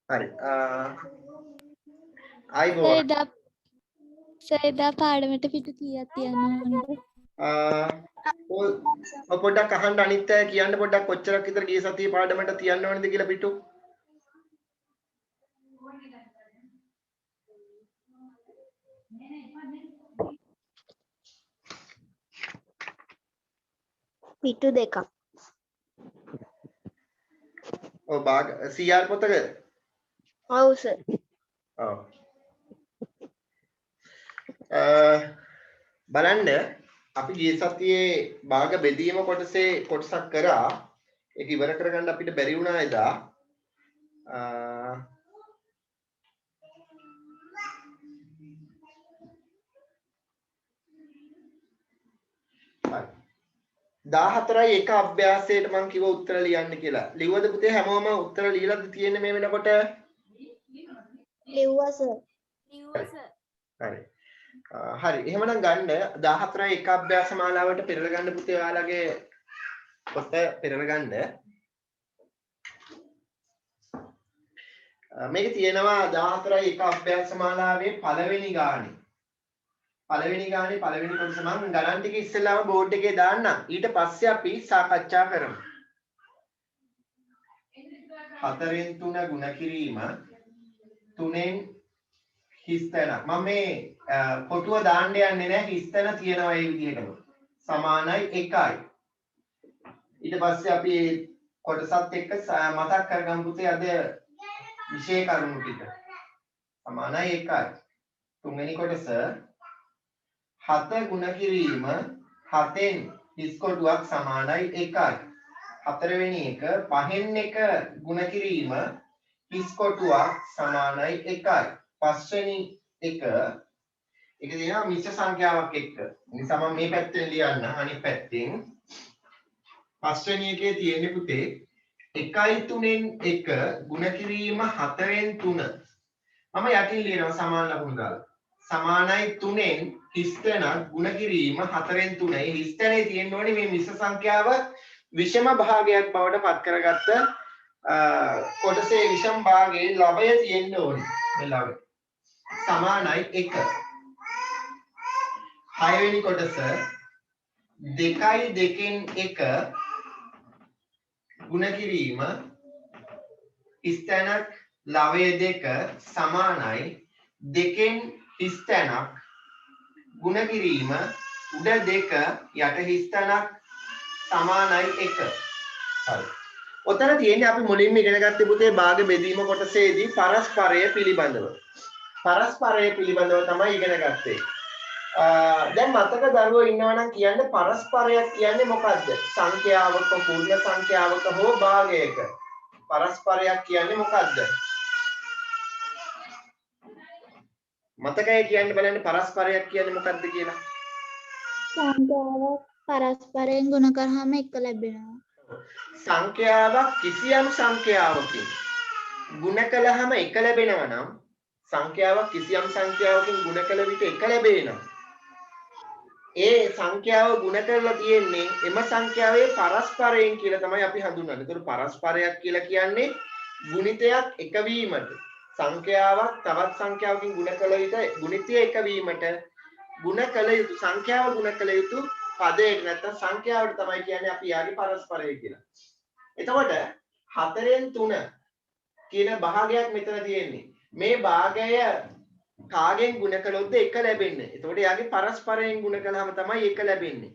හරි. ආයිබෝන්. සයිදා පාඩමට පිටු කීයක් තියන්න ඕනද? ඔය පොඩ්ඩක් අහන්න අනිත් අය කියන්න පොඩ්ඩක් කොච්චරක් විතර ගිය සතියේ පාඩමට තියන්න ඕනද කියලා පිටු. පිටු දෙකක්. ඔව් භාග CR පොතක. ඔව් සර්. ඔව්. බලන්න අපි ගිය සතියේ භාග බෙදීම කොටසේ කොටසක් කරා. ඒක ඉවර කරගන්න අපිට බැරි වුණා එදා. හරි. 14යි එක අභ්‍යාසයට මම කිව්ව උත්තර ලියන්න කියලා. ලිව්වද පුතේ හැමෝම උත්තර ලියලාද තියෙන්නේ මේ වෙනකොට? ලිව්වා සර්. හරි. හරි. එහෙමනම් ගන්න 14යි එක අභ්‍යාස මාලාවට පෙරලා ගන්න පුතේ ඔයාලගේ පොත පෙරලා ගන්න. මේක තියෙනවා 14යි එක අභ්‍යාස මාලාවේ පළවෙනි ගානේ. පළවෙනි කොටස මම ගණන් ටික ඉස්සෙල්ලාම බෝඩ් එකේ දාන්නම්. ඊට පස්සේ අපි සාකච්ඡා කරමු. 4න් 3 ගුණ කිරීම 3න් හිස්තැන. මම මේ කොටුව දාන්න යන්නේ නැහැ. හිස්තැන තියෙනවා ඒ විදිහටම. සමානයි 1යි. ඊට පස්සේ අපි කොටසත් එක්ක මතක් කරගමු පුතේ අද විශේෂ කරුණු ටික. සමානයි 1යි. තුන්වෙනි කොටස 7 ගුණ කිරීම 7න් හිස් කොටුවක් සමානයි 1යි. හතරවෙනි එක 5න් 1 ගුණ කිරීම හිස් කොටුවක් සමානයි 1යි. පස්වෙනි එක ඒක තියෙනවා මිශ්‍ර සංඛ්‍යාවක් එක්ක. නිසා මම මේ පැත්තෙන් ලියන්න අනිත් පැත්තෙන්. පස්වෙනි එකේ තියෙන්නේ පුතේ 1යි 3න් 1 ගුණ කිරීම 4න් 3. මම යටින් ලියනවා සමාන ලකුණු දාලා. සමානයි 3න් හිස්තැන ගුණ කිරීම 4න් 3. ඒ හිස්තැනේ තියෙන්න ඕනේ මේ මිශ්‍ර සංඛ්‍යාව විෂම භාගයක් බවට පත් කරගත්ත කොටසේ විෂම භාගයේ ලවය තියෙන්න ඕනේ. මේ ලවය සමානයි 1. 6 වෙනි කොටස 2යි 2න් 1 ගුණ කිරීම හිස්තැනක් ලවය 2 සමානයි 2න් හිස්තැනක් ගුණ කිරීම උඩ 2 යට හිස්තැනක් සමානයි 1. හරි. ඔතන තියෙන්නේ අපි මුලින්ම ඉගෙන ගත්තේ පුතේ භාග බෙදීම කොටසේදී පරස්පරය පිළිබඳව. පරස්පරය පිළිබඳව තමයි ඉගෙන ගත්තේ. දැන් මතක දරුවෝ ඉන්නවා නම් කියන්න පරස්පරයක් කියන්නේ මොකක්ද? සංඛ්‍යාවක පූර්ණ සංඛ්‍යාවක හෝ භාගයක පරස්පරයක් කියන්නේ මොකක්ද? මතකයි කියන්න බලන්න පරස්පරයක් කියන්නේ මොකක්ද කියලා. සංඛ්‍යාවක් පරස්පරයෙන් ගුණ කරාම එක ලැබෙනවා. සංඛ්‍යාවක් කිසියම් සංඛ්‍යාවකින් ගුණ කළාම එක ලැබෙනවා නම් සංඛ්‍යාවක් කිසියම් සංඛ්‍යාවකින් ගුණ කළ විට එක ලැබෙනවා. ඒ සංඛ්‍යාව ගුණ කරලා තියෙන්නේ එම සංඛ්‍යාවේ පරස්පරයෙන් කියලා තමයි අපි හඳුන්වන්නේ. ඒතර පරස්පරයක් කියලා කියන්නේ ගුණිතයක් එකවීමට. සංඛ්‍යාවක් තවත් සංඛ්‍යාවකින් ගුණ කළ විට ගුණිතය එකවීමට ගුණ කළ යුතු සංඛ්‍යාව ගුණ කළ යුතු පදයකට නැත්නම් සංඛ්‍යාවට තමයි කියන්නේ අපි යාගේ පරස්පරය කියලා. එතකොට 4න් 3 කියන භාගයක් මෙතන තියෙන්නේ. මේ භාගය කාගෙන් ගුණ කළොත්ද එක ලැබෙන්නේ. එතකොට යාගේ පරස්පරයෙන් ගුණ කළාම තමයි එක ලැබෙන්නේ.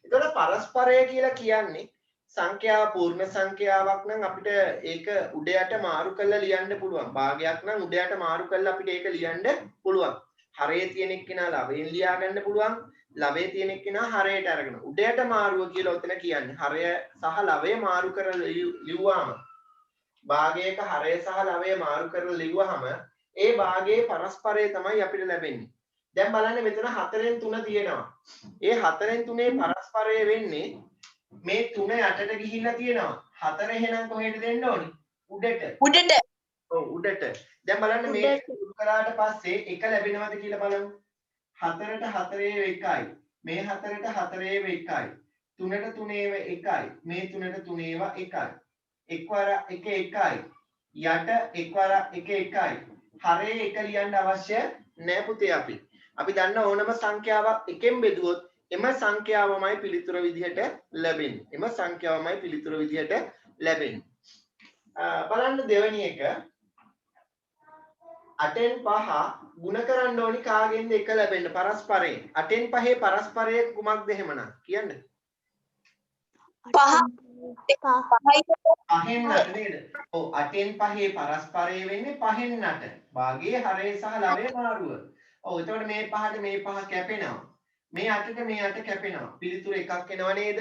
එතකොට පරස්පරය කියලා කියන්නේ සංඛ්‍යාව පූර්ණ සංඛ්‍යාවක් නම් අපිට ඒක උඩ යට මාරු කරලා ලියන්න පුළුවන්. භාගයක් නම් උඩ යට මාරු කරලා අපිට ඒක ලියන්න පුළුවන්. හරයේ තියෙන එක්කෙනා ලවයෙන් ලියා ගන්න පුළුවන්. ලවයේ තියෙන එක්කෙනා හරයට අරගෙන උඩ යට මාරුව කියලා ඔතන කියන්නේ. හරය සහ ලවය මාරු කරලා ලිව්වාම භාගයක හරය සහ ලවය මාරු කරලා ලිව්වහම ඒ භාගයේ පරස්පරය තමයි අපිට ලැබෙන්නේ. දැන් බලන්න මෙතන 4න් 3 තියෙනවා. ඒ 4න් 3 පරස්පරය වෙන්නේ මේ 3 යටට ගිහිල්ලා තියෙනවා. 4 එහෙනම් කොහෙද දෙන්න ඕනේ? උඩට. ඔව් උඩට. දැන් බලන්න මේ උඩ කරාට පස්සේ එක ලැබෙනවද කියලා බලමු. 4ට 4 1යි. මේ 4ට 4 1යි. 3ට 3 ඒවා 1යි. මේ 3ට 3 ඒවා 1යි. එක් වර 1 1යි. යට එක් වර 1 1යි. හරේ 1 ලියන්න අවශ්‍ය නැහැ පුතේ අපි. අපි දන්න ඕනම සංඛ්‍යාවක් එකෙන් බෙදුවොත් එම සංඛ්‍යාවමයි පිළිතුර විදිහට ලැබෙන්නේ. එම සංඛ්‍යාවමයි පිළිතුර විදිහට ලැබෙන්නේ. බලන්න දෙවෙනි එක 8න් 5 ගුණ කරන්න ඕනි කාගෙන්ද 1 ලැබෙන්න පරස්පරයෙන්. 8න් 5 පරස්පරය කුමක්ද එහෙමනම් කියන්න. 5 5න් 8 නේද? ඔව් 8න් 5 පරස්පරය වෙන්නේ 5න් 8. භාගයේ හරය සහ ලවය මාරුව. ඔව් එතකොට මේ 5ට මේ 5 කැපෙනවා. මේ 8ට මේ 8 කැපෙනවා. පිළිතුර එකක් එනව නේද?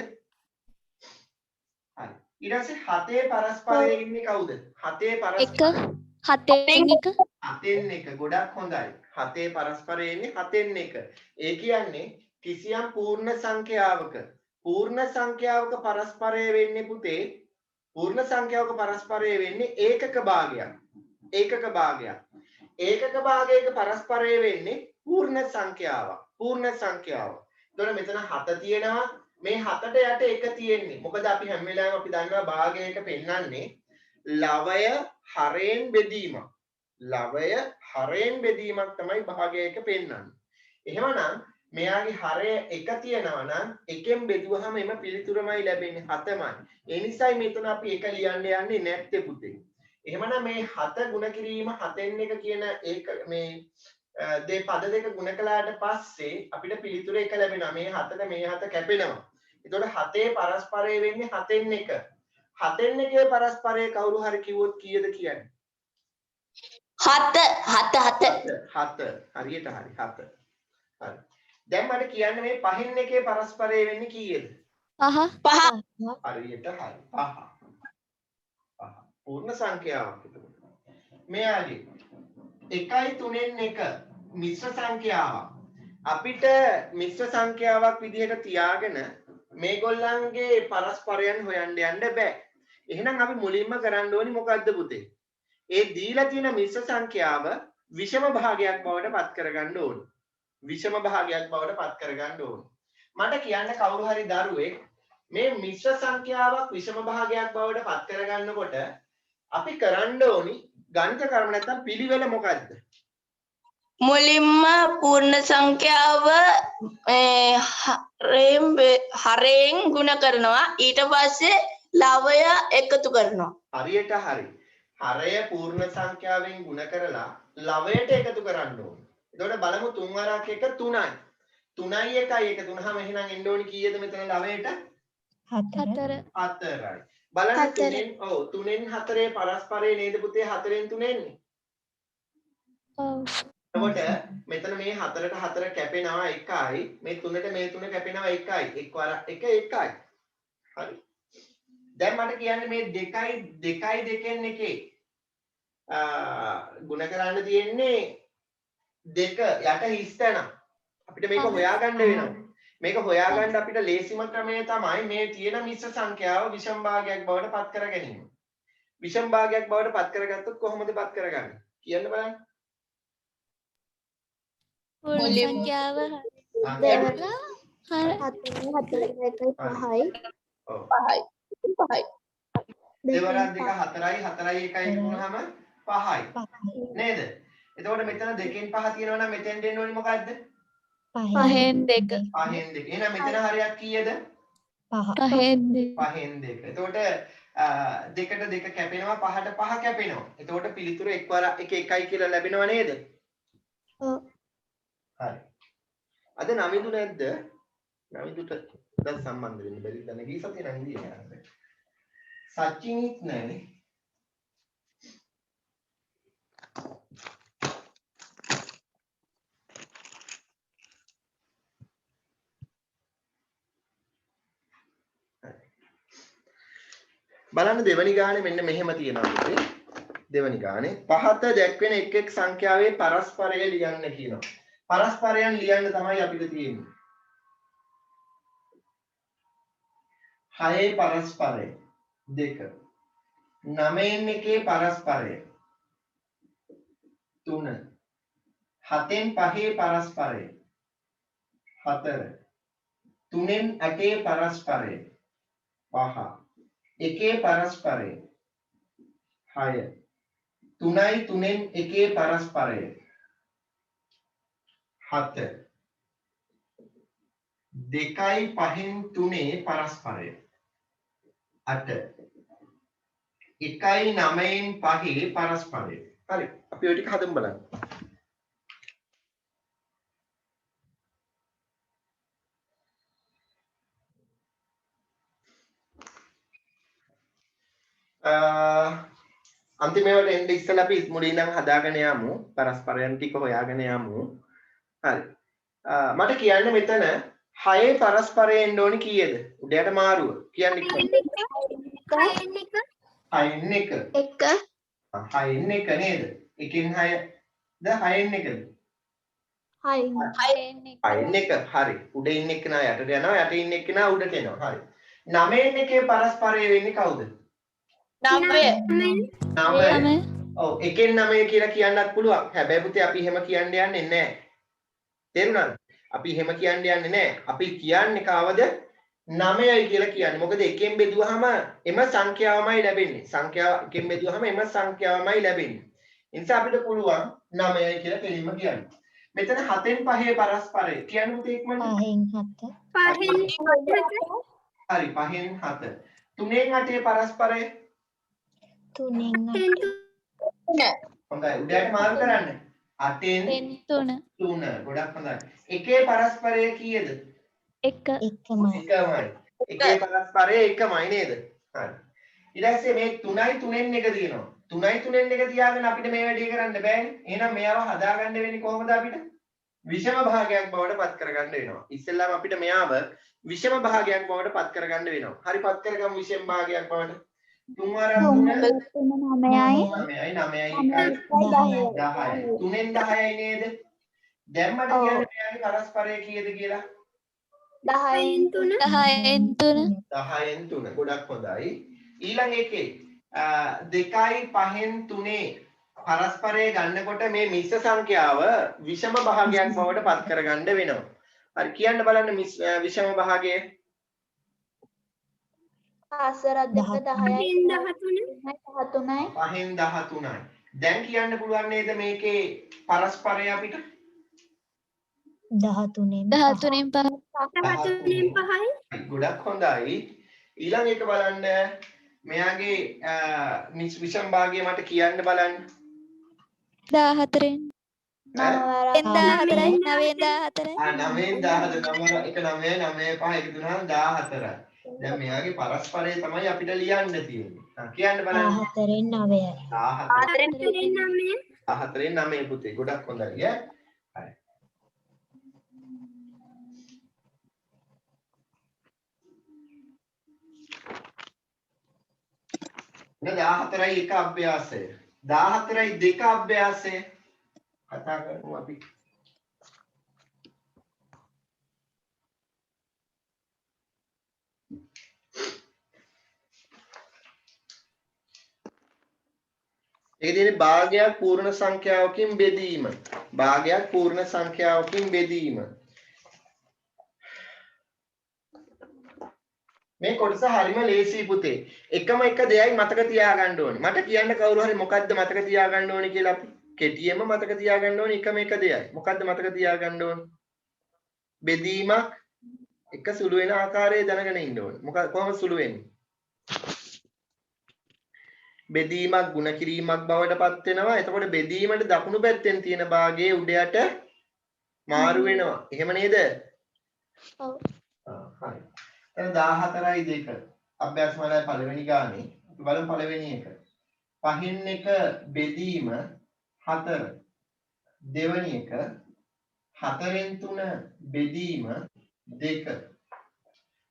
හරි. ඊට පස්සේ 7 පරස්පරයේ ඉන්නේ කවුද? 7 පරස්පරය 7න් 1 7න් 1 ගොඩක් හොඳයි. 7 පරස්පරයේ ඉන්නේ 7න් 1. ඒ කියන්නේ කිසියම් පූර්ණ සංඛ්‍යාවක පරස්පරය වෙන්නේ පුතේ පූර්ණ සංඛ්‍යාවක පරස්පරය වෙන්නේ ඒකක භාගයක්. ඒකක භාගයක්. ඒකක භාගයක පරස්පරය වෙන්නේ පූර්ණ සංඛ්‍යාවක්. එතකොට මෙතන 7 තියෙනවා. මේ 7ට යට 1 තියෙන්නේ. මොකද අපි හැම වෙලාවෙම අපි දන්නවා භාගයක පෙන්වන්නේ ලවය හරයෙන් බෙදීමක්. තමයි භාගයක පෙන්වන්නේ. එහෙමනම් මෙයාගේ හරය 1 තියෙනවා නම් එකෙන් බෙදුවහම එම පිළිතුරමයි ලැබෙන්නේ 7මයි. ඒ නිසායි මෙතන අපි 1 ලියන්න යන්නේ නැත්තේ පුතේ. එහෙමනම් මේ 7 ගුණ කිරීම 7න් 1 කියන ඒක මේ පද දෙක ගුණ කළාට පස්සේ අපිට පිළිතුර 1 ලැබෙනවා. මේ 7ට මේ 7 කැපෙනවා. එතකොට 7 පරස්පරය වෙන්නේ 7න් 1. 7න් 1 පරස්පරය කවුරු හරි කිව්වොත් කීයද කියන්නේ? 7 හරියට හරි 7. හරි. දැන් මට කියන්න මේ 5න් 1 පරස්පරය වෙන්නේ කීයද? 5 හරියට හරි 5. පූර්ණ සංඛ්‍යාවක් එතකොට. මෙයාගේ 1යි 3න් 1 මිශ්‍ර සංඛ්‍යාවක්. අපිට මිශ්‍ර සංඛ්‍යාවක් විදිහට තියාගෙන මේගොල්ලන්ගේ පරස්පරයන් හොයන්න යන්න බෑ. එහෙනම් අපි මුලින්ම කරන්න ඕනි මොකද්ද පුතේ? ඒ දීලා තියෙන මිශ්‍ර සංඛ්‍යාව විෂම භාගයක් බවට පත් කරගන්න ඕනේ. මට කියන්න කවුරු හරි දරුවෙක් මේ මිශ්‍ර සංඛ්‍යාවක් විෂම භාගයක් බවට පත් කරගන්නකොට අපි කරන්න ඕනි ගණිත කර්ම නැත්නම් පිළිවෙල මොකද්ද? මුලින්ම පූර්ණ සංඛ්‍යාව හරයෙන් ගුණ කරනවා ඊට පස්සේ ලවය එකතු කරනවා. හරියට හරි. හරය පූර්ණ සංඛ්‍යාවෙන් ගුණ කරලා ලවයට එකතු කරන්න ඕනේ. එතකොට බලමු 3 වරක් 1 3යි. 3යි 1යි එක තුනහම එහෙනම් එන්න ඕනි කීයද මෙතන ලවයට? 4 4යි. බලන්න 3න් 4 පරස්පරය නේද පුතේ 4න් 3 එන්නේ. එතකොට මෙතන මේ 4ට 4 කැපෙනවා 1යි. මේ 3ට මේ 3 කැපෙනවා 1යි. එක් වරක් 1 1යි. හරි. දැන් මට කියන්නේ මේ 2යි 2න් 1 ගුණ කරන්න තියෙන්නේ 2 යට හිස් තැන. අපිට මේක හොයාගන්න වෙනවා. මේක හොයාගන්න අපිට ලේසිම ක්‍රමය තමයි මේ තියෙන මිශ්‍ර සංඛ්‍යාව විෂම භාගයක් බවට පත් කර ගැනීම. විෂම භාගයක් බවට පත් කරගත්තොත් කොහොමද පත් කරගන්නේ? කියන්න බලන්න. පූර්ණ සංඛ්‍යාව දෙවලා 5යි. ඔව්. 5යි. දෙවරක් 2 4යි 4යි 1යි වුණාම 5යි. නේද? එතකොට මෙතන 2න් 5 තියෙනවා නම් මෙතෙන් දෙන්න ඕනේ මොකද්ද? 5න් 2 5න් 2. එහෙනම් මෙතන හරියක් කීයද? 5න් 2 5න් 2. එතකොට 2ට 2 කැපෙනවා 5ට 5 කැපෙනවා. එතකොට පිළිතුර එක් වර 1 1යි කියලා ලැබෙනව නේද? ඔව්. හරි. අද නමිදු නැද්ද? නමිදුට දැන් සම්බන්ධ වෙන්න බැරි දැන් ගිය සතිය නම් ඉන්නේ නේද? සචිනිත් නැනේ. බලන්න දෙවනි ගානේ මෙන්න මෙහෙම තියෙනවා පුතේ. දෙවනි ගානේ පහත දැක්වෙන එක් එක් සංඛ්‍යාවේ පරස්පරය ලියන්න කියනවා. පරස්පරයන් ලියන්න තමයි අපිට තියෙන්නේ. 6 පරස්පරය 2. 9න් 1 පරස්පරය 3. 7න් 5 පරස්පරය 4. තුනෙන් 8 පරස්පරය 5 එකේ පරස්පරය 6 3යි 3න් එකේ පරස්පරය 7 2යි 5න් 3 පරස්පරය 8 1යි 9න් 5 පරස්පරය හරි අපි ඔය ටික හදමු බලන්න අන්තිමේවට එන්න ඉස්සෙල්ලා අපි මුලින් ඉඳන් හදාගෙන යමු පරස්පරයන් ටික හොයාගෙන යමු හරි මට කියන්න මෙතන 6 පරස්පරය එන්න ඕනි කීයද උඩයට මාරුව කියන්න ඉක්මනට 6න් 1 6න් 1 නේද 1න් 6 ද 6න් 1ද 6න් 1 හරි උඩ ඉන්න එක්කෙනා යටට යනවා යට ඉන්න එක්කෙනා උඩට එනවා හරි 9න් එකේ පරස්පරය වෙන්නේ කවුද 9 ඔව් 1න් 9 කියලා කියන්නත් පුළුවන් හැබැයි පුතේ අපි එහෙම කියන්න යන්නේ නැහැ තේරුණාද අපි එහෙම කියන්න යන්නේ නැහැ අපි කියන්නේ කවද 9යි කියලා කියන්නේ මොකද එකෙන් බෙදුවාම එම සංඛ්‍යාවමයි ලැබෙන්නේ සංඛ්‍යාව එකෙන් බෙදුවාම එම සංඛ්‍යාවමයි ලැබෙන්නේ ඒ නිසා අපිට පුළුවන් 9යි කියලා කෙලින්ම කියන්න මෙතන 7න් 5 පරස්පරය කියන්න පුතේ ඉක්මනට 5න් 7 හරි 5න් 7 3න් 8 පරස්පරය 3න් 8 හොඳයි උඩට මාරු කරන්න 8න් 3 ගොඩක් හොඳයි එකේ පරස්පරය කීයද 1 එකමයි එකේ පරස්පරය එකමයි නේද හරි ඊට පස්සේ මේ 3යි 3න් එක තියෙනවා 3යි 3න් එක තියාගෙන අපිට මේ වැඩේ කරන්න බෑනේ එහෙනම් මෙයාව හදාගන්න වෙන්නේ කොහොමද අපිට විෂම භාගයක් බවට පත් කරගන්න වෙනවා ඉස්සෙල්ලාම අපිට මෙයාව විෂම භාගයක් බවට පත් කරගන්න වෙනවා හරි පත් කරගමු විෂම භාගයක් බවට 3 වරක් 9යි 3න් 10යි නේද දැන් මට කියන්න මෙයාගේ පරස්පරය කීයද කියලා 10න් 3 ගොඩක් හොඳයි ඊළඟ එකේ 2යි 5න් 3 පරස්පරය ගන්නකොට මේ මිශ්‍ර සංඛ්‍යාව විෂම භාගයක් බවට පත් කරගන්න වෙනවා හරි කියන්න බලන්න විෂම භාගය ආසරත් දෙක 10යි 13යි 5න් 13යි දැන් කියන්න පුළුවන් නේද මේකේ පරස්පරය අපිට 13න් 5යි ගොඩක් හොඳයි ඊළඟ එක බලන්න මෙයාගේ විෂම භාගය මට කියන්න බලන්න 14න් 9න් 14යි 9න් 14 එක 9 9 5 එක 14යි දැන් මෙයාගේ පරස්පරය තමයි අපිට ලියන්න තියෙන්නේ කියන්න බලන්න 14න් 9යි 14න් 9 පුතේ ගොඩක් හොඳයි ඈ හරි නේ 14යි එක අභ්‍යාසය 14යි දෙක අභ්‍යාසය කතා කරමු අපි ඒක තියෙන්නේ භාගයක් පූර්ණ සංඛ්‍යාවකින් බෙදීම භාගයක් පූර්ණ සංඛ්‍යාවකින් බෙදීම මේ කොටස හරිම ලේසි පුතේ එකම එක දෙයයි මතක තියාගන්න ඕනේ මට කියන්න කවුරු හරි මොකද්ද මතක තියාගන්න ඕනේ කියලා අපි කෙටියෙන්ම මතක තියාගන්න ඕනේ එකම එක දෙයයි මොකද්ද මතක තියාගන්න ඕනේ බෙදීමක් එක සුළු වෙන ආකාරය දැනගෙන ඉන්න ඕනේ මොකද කොහොමද සුළු වෙන්නේ බෙදීමක් ಗುಣ කිරීමක් බවට පත් වෙනවා එතකොට බෙදීමට දකුණු පැත්තෙන් තියෙන භාගයේ උඩ යට මාරු වෙනවා එහෙම නේද ඔව් හරි දැන් 14යි 2 අභ්‍යාස මාලාවේ පළවෙනි ගානේ අපි බලමු පළවෙනි එක 5න් 1 බෙදීම 4 දෙවෙනි එක 4න් 3 බෙදීම 2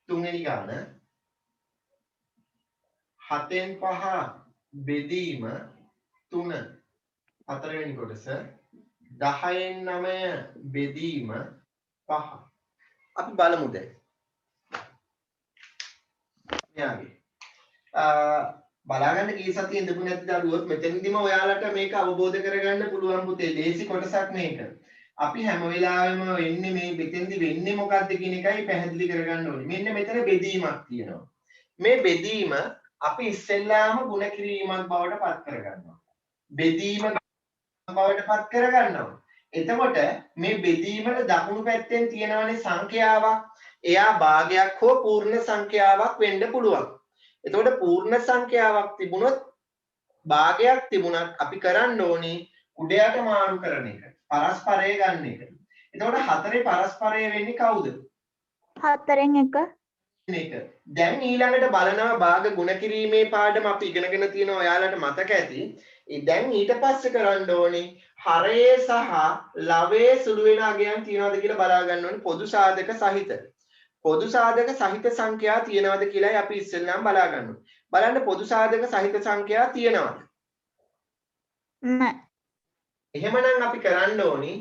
තුන්වෙනි ගාන 7න් 5 බෙදීම 3 හතරවෙනි කොටස 10න් 9 බෙදීම 5 අපි බලමු දැන් මෙයාගේ බලාගන්න කී සතිය ඉඳපු නැති දරුවොත් මෙතනදිම ඔයාලට මේක අවබෝධ කරගන්න පුළුවන් පුතේ ලේසි කොටසක් මේක අපි හැම වෙලාවෙම වෙන්නේ මේ මෙතෙන්දි වෙන්නේ මොකක්ද කියන එකයි පැහැදිලි කරගන්න ඕනේ. මෙන්න මෙතන බෙදීමක් තියෙනවා. මේ බෙදීම අපි ඉස්සෙල්ලාම ಗುಣ කිරීමක් බවට පත් කරගන්නවා. බෙදීම බවට පත් කරගන්නවා. එතකොට මේ බෙදීමේ දකුණු පැත්තෙන් තියෙනවනේ සංඛ්‍යාවක්. එයා භාගයක් හෝ පූර්ණ සංඛ්‍යාවක් වෙන්න පුළුවන්. එතකොට පූර්ණ සංඛ්‍යාවක් තිබුණොත් භාගයක් තිබුණත් අපි කරන්න ඕනේ උඩයට මාරු කරන එක. පරස්පරය ගන්න එක. එතකොට 4 පරස්පරය වෙන්නේ කවුද? 4න් 1. එක. දැන් ඊළඟට බලනවා භාග ගුණ කිරීමේ පාඩම අපි ඉගෙනගෙන තියෙනවා ඔයාලට මතක ඇති. දැන් ඊට පස්සේ කරන්න ඕනේ හරයේ සහ ලවයේ සුළු වෙන අගයන් තියනවද කියලා බලා ගන්න ඕනේ පොදු සාධක සහිත. පොදු සාධක සහිත සංඛ්‍යා තියනවද කියලායි අපි ඉස්සෙල්ලාම බලා ගන්න ඕනේ. බලන්න පොදු සාධක සහිත සංඛ්‍යා තියනවද? නැහැ. එහෙමනම් අපි කරන්න ඕනේ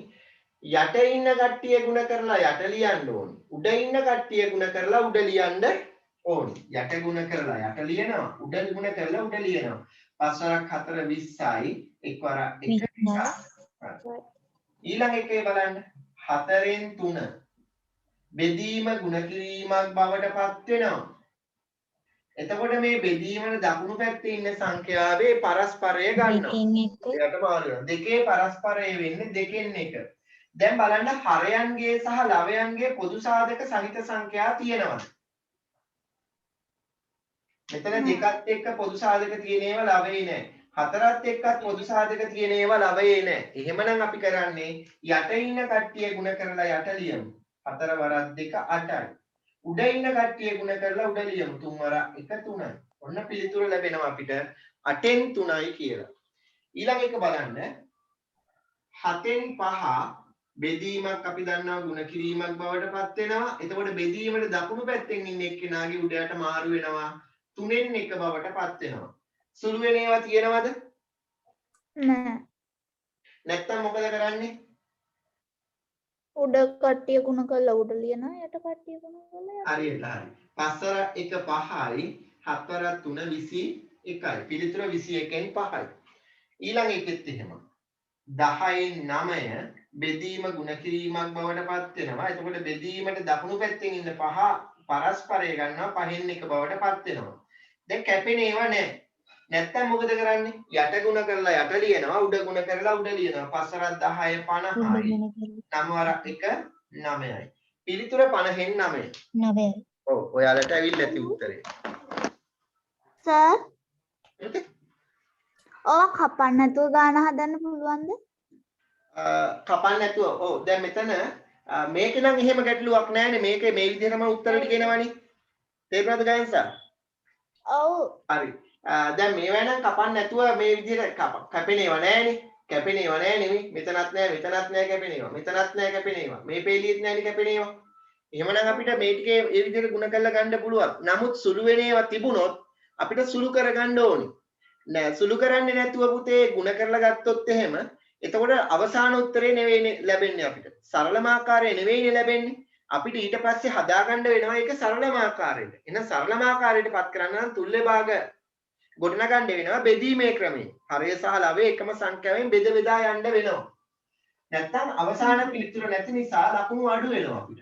යට ඉන්න කට්ටිය ගුණ කරලා යට ලියන්න ඕනේ. උඩ ඉන්න කට්ටිය ගුණ කරලා උඩ ලියන්න ඕනේ. යට ගුණ කරලා යට ලියනවා. උඩ ගුණ කරලා උඩ ලියනවා. 5 වරක් 4 20යි. 1 වරක් 1 20. ඊළඟ එකේ බලන්න 4න් 3 බෙදීම ගුණ කිරීමක් බවට පත් වෙනවා. එතකොට මේ බෙදීමේ දකුණු පැත්තේ ඉන්න සංඛ්‍යාවේ පරස්පරය ගන්නවා. එයාට මාරු වෙනවා. දෙකේ පරස්පරය වෙන්නේ 2න් 1. දැන් බලන්න හරයන්ගේ සහ ලවයන්ගේ පොදු සාධක සහිත සංඛ්‍යා තියෙනවද? මෙතන දෙකත් එක්ක පොදු සාධක තියෙන ඒවා ලවයේ නැහැ. හතරත් එක්කත් පොදු සාධක තියෙන ඒවා ලවයේ නැහැ. එහෙමනම් අපි කරන්නේ යට ඉන්න කට්ටිය ගුණ කරලා යට ලියමු. 4 වරක් 2 8යි. උඩ ඉන්න කට්ටිය ගුණ කරලා උඩ ලියමු. 3 වරක් 1 3යි. ඔන්න පිළිතුර ලැබෙනවා අපිට 8න් 3යි කියලා. ඊළඟ එක බලන්න 7න් 5 බෙදීමක් අපි දන්නවා ගුණ කිරීමක් බවට පත් වෙනවා. එතකොට බෙදීමේ දකුණු පැත්තෙන් ඉන්න එක්කෙනාගේ උඩයට මාරු වෙනවා. 3න් 1 බවට පත් වෙනවා. සුළු වෙන ඒවා තියෙනවද? නැහැ. නැත්තම් මොකද කරන්නේ? උඩ කට්ටිය ගුණ කරලා උඩ ලියනවා යට කට්ටිය ගුණ කරලා යට. හරියට හරි. 5 වරක් 1 5යි 7 වරක් 3 21යි. පිළිතුර 21න් 5යි. ඊළඟ එකෙත් එහෙම. 10න් 9 බෙදීම ගුණ කිරීමක් බවට පත් වෙනවා. එතකොට බෙදීමට දකුණු පැත්තෙන් ඉන්න 5 පරස්පරය ගන්නවා 5න් 1 බවට පත් වෙනවා. දැන් කැපෙන ඒවා නැහැ. නැත්තම් මොකද කරන්නේ? යට ගුණ කරලා යට ලියනවා උඩ ගුණ කරලා උඩ ලියනවා. 5 වරක් 10 50යි. 9 වරක් 1 9යි. පිළිතුර 50න් 9යි. 9යි. ඔව් ඔයාලට ඇවිල්ලා ඇති උත්තරේ. සර් ඔය කපන්න නැතුව ගාන හදන්න පුළුවන්ද? කපන්න නැතුව ඔව් දැන් මෙතන මේක නම් එහෙම ගැටලුවක් නැහැනේ මේකේ මේ විදිහටම උත්තර ටික එනවනේ තේරුණාද ගායන්සා? ඔව්. හරි දැන් මේවා නම් කපන්න නැතුව මේ විදිහට කැපෙනේව නැහැනේ කැපෙනේව නැහැ නෙමෙයි මෙතනත් නැහැ කැපෙනේව මෙතනත් නැහැ කැපෙනේව මේ පේලියෙත් නැහැනේ කැපෙනේව එහෙමනම් අපිට මේ ටිකේ ඒ විදිහට ಗುಣ කරලා ගන්න පුළුවන් නමුත් සුළු වෙන ඒවා තිබුණොත් අපිට සුළු කරගන්න ඕනේ නෑ සුළු කරන්නේ නැතුව පුතේ ಗುಣ කරලා ගත්තොත් එහෙම එතකොට අවසාන උත්තරේ නෙවෙයිනේ ලැබෙන්නේ අපිට. සරලම ආකාරය නෙවෙයිනේ ලැබෙන්නේ. අපිට ඊට පස්සේ හදාගන්න වෙනවා ඒක සරලම ආකාරයට. එහෙනම් සරලම ආකාරයටපත් කරන්න නම් තුල්ලේ භාග ගොඩනගන්න වෙනවා බෙදීමේ ක්‍රමයෙන්. හරය සහ ලවය එකම සංඛ්‍යාවෙන් බෙද බෙදා යන්න වෙනවා. නැත්තම් අවසාන පිළිතුර නැති නිසා ලකුණු අඩු වෙනවා අපිට.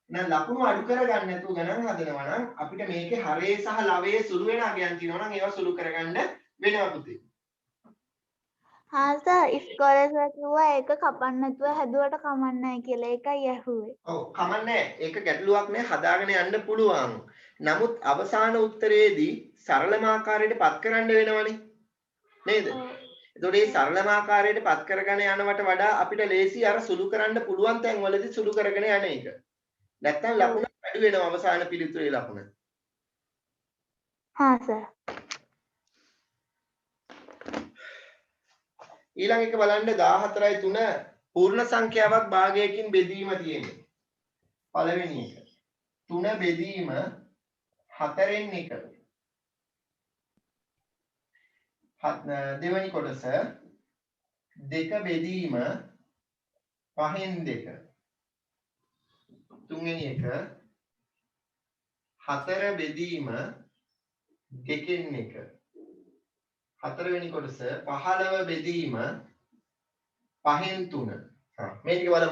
එහෙනම් ලකුණු අඩු කරගන්න නැතුව ගණන් හදනවා නම් අපිට මේකේ හරය සහ ලවයේ සුළු වෙන අගයන් තියෙනවා නම් ඒවා සුළු කරගන්න වෙනවා පුතේ. හා සර් ඉස්කෝලේ සර් කිව්වා ඒක කපන්න නැතුව හැදුවට කමන්නේ නැහැ කියලා. ඒකයි ඇහුවේ. ඔව් කමන්නේ ඒක ගැටලුවක් නෑ හදාගෙන යන්න පුළුවන්. නමුත් අවසාන උත්තරයේදී සරලම ආකාරයට පත් කරන්න වෙනවනේ. නේද? එතකොට මේ සරලම ආකාරයට පත් කරගෙන යනවට වඩා අපිට ලේසි අර සුළු කරන්න පුළුවන් තැන් වලදී සුළු කරගෙන යන එක. නැත්තම් ලකුණ වැඩි වෙනවා අවසාන පිළිතුරේ ලකුණ. හා සර්. ඊළඟ එක බලන්න 14යි 3 පූර්ණ සංඛ්‍යාවක් භාගයකින් බෙදීම තියෙන්නේ. පළවෙනි එක. 3 බෙදීම 4න් 1. දෙවෙනි කොටස 2 බෙදීම 5න් 2. තුන්වෙනි එක 4 බෙදීම 2න් 1. හතරවෙනි කොටස 15 බෙදීම 5න් 3. මේ ටික බලමු.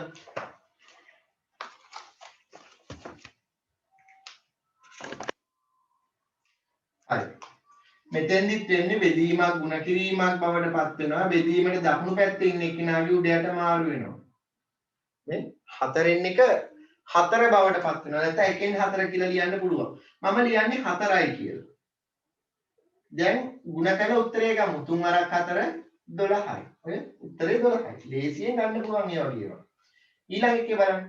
හරි. මෙතෙන්දිත් වෙන්නේ බෙදීමක් ಗುಣ කිරීමක් බවට පත් වෙනවා. බෙදීමේ දකුණු පැත්තේ ඉන්න එකිනාගේ උඩයට මාරු වෙනවා. මේ 4න් එක 4 බවට පත් වෙනවා. නැත්නම් 1න් 4 කියලා ලියන්න පුළුවන්. මම ලියන්නේ 4යි කියලා. දැන් ಗುಣ කරන උත්තරේ ගමු. 3 වරක් 4 12යි. ඔය උත්තරේ 12යි. ලේසියෙන් ගන්න පුළුවන් ඒ වගේ. ඊළඟ එකේ බලන්න.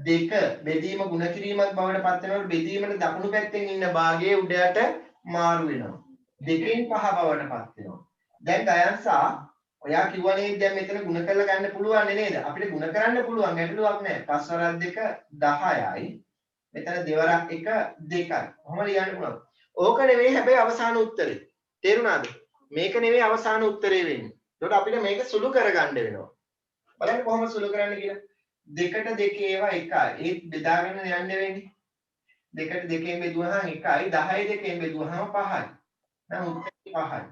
2 බෙදීම ಗುಣ කිරීමක් බවට පත් වෙනකොට බෙදීමේ දකුණු පැත්තෙන් ඉන්න භාගයේ උඩයට මාරු වෙනවා. 2න් 5 බවට පත් වෙනවා. දැන් ගයන්සා ඔයා කිව්වනේ දැන් මෙතන ಗುಣ කරලා ගන්න පුළුවන් නේද? අපිට ಗುಣ කරන්න පුළුවන් ගැටලුවක් නැහැ. 5 වරක් 2 10යි. මෙතන දෙවරක් 1 2යි. කොහොම ලියන්න පුළුවන්? ඕක නෙවෙයි හැබැයි අවසාන උත්තරේ. තේරුණාද? මේක නෙවෙයි අවසාන උත්තරේ වෙන්නේ. ඒකට අපිට මේක සුළු කරගන්න වෙනවා. බලන්න කොහොම සුළු කරන්න කියලා. 2ට 2 ඒවා 1යි. ඒත් බෙදාගෙන යන්න වෙන්නේ. 2ට 2කින් බෙදුවහම 1යි. 10යි 2කින් බෙදුවහම 5යි. නම් උත්තරේ 5යි.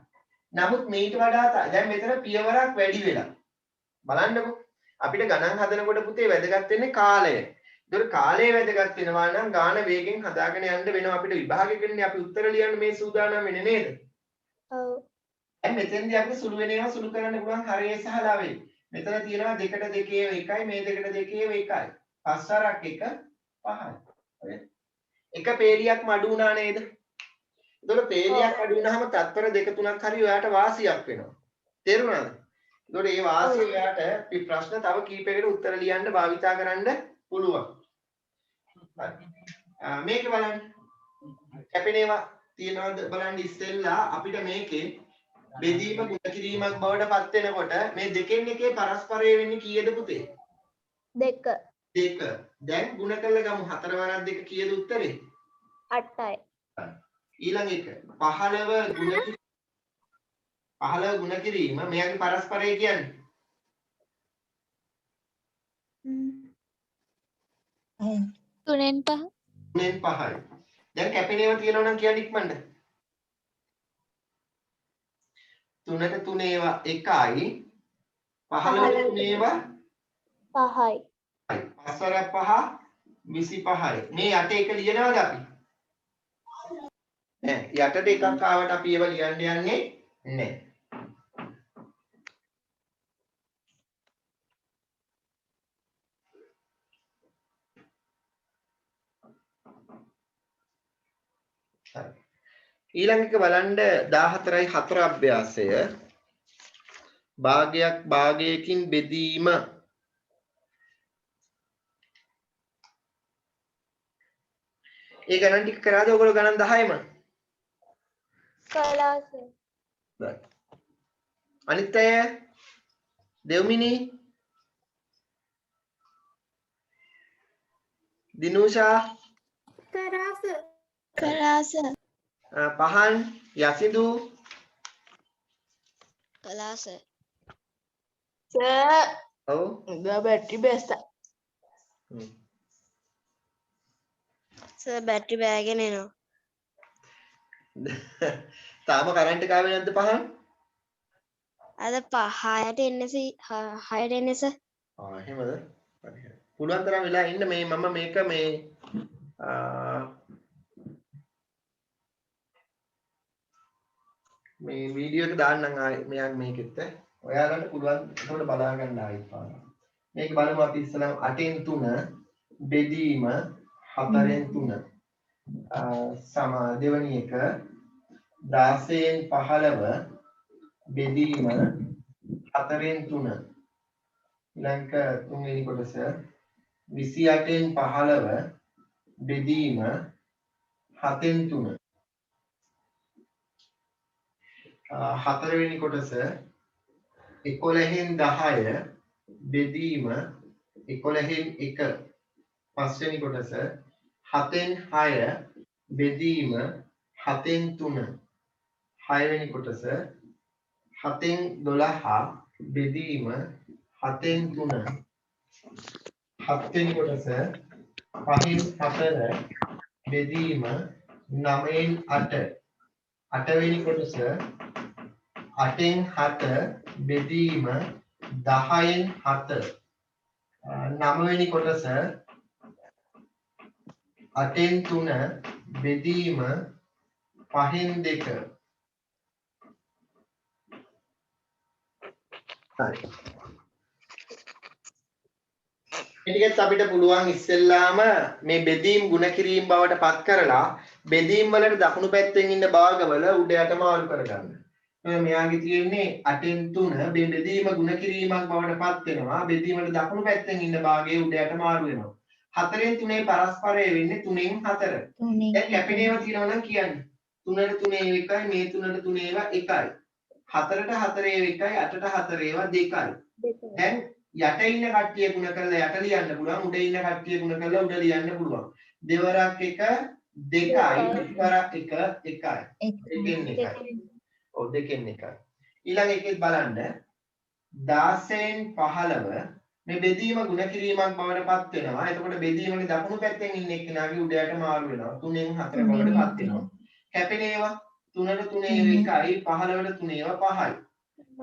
නමුත් මේට වඩා දැන් මෙතන පියවරක් වැඩි වෙලා. බලන්නකෝ. අපිට ගණන් හදනකොට පුතේ වැදගත් වෙන්නේ කාලය. ඒතර කාලය වැදගත් වෙනවා නම් ගාන වේගෙන් හදාගෙන යන්න වෙනවා. අපිට විභාගෙකනේ අපි උත්තර ලියන්න මේ සූදානම් වෙන්නේ නේද? ඔව්. දැන් මෙතෙන්දී අපිට සුළු වෙන ඒවා සුළු කරන්න පුළුවන් හරයේ සහ ලවයේ. මෙතන තියෙනවා 2ට 2 ඒවා 1යි මේ 2ට 2 ඒවා 1යි. 5 වරක් 1 5යි. එක පේලියක්ම අඩු වුණා නේද? එතකොට පේලියක් අඩු වුණාම තත්පර 2 3ක් හරි ඔයාට වාසියක් වෙනවා. තේරුණාද? එතකොට මේ වාසිය ඔයාට ප්‍රශ්න තව කීපයකට උත්තර ලියන්න භාවිතා කරන්න පුළුවන්. මේක බලන්න. කැපෙනේවා තියනවාද බලන්න ඉස්සෙල්ලා අපිට මේකේ බෙදීම ගුණ කිරීමක් බවට පත් වෙනකොට මේ දෙකෙන් එකේ පරස්පරය වෙන්නේ කීයද පුතේ? 2 2. දැන් ගුණ කළා ගමු 4 වරක් 2 කීයද උත්තරේ? 8යි. ඊළඟ එක 15 ගුණ කිරීම මෙයාගේ පරස්පරය කියන්නේ 3න් 5. 3න් 5යි. දැන් කැපෙනේවා තියෙනවා නම් කියන්න ඉක්මනට. 3ට 3 ඒවා 1යි 15ට 3 ඒවා 5යි. 5 වරක් 5 25යි. මේ යට එක ලියනවාද අපි? නෑ යටට එකක් ආවට අපි ඒව ලියන්න යන්නේ නෑ. ඊළඟ එක බලන්න 14යි 4 අභ්‍යාසය භාගයක් භාගයකින් බෙදීම. ඒ ගණන් ටික කරාද ඔයගොල්ලෝ ගණන් 10යිම? කලාස. අනිත් අය දෙව්මිනි දිනුෂා කලාස. පහන් යසිදු කලාස. සර් ඔව් the battery best sir battery බෑගෙන එනවා. තාම කරන්ට් එක ආවේ නැද්ද පහන්? අද 6ට එන්නේ 6ට එන්නේ සර්. එහෙමද? පුළුවන් තරම් වෙලා ඉන්න මේ මම මේක මේ මේ වීඩියෝ එක දාන්නම් ආයේ මෙයා මේකෙත් ඔයාලට පුළුවන් ඒකට බලා ගන්න ආයෙත් පාන. මේක බලමු අපි ඉස්සෙල්ලා 8න් 3 බෙදීම 4න් 3 සම දෙවැනි එක 16න් 15 බෙදීම 4න් 3 ඊළඟ තුන්වෙනි කොටස 28න් 15 බෙදීම 7න් 3 හතරවෙනි කොටස 11න් 10 බෙදීම 11න් 1 පස්වෙනි කොටස 7න් 6 බෙදීම 7න් 3 හයවෙනි කොටස 7න් 12 බෙදීම 7න් 3 හත්වෙනි කොටස 5න් 4 බෙදීම 9න් 8 අටවෙනි කොටස 8න් 7 බෙදීම 10න් 7 9වෙනි කොටස 8න් 3 බෙදීම 5න් 2 හරි ටිකත් අපිට පුළුවන් ඉස්සෙල්ලාම මේ බෙදීම් ගුණ කිරීම බවට පත් කරලා බෙදීම් වලට දකුණු පැත්තෙන් ඉන්න භාගවල උඩ යට මාරු කරගන්න. මෙයාගේ තියෙන්නේ 8න් 3 මේ බෙදීම ගුණ කිරීමක් බවට පත් වෙනවා. බෙදීම වල දකුණු පැත්තෙන් ඉන්න භාගයේ උඩ යට මාරු වෙනවා. 4න් 3 පරස්පරය වෙන්නේ 3න් 4. දැන් කැපෙනේවා තියෙනවා නම් කියන්නේ 3ට 3 ඒවා එකයි මේ 3ට 3 ඒවා එකයි. 4ට 4 ඒවා එකයි 8ට 4 ඒවා දෙකයි. දැන් යට ඉන්න කට්ටිය ගුණ කරලා යට ලියන්න පුළුවන් උඩ ඉන්න කට්ටිය ගුණ කරලා උඩ ලියන්න පුළුවන් දෙවරක් 1 2යි එකවරක් 1 1යි දෙකෙන් 1යි ඔව් දෙකෙන් 1යි ඊළඟ එකෙත් බලන්න 16න් 15 මේ බෙදීම ගුණ කිරීමක් බවට පත් වෙනවා එතකොට බෙදීමේ දකුණු පැත්තෙන් ඉන්න එක්කෙනාගේ උඩ යට මාරු වෙනවා 3න් 4 බවට පත් වෙනවා කැපෙන ඒවා 3ට 3 ඒවා 1යි 15ට 3 ඒවා 5යි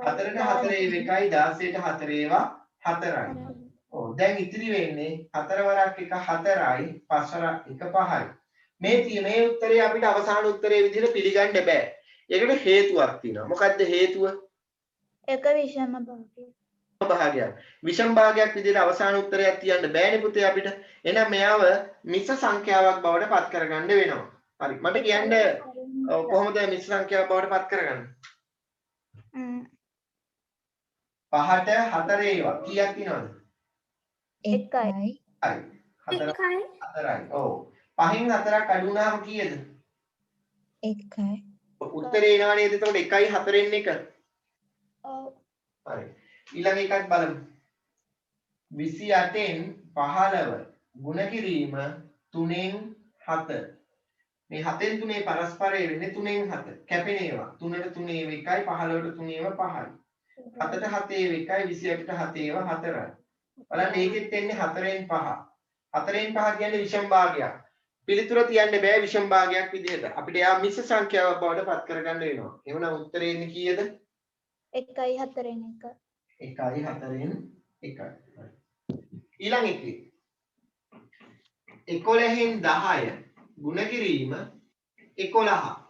4ට 4 ඒවා 1යි 16ට 4 ඒවා 4යි. ඔව් දැන් ඉතිරි වෙන්නේ 4 වරක් 1 4යි 5 වරක් 1 5යි. මේ උත්තරේ අපිට අවසාන උත්තරේ විදිහට පිළිගන්න බෑ. ඒකට හේතුවක් තියෙනවා. මොකද්ද හේතුව? එක විෂම භාගයක්. විෂම භාගයක් විදිහට අවසාන උත්තරයක් තියන්න බෑනේ පුතේ අපිට. එහෙනම් මෙයාව මිශ්‍ර සංඛ්‍යාවක් බවට පත් කරගන්න වෙනවා. හරි. මට කියන්න කොහොමද මිශ්‍ර සංඛ්‍යාවක් බවට පත් කරගන්නේ? 5ට 4 ඒවා කීයක් තියෙනවද? 1යි. 4යි. ඔව්. 5න් 4ක් අඩු වුණාම කීයද? 1යි. උත්තරේ එනවා නේද? එතකොට 1යි 4න් 1. ඔව්. හරි. ඊළඟ එකක් බලමු. 28න් 15 ගුණ කිරීම 3න් 7. මේ 7න් 3 පරස්පරය වෙන්නේ 3න් 7. කැපෙන ඒවා 3ට 3 ඒවා 1යි 15ට 3 ඒවා 5යි. 7ට 7 ඒවා 1යි 28ට 7 ඒවා 4යි. බලන්න ඒකෙත් එන්නේ 4න් 5. 4න් 5 කියන්නේ විෂම භාගයක්. පිළිතුර තියන්න බෑ විෂම භාගයක් විදිහට. අපිට යා මිශ්‍ර සංඛ්‍යාවක් බවට පත් කරගන්න වෙනවා. එහෙනම් උත්තරේ එන්නේ කීයද? 1යි 4න් 1. 1යි 4න් 1යි. ඊළඟ එකේ 11න් 10 ගුණ කිරීම 11.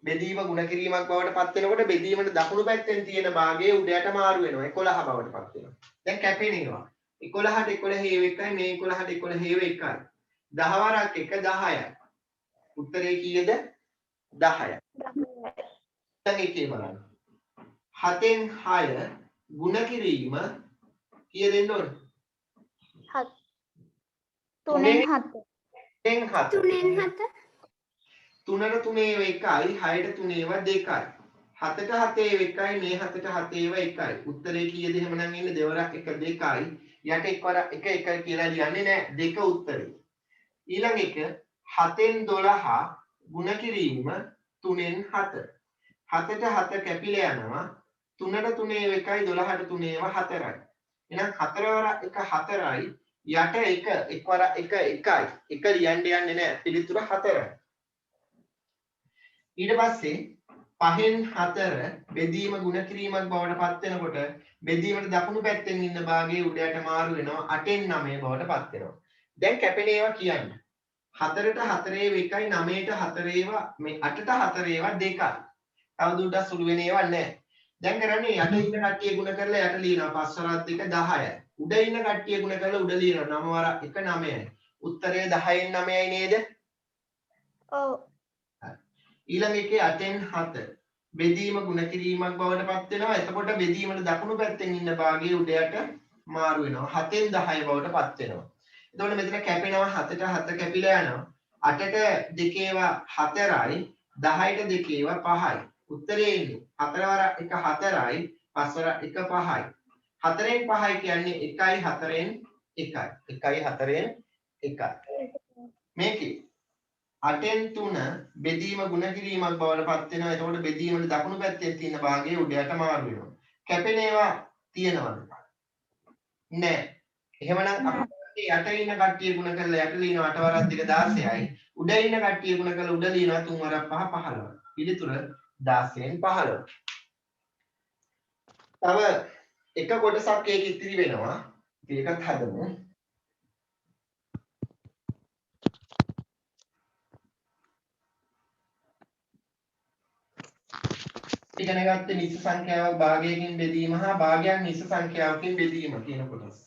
බෙදීම ගුණ කිරීමක් බවට පත් වෙනකොට බෙදීමේ දකුණු පැත්තෙන් තියෙන භාගයේ උඩ යට මාරු වෙනවා 11 බවට පත් වෙනවා. දැන් කැපෙනවා 11ට 11 හේව 1යි මේ 11ට 11 හේව 1යි. 10 වරක් 1 10යි. උත්තරේ කීයද? 10යි. දැන් ඒකේ බලන්න. 7න් 6 ගුණ කිරීම කීය දෙන්න ඕන? 3න් 7. 3න් 7. 3ට 3 ඒවා 1යි 6ට 3 ඒවා 2යි 7ට 7 ඒවා 1යි මේ 7ට 7 ඒවා 1යි උත්තරේ කීයද එහෙමනම් එන්නේ දෙවරක් 1 2යි යට එක්වරක් 1 1 කියලා ලියන්නේ නැහැ දෙක උත්තරේ ඊළඟ එක 7න් 12 ගුණ කිරීම 3න් 7 7ට 7 කැපිලා යනවා 3ට 3 ඒවා 1යි 12ට 3 ඒවා 4යි එහෙනම් 4 වරක් 1 4යි යට 1 එක්වරක් 1 1යි 1 ලියන්න යන්නේ නැහැ පිළිතුර 4යි ඊට පස්සේ 5න් 4 බෙදීම ගුණ කිරීමක් බවට පත් වෙනකොට බෙදීමේ දකුණු පැත්තෙන් ඉන්න භාගයේ උඩ යට මාරු වෙනවා 8න් 9 බවට පත් වෙනවා. දැන් කැපෙන ඒවා කියන්නේ 4ට 4 ඒවා 1යි 9ට 4 ඒවා මේ 8ට 4 ඒවා 2යි. තව දුරටත් සුළු වෙන ඒවා නැහැ. දැන් කරන්නේ යට ඉන්න කට්ටිය ගුණ කරලා යට ලියනවා 5 වරක් 2 10යි. උඩ ඉන්න කට්ටිය ගුණ කරලා උඩ ලියනවා 9 වරක් 1 9යි. උත්තරේ 10න් 9යි නේද? ඔව්. ඊළඟ එකේ 8න් 7 බෙදීම ගුණ කිරීමක් බවට පත් වෙනවා. එතකොට බෙදීමේ දකුණු පැත්තෙන් ඉන්න භාගයේ උඩ යට මාරු වෙනවා. 7න් 10 බවට පත් වෙනවා. එතකොට මෙතන කැපෙනවා 7ට 7 කැපිලා යනවා. 8ට 2 ඒවා 4යි 10ට 2 ඒවා 5යි. උත්තරේ එන්නේ 4 වරක් 1 4යි 5 වරක් 1 5යි. 4න් 5යි කියන්නේ 1යි 4න් 1යි. 1යි 4න් 1යි. මේකේ 8න් 3 බෙදීම ගුණ කිරීමක් බවට පත් වෙනවා. එතකොට බෙදීමේ දකුණු පැත්තේ තියෙන භාගයේ උඩ යට මාරු වෙනවා. කැපෙන ඒවා තියෙනවද? නැහැ. එහෙමනම් අපි යට ඉන්න කට්ටිය ගුණ කරලා යට ලියනවා 8 වරක් 2 16යි. උඩ ඉන්න කට්ටිය ගුණ කරලා උඩ ලියනවා 3 වරක් 5 15. පිළිතුර 16න් 15. තව එක කොටසක් ඒක ඉතිරි වෙනවා. ඒකත් හදමු. ඉගෙන ගත්තේ නිශ්චිත සංඛ්‍යාවක් භාගයකින් බෙදීම හා භාගයක් නිශ්චිත සංඛ්‍යාවකින් බෙදීම කියන කොටස.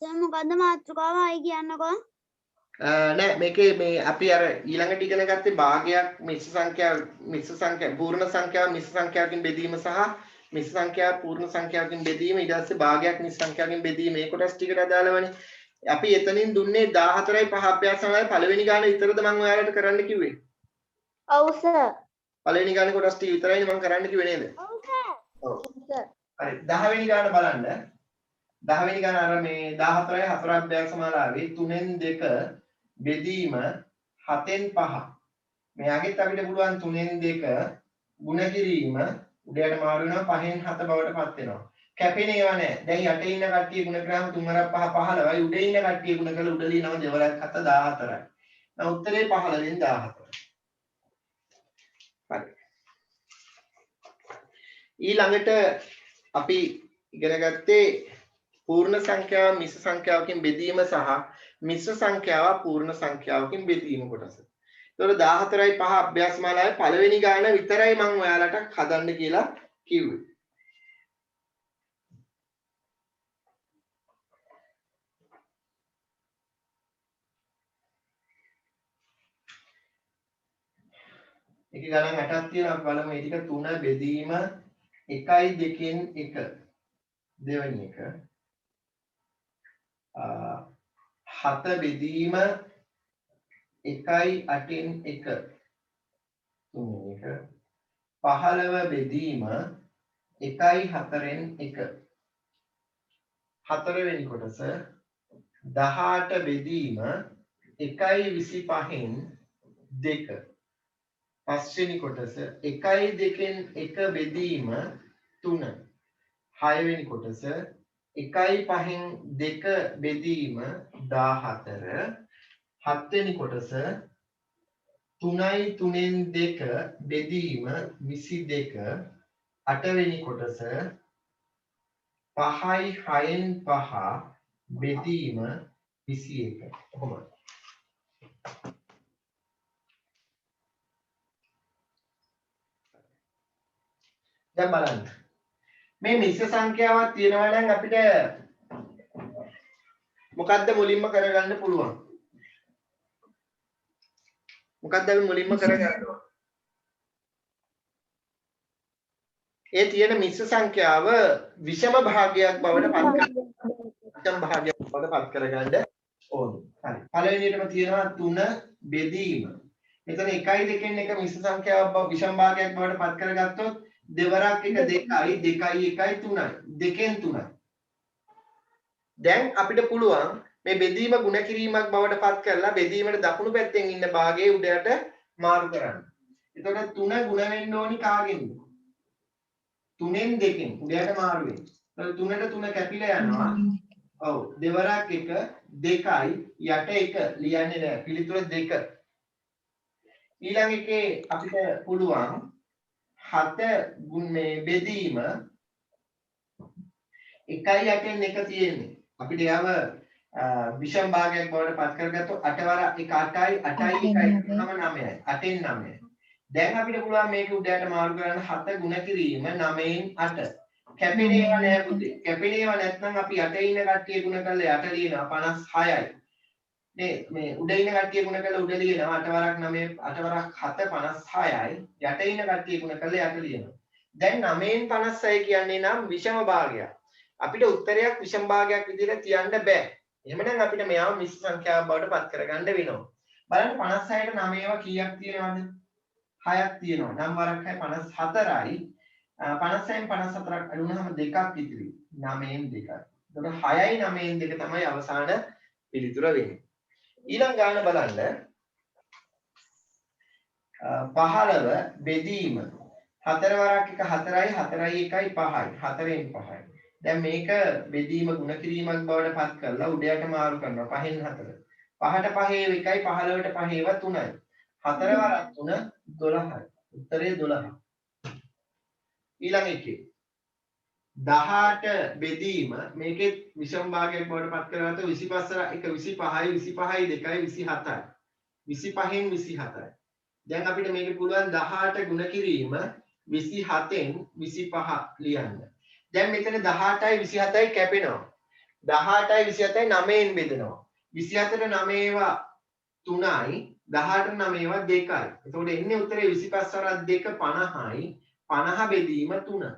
සර් මොකද්ද මාතෘකාව ආයි කියන්නකෝ. නෑ මේකේ මේ අපි අර ඊළඟට ඉගෙන ගත්තේ භාගයක් මිශ්‍ර සංඛ්‍යා පූර්ණ සංඛ්‍යාව මිශ්‍ර සංඛ්‍යාවකින් බෙදීම සහ මිශ්‍ර සංඛ්‍යාව පූර්ණ සංඛ්‍යාවකින් බෙදීම ඊට පස්සේ භාගයක් මිශ්‍ර සංඛ්‍යාවකින් බෙදීම මේ කොටස් ටිකට අදාළවනේ. අපි එතනින් දුන්නේ 14යි 5 අභ්‍යාස සමය පළවෙනි ගාන විතරද මම ඔයාලට කරන්න කිව්වේ. ඔව් සර්. පළවෙනි ගාන කොටස් ටික විතරයි මම කරන්න කිව්වේ නේද? ඔව් සර්. ඔව්. සර්. හරි 10 වෙනි ගාන බලන්න. 10 වෙනි ගාන අර මේ 14යි 4 අභ්‍යාස මාලාවේ 3න් 2 බෙදීම 7න් 5 මෙයාගෙත් අපිට පුළුවන් 3න් 2 ගුණ කිරීම උඩයට මාරු වෙනවා 5න් 7 බවට පත් වෙනවා. කැපෙන ඒවා නැහැ. දැන් යට ඉන්න කට්ටිය ගුණ කරාම 3 5 15යි උඩ ඉන්න කට්ටිය ගුණ කරලා උඩ ලියනවා දෙවරක් 7 14යි. දැන් උත්තරේ 15න් 14. හරි. ඊළඟට අපි ඉගෙන ගත්තේ පූර්ණ සංඛ්‍යාව මිශ්‍ර සංඛ්‍යාවකින් බෙදීම සහ මිශ්‍ර සංඛ්‍යාව පූර්ණ සංඛ්‍යාවකින් බෙදීම කොටස. ඒතකොට 14යි 5 අභ්‍යාස මාලාවේ පළවෙනි ගාන විතරයි මම ඔයාලට හදන්න කියලා කිව්වේ. එක ගණන් 8ක් තියෙනවා අපි බලමු මේ ටික 3 බෙදීම 1යි 2කින් 1 දෙවෙනි එක 7 බෙදීම 1යි 8න් 1 තුන්වෙනි එක 15 බෙදීම 1යි 4න් 1 හතරවෙනි කොටස 18 බෙදීම 1යි 25න් 2 පස්වෙනි කොටස 1යි 2කින් 1 බෙදීම 3 හයවෙනි කොටස 1යි 5න් 2 බෙදීම 14 හත්වෙනි කොටස 3යි 3න් 2 බෙදීම 22 අටවෙනි කොටස 5යි 6න් 5 බෙදීම 21 කොහොමද දැන් බලන්න මේ මිශ්‍ර සංඛ්‍යාවක් තියෙනවා නම් අපිට මොකද්ද මුලින්ම කරගන්න පුළුවන් මොකද්ද අපි මුලින්ම කරගන්නවා ඒ තියෙන මිශ්‍ර සංඛ්‍යාව විෂම භාගයක් බවට පත් කරගන්න ඕනේ. හරි. පළවෙනියටම තියෙනවා 3 බෙදීම. මෙතන 1යි 2කින් 1 මිශ්‍ර සංඛ්‍යාවක් විෂම භාගයක් බවට පත් කරගත්තොත් දෙවරක් 1 2යි 2යි 1යි 3යි. 2කින් 3යි. දැන් අපිට පුළුවන් මේ බෙදීම ගුණ කිරීමක් බවට පත් කරලා බෙදීමේ දකුණු පැත්තෙන් ඉන්න භාගයේ උඩයට මාරු කරන්න. එතකොට 3 ගුණ වෙන්න ඕනි කාගෙන්ද? 3න් 2කින් උඩයට මාරු වෙයි. එතකොට 3ට 3 කැපිලා යනවා. ඔව් දෙවරක් 1 2යි යට 1 ලියන්නේ නැහැ. පිළිතුර 2. ඊළඟ එකේ අපිට පුළුවන් 7 මේ බෙදීම 1යි 8න් 1 තියෙන්නේ. අපිට යව විෂම භාගයක් බවට පත් කරගත්තොත් 8 වර 1 8යි 8යි 1යි 9යි 8න් 9යි. දැන් අපිට පුළුවන් මේක උඩයට මාරු කරන්න 7 ගුණ කිරීම 9න් 8. කැපෙන ඒවා නෑ පුතේ. කැපෙන ඒවා නැත්නම් අපි යට ඉන්න කට්ටිය ගුණ කරලා යට ලියනවා 56යි. මේ උඩ ඉන්න කට්ටිය ගුණ කරලා උඩ ලියනවා 8 වරක් 9 8 වරක් 7 56යි. යට ඉන්න කට්ටිය ගුණ කරලා යට ලියනවා. දැන් 9න් 56 කියන්නේ නම් විෂම භාගයක්. අපිට උත්තරයක් විෂම භාගයක් විදිහට තියන්න බෑ. එහෙමනම් අපිට මෙයාව මිශ්‍ර සංඛ්‍යාවක් බවට පත් කරගන්න වෙනවා. බලන්න 56ට 9ව කීයක් තියෙනවද? 6ක් තියෙනවා. නම් වරක් 6 54යි. 56න් 54ක් අඩු වුණාම දෙකක් ඉතිරි. 9න් 2යි. එතකොට 6යි 9න් 2 තමයි අවසාන පිළිතුර වෙන්නේ. ඊළඟ ගාන බලන්න. 15 බෙදීම 4 වරක් 1 4යි 4යි 1යි 5යි 4න් 5යි. දැන් මේක බෙදීම ගුණ කිරීමක් බවට පත් කරලා උඩයට මාරු කරනවා 5න් 4. 5ට 5 1යි 15ට 5 3යි. 4 වරක් 3 12යි. උත්තරේ 12. ඊළඟ එකේ 18 බෙදීම මේකේ විෂම භාගයක් බවට පත් කරගත්ත 25 1 25යි 25යි 2යි 27යි. 25න් 27යි. දැන් අපිට මේක පුළුවන් 18 ගුණ කිරීම 27න් 25 ලියන්න. දැන් මෙතන 18යි 27යි කැපෙනවා. 18යි 27යි 9න් බෙදෙනවා. 27ට 9 ඒවා 3යි 18ට 9 ඒවා 2යි. එතකොට එන්නේ උත්තරේ 25 වරක් 2 50යි. 50 බෙදීම 3.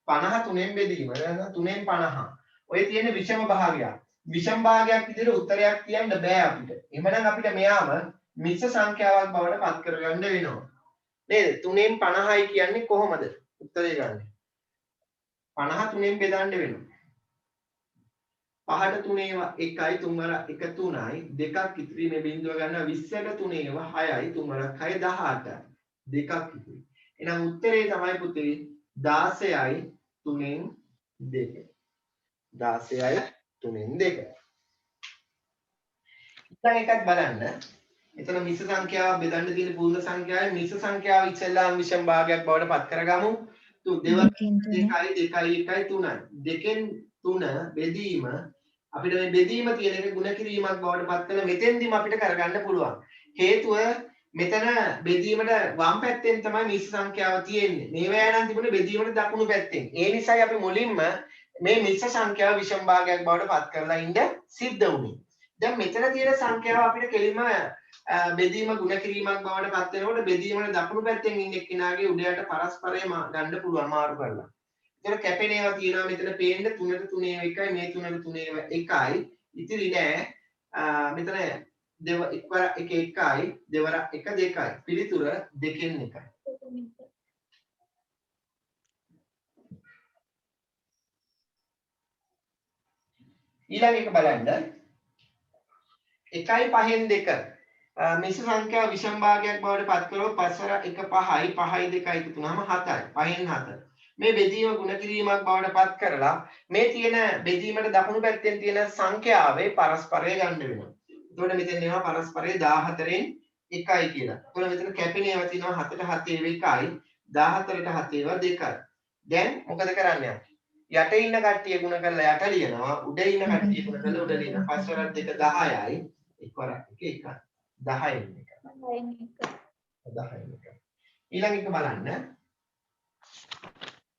50 3න් බෙදීම 3න් 50. ඔය තියෙන විෂම භාගයක්. විෂම භාගයක් විදිහට උත්තරයක් කියන්න බෑ අපිට. එහෙනම් අපිට මෙයාම මිශ්‍ර සංඛ්‍යාවක් බවට පත් කරගන්න වෙනවා. නේද? 3න් 50යි කියන්නේ කොහොමද? උත්තරේ ගන්න. 50 3න් බෙදන්න වෙනවා. 5ට 3 ඒවා 1යි 3 වර 1 3යි 2ක් ඉතිරි මේ බිංදුව ගන්නවා 20ට 3 ඒවා 6යි 3 වරක් 6 18යි 2ක් ඉතිරි. එහෙනම් උත්තරේ තමයි පුතේ 16යි 3න් 2. 16යි 3න් 2. ඊළඟ එකක් බලන්න. එතන මිශ්‍ර සංඛ්‍යාව බෙදන්න තියෙන පූර්ණ සංඛ්‍යාවේ මිශ්‍ර සංඛ්‍යාව ඉස්සෙල්ලාම විෂම භාගයක් බවට පත් කරගමු. 2යි 2යි 1යි 3යි. 2න් 3 බෙදීම අපිට මේ බෙදීම කියන එක ගුණ කිරීමක් බවට පත් කරලා මෙතෙන්දිම අපිට කරගන්න පුළුවන්. හේතුව මෙතන බෙදීමට වම් පැත්තෙන් තමයි මිශ්‍ර සංඛ්‍යාව තියෙන්නේ. මේවා නම් තිබුණේ බෙදීමට දකුණු පැත්තෙන්. ඒ නිසායි අපි මුලින්ම මේ මිශ්‍ර සංඛ්‍යාව විෂම භාගයක් බවට පත් කරලා ඉන්න සිද්ධ වුනේ. දැන් මෙතන තියෙන සංඛ්‍යාව අපිට කෙලින්ම බෙදීම ගුණ කිරීමක් බවට පත් වෙනකොට බෙදීමට දකුණු පැත්තෙන් ඉන්න එක්කෙනාගේ උඩයට පරස්පරය ගන්න පුළුවන් මාරු කරලා. ඒතර කැපෙන ඒවා තියෙනවා මෙතන පේන්න 3ට 3 ඒවා 1යි මේ 3ට 3 ඒවා 1යි. ඉතිරි නෑ මෙතන එකවර 1 1යි දෙවර 1 2යි. පිළිතුර 2න් 1යි. ඊළඟ එක බලන්න 1යි 5න් 2 මිශ්‍ර සංඛ්‍යාව විෂම භාගයක් බවට පත් කරොත් 5 වර 1 5යි 5යි 2යි එකතු වුනහම 7යි 5න් 7. මේ බෙදීම ගුණ කිරීමක් බවට පත් කරලා මේ තියෙන බෙදීමට දකුණු පැත්තෙන් තියෙන සංඛ්‍යාවේ පරස්පරය ගන්න වෙනවා. එතකොට මෙතන එනවා පරස්පරය 14න් 1යි කියලා. එතකොට මෙතන කැපෙන ඒවා තියෙනවා 7ට 7 ඒවා 1යි 14ට 7 ඒවා 2යි. දැන් මොකද කරන්නේ? යට ඉන්න කට්ටිය ගුණ කරලා යට ලියනවා උඩ ඉන්න කට්ටිය ගුණ කරලා උඩ ලියනවා 5 වරක් 2 10යි 1 වරක් 1 1යි 10න් 1 ඊළඟ එක බලන්න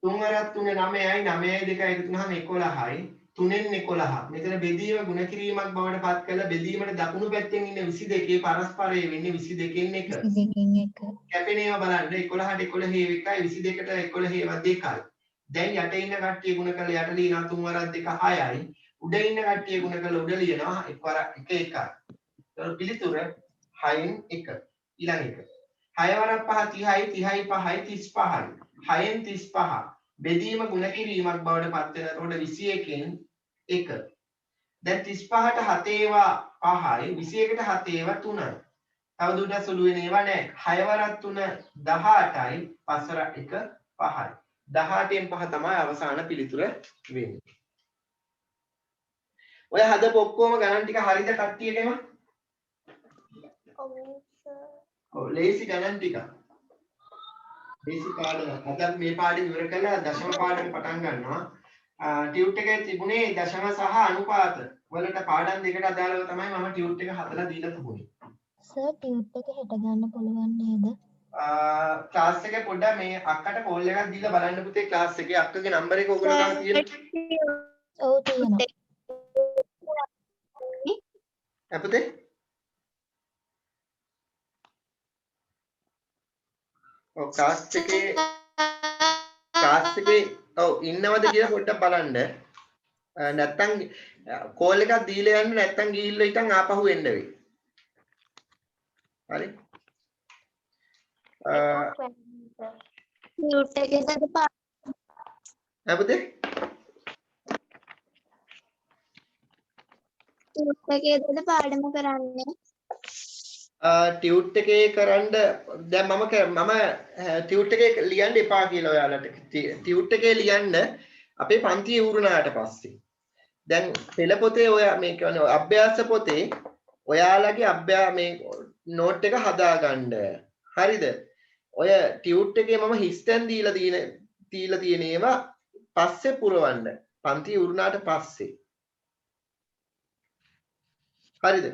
3 වරක් 3 9යි 9යි 2යි එකතු වුනහම 11යි 3න් 11 මෙතන බෙදීම ගුණ කිරීමක් බවට පත් කරලා බෙදීමට දකුණු පැත්තෙන් ඉන්න 22 පරස්පරය වෙන්නේ 22න් 1 කැපෙන ඒවා බලන්න 11ට 11 1යි 22ට 11 ඒවා 2යි. දැන් යට ඉන්න කට්ටිය ගුණ කරලා යට ලියනවා 3 වරක් 2 6යි. උඩ ඉන්න කට්ටිය ගුණ කරලා උඩ ලියනවා 1 වරක් 1 1යි. ඒතර පිළිතුර 6න් 1. ඊළඟ එක. 6 වරක් 5 30යි 30යි 5යි 35යි. 6න් 35. බෙදීම ගුණ කිරීමක් බවට පත් වෙනකොට 21න් 1. දැන් 35ට 7 ඒවා 5යි 21ට 7 ඒවා 3යි. තව දුරටත් සුළු වෙන ඒවා නැහැ. 6 වරක් 3 18යි 5 වරක් 1 5යි. 18න් 5 තමයි අවසාන පිළිතුර වෙන්නේ. ඔය හදපු ඔක්කොම ගණන් ටික හරියද කට්ටියටම? ඔව් ලේසි ගණන් ටික. ලේසි පාඩම. අද මේ පාඩම ඉවර කරලා දශම පාඩම පටන් ගන්නවා. ටියුට් එකේ තිබුණේ දශම සහ අනුපාත වලට පාඩම් දෙකට අදාළව තමයි මම ටියුට් එක හදලා දීලා තිබුණේ. සර් ටියුට් එක හෙට ගන්න පුළුවන් නේද? ක්ලාස් එකේ පොඩ්ඩක් මේ අක්කට කෝල් එකක් දීලා බලන්න පුතේ ක්ලාස් එකේ අක්කගේ නම්බර එක ඔයගොල්ලෝ ගන්න තියෙනවා. ඔව් තියෙනවා. අපතේ ඔව් ක්ලාස් එකේ ඔව් ඉන්නවද කියලා පොඩ්ඩක් බලන්න. නැත්තම් කෝල් එකක් දීලා යන්න නැත්තම් ගිහිල්ලා ඉතින් ආපහු එන්න වෙයි. හරි. ටියුට් එකේද අපතේ ටියුට් එකේද පාඩම කරන්නේ? ටියුට් එකේ කරන්න දැන් මම ටියුට් එකේ ලියන්න එපා කියලා ඔයාලට ටියුට් එකේ ලියන්න අපේ පන්තියේ උරුණාට පස්සේ දැන් පෙළ පොතේ ඔයා මේ කියන්නේ අභ්‍යාස පොතේ ඔයාලගේ මේ නෝට් එක හදාගන්න හරිද ඔය ටියුට් එකේ මම හිස්ටන් දීලා තියෙන ඒවා පස්සේ පුරවන්න පන්තියේ උරුණාට පස්සේ හරිද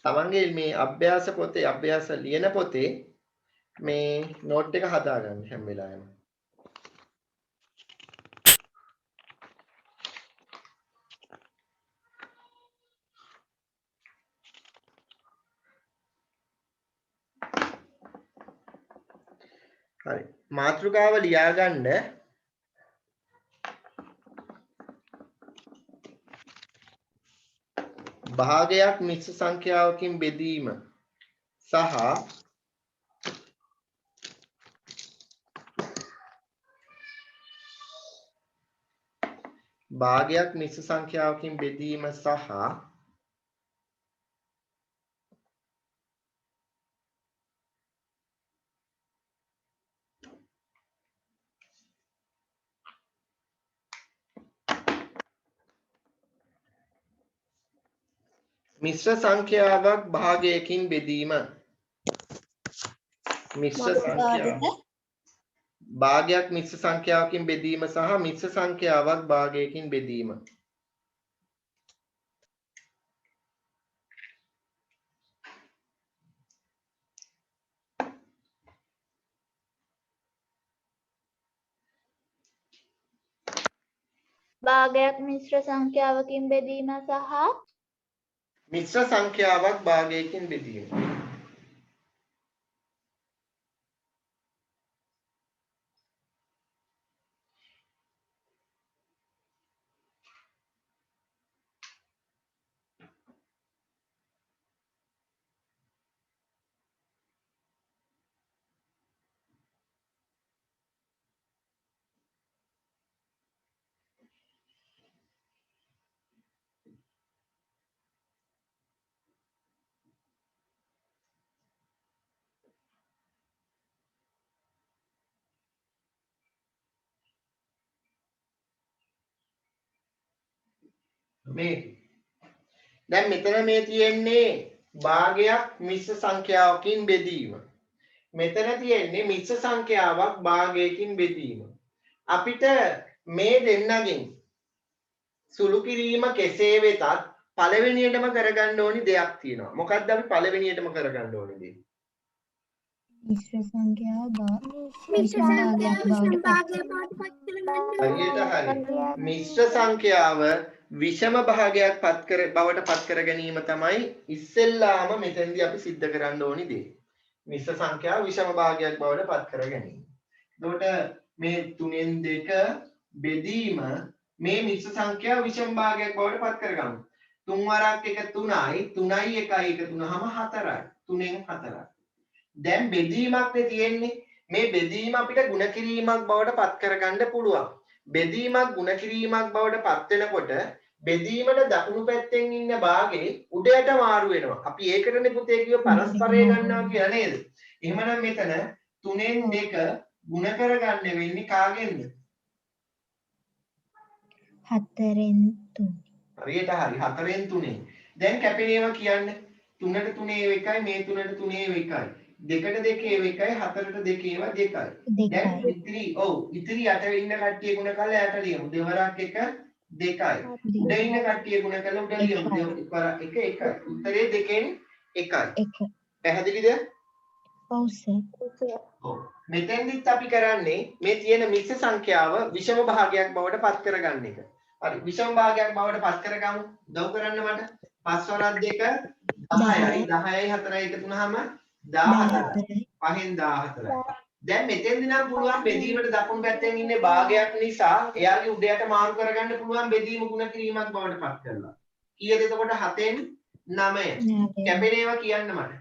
තමන්ගේ මේ අභ්‍යාස පොතේ අභ්‍යාස ලියන පොතේ මේ නෝට් එක හදාගන්න හැම වෙලාවෙම හරි මාතෘකාව ලියාගන්න භාගයක් මිශ්‍ර සංඛ්‍යාවකින් බෙදීම සහ භාගයක් මිශ්‍ර සංඛ්‍යාවකින් බෙදීම සහ මිශ්‍ර සංඛ්‍යාවක් භාගයකින් බෙදීම මිශ්‍ර සංඛ්‍යාව භාගයක් මිශ්‍ර සංඛ්‍යාවකින් බෙදීම සහ මිශ්‍ර සංඛ්‍යාවක් භාගයකින් බෙදීම භාගයක් මිශ්‍ර සංඛ්‍යාවකින් බෙදීම සහ මිශ්‍ර සංඛ්‍යාවක් භාගයකින් බෙදීම මේ දැන් මෙතන මේ තියෙන්නේ භාගයක් මිශ්‍ර සංඛ්‍යාවකින් බෙදීම මෙතන තියෙන්නේ මිශ්‍ර සංඛ්‍යාවක් භාගයකින් බෙදීම අපිට මේ දෙන්නගෙන් සුළු කිරීම කෙසේ වෙතත් පළවෙනියටම කරගන්න ඕනි දෙයක් තියෙනවා මොකක්ද අපි පළවෙනියටම කරගන්න ඕනි දේ මිශ්‍ර සංඛ්‍යාව හරියට හරි මිශ්‍ර සංඛ්‍යාව විෂම භාගයක් බවට පත් කර ගැනීම තමයි ඉස්සෙල්ලාම මෙතෙන්දී අපි සිද්ධ කරන්න ඕනි දේ. මිශ්‍ර සංඛ්‍යාව විෂම භාගයක් බවට පත් කර ගැනීම. එතකොට මේ 3න් 2 බෙදීම මේ මිශ්‍ර සංඛ්‍යාව විෂම භාගයක් බවට පත් කරගමු. 3 වරක් 1 3යි 3යි 1යි එකතු වුනහම 4යි. 3න් 4යි. දැන් බෙදීමක් නේ තියෙන්නේ. මේ බෙදීම අපිට ಗುಣ කිරීමක් බවට පත් කරගන්න පුළුවන්. බෙදීමක් ಗುಣ කිරීමක් බවට පත් වෙනකොට බෙදීමට දකුණු පැත්තෙන් ඉන්න භාගේ උඩයට මාරු වෙනවා. අපි ඒකටනේ පුතේ කිව්ව පරස්පරය ගන්නවා කියලා නේද? එහෙමනම් මෙතන 3න් 2 ಗುಣ කරගන්න වෙන්නේ කාගෙන්ද? 4න් 3. හරියට හරි 4න් 3. දැන් කැපෙනේවා කියන්නේ 3ට 3 ඒව එකයි මේ 3ට 3 ඒව එකයි. 2ට 2 ඒව එකයි 4ට 2 ඒව දෙකයි. දැන් ඉතිරි යට ඉන්න කට්ටිය ගුණ කරලා යට ලියමු. දෙවරක් 1 2යි. උඩ ඉන්න කට්ටිය ගුණ කරලා උඩ ලියමු. දෙවරක් 1 1යි. උත්තරේ 2න් 1යි. පැහැදිලිද? ඔව් සර්. ඔව්. මෙතෙන්දිත් අපි කරන්නේ මේ තියෙන මිශ්‍ර සංඛ්‍යාව විෂම භාගයක් බවට පත් කරගන්න එක. හරි. විෂම භාගයක් බවට පත් කරගමු. උදව් කරන්න මට. 5 වරක් 2 10යි. 10යි 4යි එකතු වුනහම 14යි. 5න් 14යි. දැන් මෙතෙන්දී නම් පුළුවන් බෙදීමට දකුණු පැත්තෙන් ඉන්නේ භාගයක් නිසා එයාගේ උඩයට මාරු කරගන්න පුළුවන් බෙදීම ගුණ කිරීමක් බවට පත් කරලා. කීයද එතකොට 7න් 9. කැපෙනේවා කියන්න මට.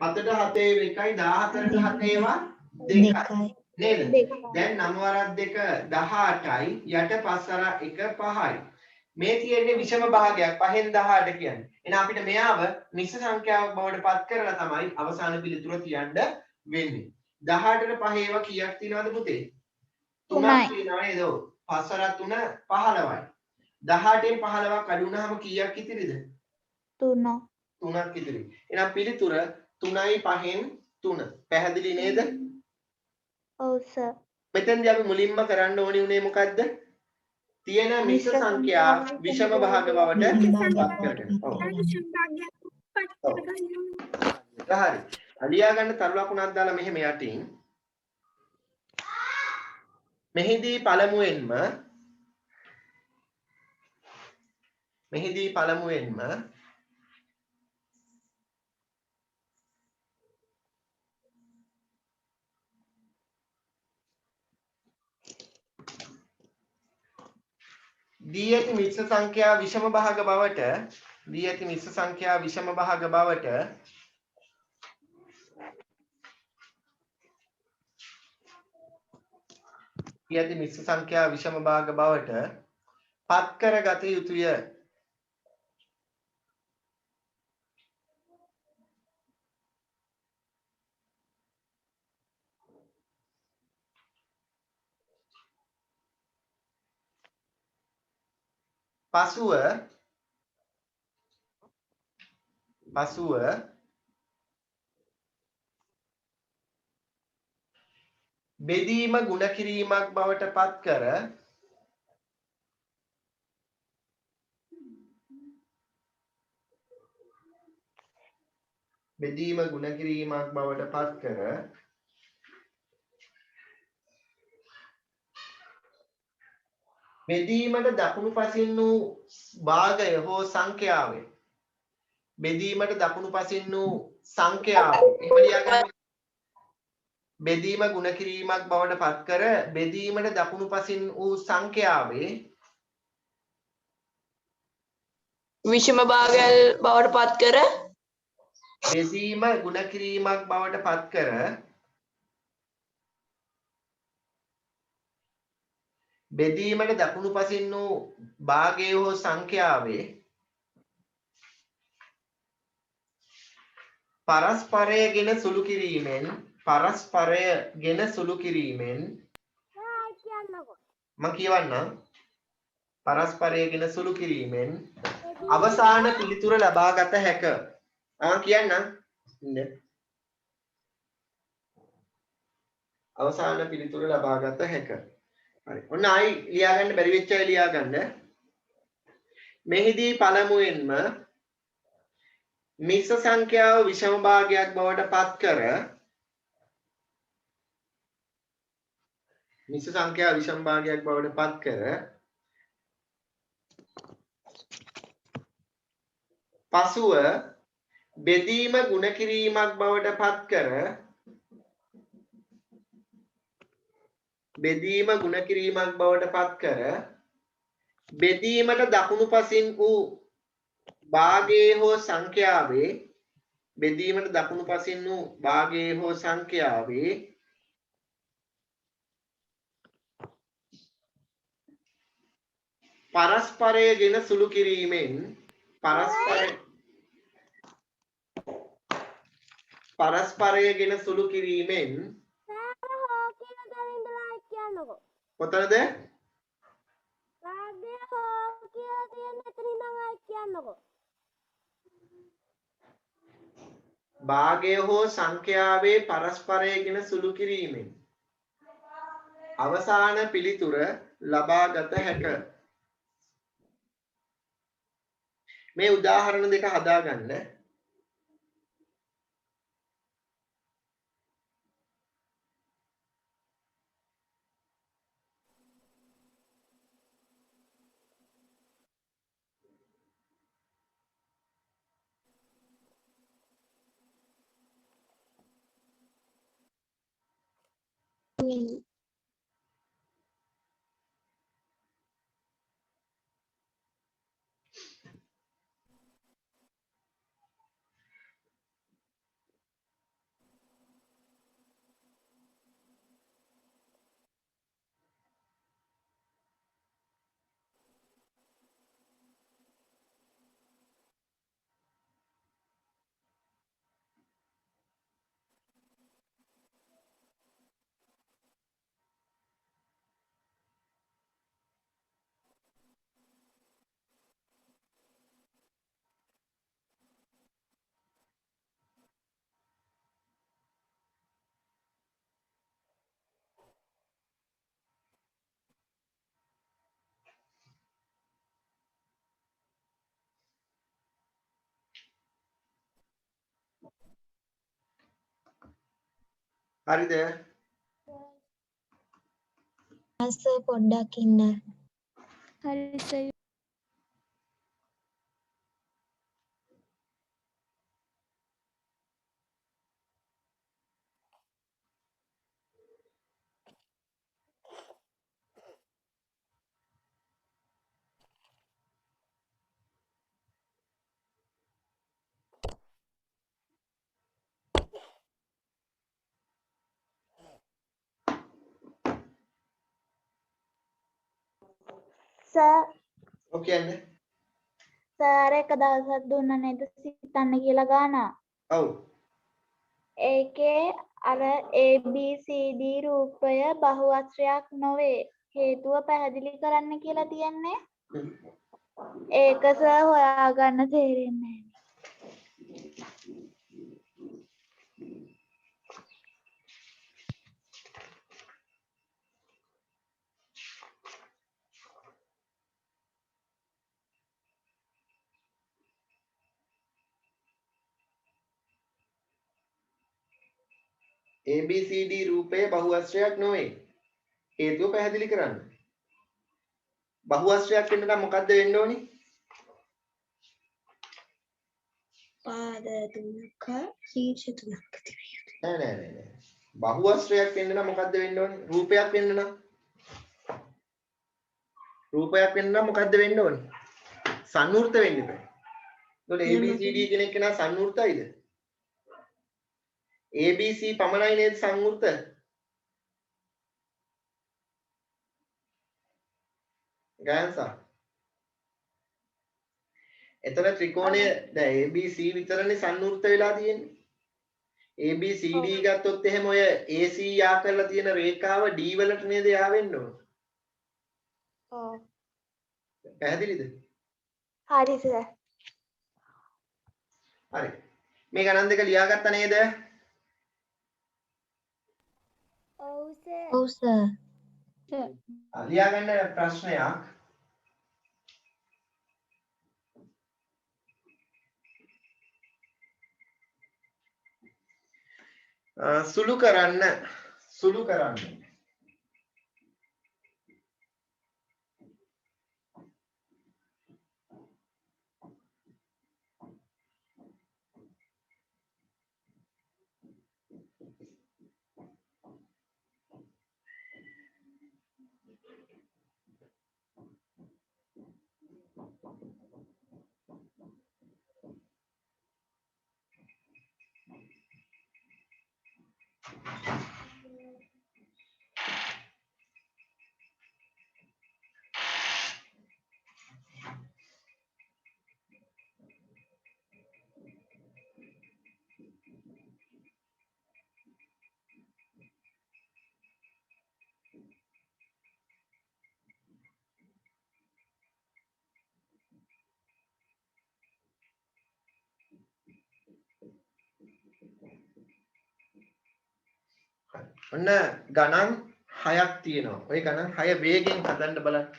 7ට 7 ඒව එකයි 14ට 7 ඒවා 2යි. නේද? දෙක. දැන් 9 2 18යි යට 5 1 5යි. මේ තියෙන්නේ විෂම භාගයක් 5න් 18 කියන්නේ. එහෙනම් අපිට මෙයාව මිශ්‍ර සංඛ්‍යාවක් බවට පත් කරලා තමයි අවසාන පිළිතුර තියන්න වෙන්නේ. 18ට 5 ඒවා කීයක් තියෙනවද පුතේ? 3ක් තියෙනවා නේද? 5 3 15යි. 18න් 15ක් අඩු වුණාම කීයක් ඉතිරිද? 3. 3ක් ඉතිරි. එහෙනම් පිළිතුර 3යි 5න් 3. පැහැදිලි නේද? ඔව් සර්. මෙතෙන්දී අපි මුලින්ම කරන්න ඕනි උනේ මොකද්ද? තියෙන මිශ්‍ර සංඛ්‍යා විෂම භාග බවට පත් කරගන්න. ඔව්. ඔව්. හරි. අලියා ගන්න තරු ලකුණක් දාලා මෙහෙම යටින්. මෙහිදී පළමුවෙන්ම දී ඇති මිශ්‍ර සංඛ්‍යා විෂම භාග බවට පත් කරගත යුතුය. පසුව බෙදීම ගුණ කිරීමක් බවට පත් කර බෙදීමට දකුණු පසින් වූ භාගය හෝ සංඛ්‍යාවේ එහෙම ලියාගන්න. බෙදීම ගුණ කිරීමක් බවට පත් කර බෙදීමට දකුණු පසින් වූ සංඛ්‍යාවේ විෂම භාගයල් බවට පත් කර බෙදීම ගුණ කිරීමක් බවට පත් කර බෙදීමට දකුණු පසින් වූ භාගය හෝ සංඛ්‍යාවේ පරස්පරය ගෙන සුළු කිරීමෙන් මම කියවන්නම්. පරස්පරයගෙන සුළු කිරීමෙන් අවසාන පිළිතුර ලබාගත හැක. කියන්නම්. අවසාන පිළිතුර ලබාගත හැක. හරි. ඔන්න ආයි ලියාගන්න බැරි වෙච්ච අය ලියාගන්න. මෙහිදී පළමුවෙන්ම මිශ්‍ර සංඛ්‍යාව විෂම භාගයක් බවට පත් කර පසුව බෙදීම ගුණ කිරීමක් බවට පත් කර බෙදීමට දකුණු පසින් වූ භාගයේ හෝ සංඛ්‍යාවේ පරස්පරයගෙන සුළු කිරීමෙන් කොතනද? භාගය හෝ සංඛ්‍යාවේ පරස්පරයගෙන සුළු කිරීමෙන් අවසාන පිළිතුර ලබාගත හැක. මේ උදාහරණ දෙක හදාගන්න. හරිද? අස පොඩ්ඩක් ඉන්න. හරි සර්. සර් ඔව් කියන්නේ. සර් එක දවසක් දුන්න නේද සිතන්න කියලා ගානා. ඔව්. ඒකේ අර ABCD රූපය බහුවචනයක් නොවේ. හේතුව පැහැදිලි කරන්න කියලා තියෙන්නේ. ඒක සර් හොයාගන්න තේරෙන්නේ නැහැ. ABCD රූපයේ බහුවචනයක් නොවේ. හේතුව පැහැදිලි කරන්න. බහුවචනයක් වෙන්න නම් මොකද්ද වෙන්න ඕනි? පාද තුනක ශීර්ෂ තුනක් නෑ නෑ නෑ නෑ. බහුවචනයක් වෙන්න නම් මොකද්ද වෙන්න ඕනි? රූපයක් වෙන්න නම්. රූපයක් වෙන්න නම් මොකද්ද වෙන්න ඕනි? සංවෘත වෙන්න බෑ. ඒතකොට ABCD කෙනෙක් කෙනා සංවෘතයිද? ABC පමණයි නේද සංවෘත? ගාන්සා. එතන ත්‍රිකෝණය දැන් ABC විතරනේ සංවෘත වෙලා තියෙන්නේ. ABCD ගත්තොත් එහෙම ඔය AC යා කරලා තියෙන රේඛාව D වලට නේද යා වෙන්න ඕන. ඔව්. පැහැදිලිද? හරි සර්. හරි. මේ ගණන් දෙක ලියාගත්තා නේද? ඔව් සර්. ඔව් සර්. ලියාගන්න ප්‍රශ්නයක්. සුළු කරන්න. ඔන්න ගණන් 6ක් තියෙනවා. ওই ගණන් 6 වේගෙන් හදන්න බලන්න.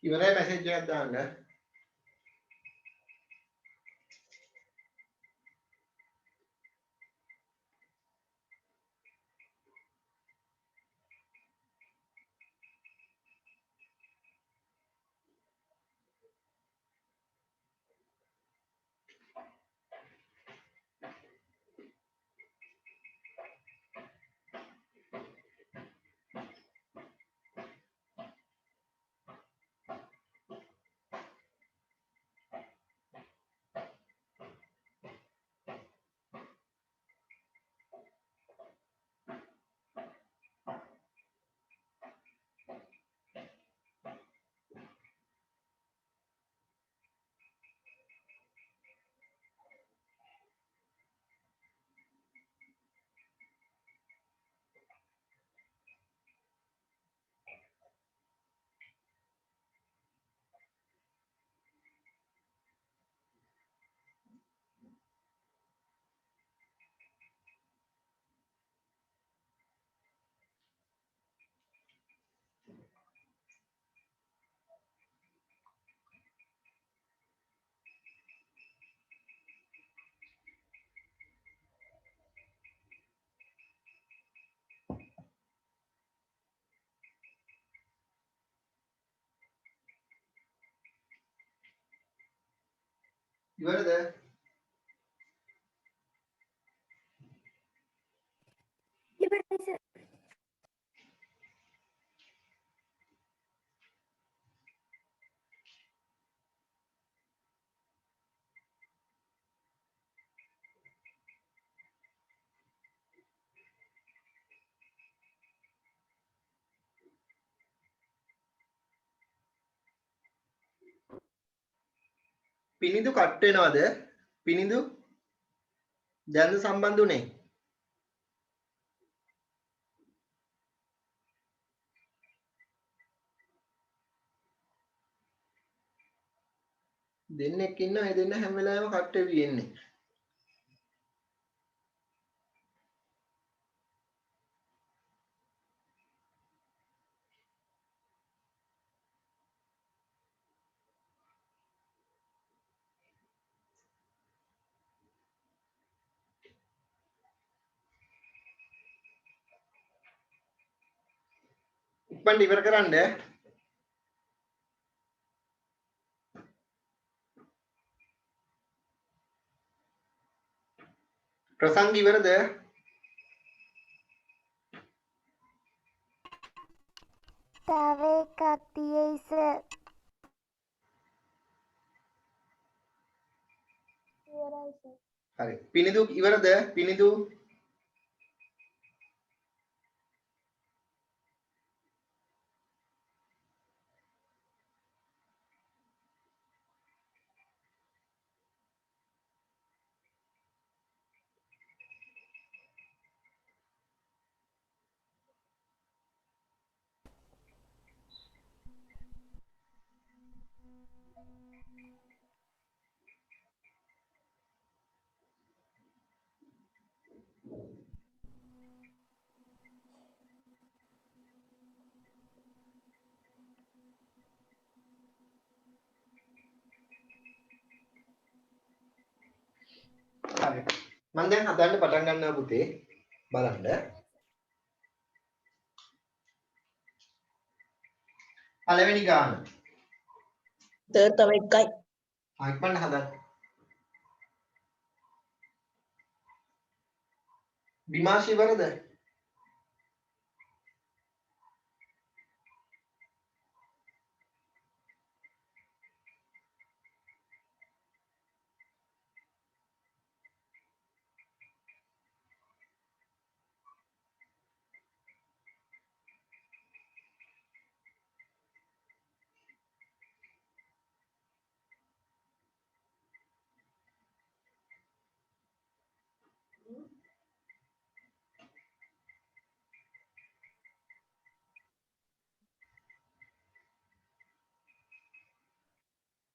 ඉවරයි මැසේජ් එකක් දාන්න. ඉවරද? පිනිදු කට් වෙනවද? පිනිදු දැන්ද සම්බන්ධ උනේ? දෙන්නෙක් ඉන්නවා ඒ දෙන්න හැම වෙලාවෙම කට් වෙවි එන්නේ. ඉක්මනට ඉවර කරන්න. ප්‍රසංග ඉවරද? තව එකක් තියෙයි සර්. ඉවරයි සර්. හරි. පිනිදු ඉවරද? පිනිදු හරි. මම දැන් හදන්න පටන් ගන්නවා පුතේ. බලන්න. පළවෙනි ගාන. තව එකයි. ඉක්මනට හදන්න. විමාශ ඉවරද?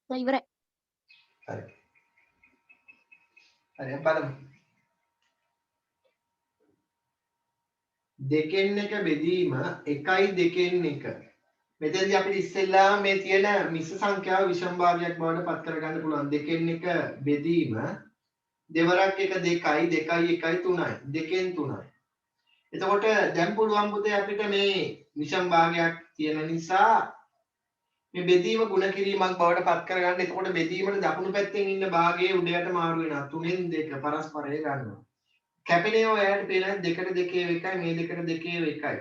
ඉවරයි. හරි. හරි බලමු. දෙකෙන් එක බෙදීම 1 2 1 මෙතනදී අපිට ඉස්සෙල්ලාම මේ තියෙන මිශ්‍ර සංඛ්‍යාව විෂම භාගයක් බවට පත් කරගන්න පුළුවන්. දෙකෙන් එක බෙදීම දෙවරක් එක 2යි 2යි 1යි 3යි. දෙකෙන් 3යි. එතකොට දැන් පුළුවන් පුතේ අපිට මේ විෂම භාගයක් තියෙන නිසා මේ බෙදීම ගුණ කිරීමක් බවට පත් කරගන්න. එතකොට බෙදීමට දකුණු පැත්තෙන් ඉන්න භාගයේ උඩයට මාරු වෙනවා. 3න් 2 පරස්පරය ගන්නවා. කැපෙනේ ඔයාලට පේනවා 2ට 2 1යි මේ 2ට 2 1යි.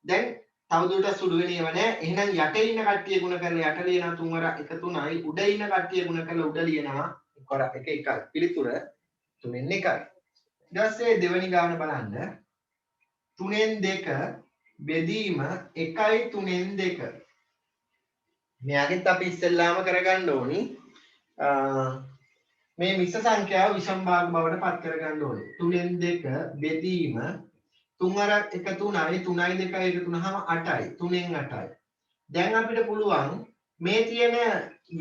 දැන් තවදුරටත් සුළු වෙන ඒවා නෑ. එහෙනම් යට ඉන්න කට්ටිය ගුණ කරලා යට ලියනවා 3 වර 1 3යි. උඩ ඉන්න කට්ටිය ගුණ කරලා උඩ ලියනවා 1 වර 1 1යි. පිළිතුර 3න් 1යි. ඊට පස්සේ දෙවෙනි ගාන බලන්න. 3න් 2 බෙදීම 1යි 3න් 2. මෙයාගෙත් අපි ඉස්සෙල්ලාම කරගන්න ඕනි. මේ මිශ්‍ර සංඛ්‍යාව විෂම භාග බවට පත් කරගන්න ඕනේ. 3න් 2 බෙදීම 3 වරක් 1 3යි 3යි 2යි 1 3හම 8යි 3න් 8යි. දැන් අපිට පුළුවන් මේ තියෙන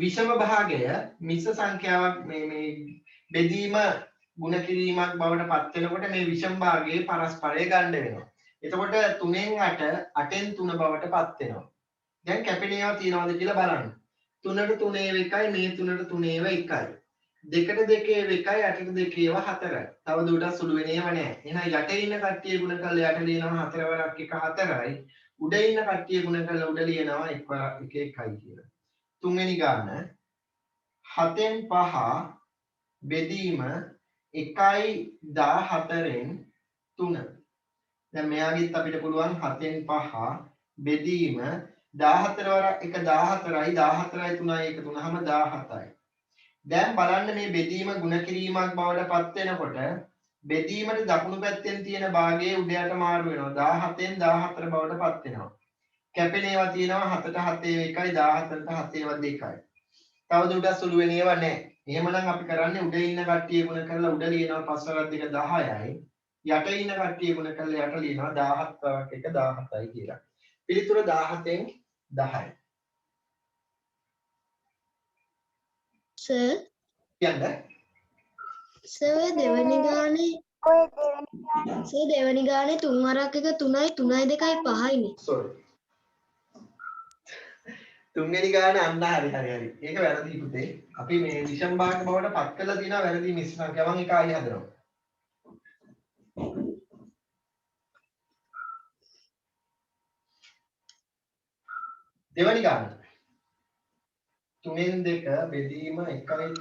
විෂම භාගය මිශ්‍ර සංඛ්‍යාවක් මේ බෙදීම ගුණ කිරීමක් බවට පත් වෙනකොට මේ විෂම භාගයේ පරස්පරය ගන්න වෙනවා. එතකොට 3න් 8 8න් 3 බවට පත් වෙනවා. දැන් කැපෙනේවා තියනවාද කියලා බලන්න. 3ට 3 1යි මේ 3ට 3 1යි. 2ට 2 1යි 8ට 2 4යි. තව දුරටත් සුළු වෙන ඒවා නැහැ. එහෙනම් යට ඉන්න කට්ටිය ගුණ කරලා යට ලියනවා 4 වරක් 1 4යි. උඩ ඉන්න කට්ටිය ගුණ කරලා උඩ ලියනවා 1 වරක් 1 1යි කියලා. තුන්වෙනි ගාන 7න් 5 බෙදීම 1යි 14න් 3. දැන් මෙයාගෙත් අපිට පුළුවන් 7න් 5 බෙදීම 14 වරක් 1 14යි 14යි 3යි 1 3හම 17යි. දැන් බලන්න මේ බෙදීම ගුණ කිරීමක් බවට පත් වෙනකොට බෙදීමට දකුණු පැත්තෙන් තියෙන භාගයේ උඩයට මාරු වෙනවා 17න් 14 බවට පත් වෙනවා. කැපෙන ඒවා තියෙනවා 7ට 7 1යි 17ට 7 2යි. තව දුරටත් සුළු වෙන ඒවා නැහැ. එහෙමනම් අපි කරන්නේ උඩ ඉන්න කට්ටිය ගුණ කරලා උඩ ලියනවා 5 වරක් 2 10යි. යට ඉන්න කට්ටිය ගුණ කරලා යට ලියනවා 17 වරක් 1 17යි කියලා. පිළිතුර 17න් 10යි. සර් කියන්න සර් දෙවනි ගානේ ඔය දෙවෙනි ගාන සර් දෙවනි ගානේ 3 වරක් 1 3යි 3යි 2යි 5යිනේ. sorry. තුන්වෙනි ගාන අන්න හරි. ඒක වැරදි පුතේ. අපි මේ විෂම භාග බවට පත් කරලා තියෙනවා වැරදි මිශ්‍ර සංඛ්‍යාවන් එක ආයෙ හදනවා. දෙවනි ගාන 3න් 2 බෙදීම 1යි 3න්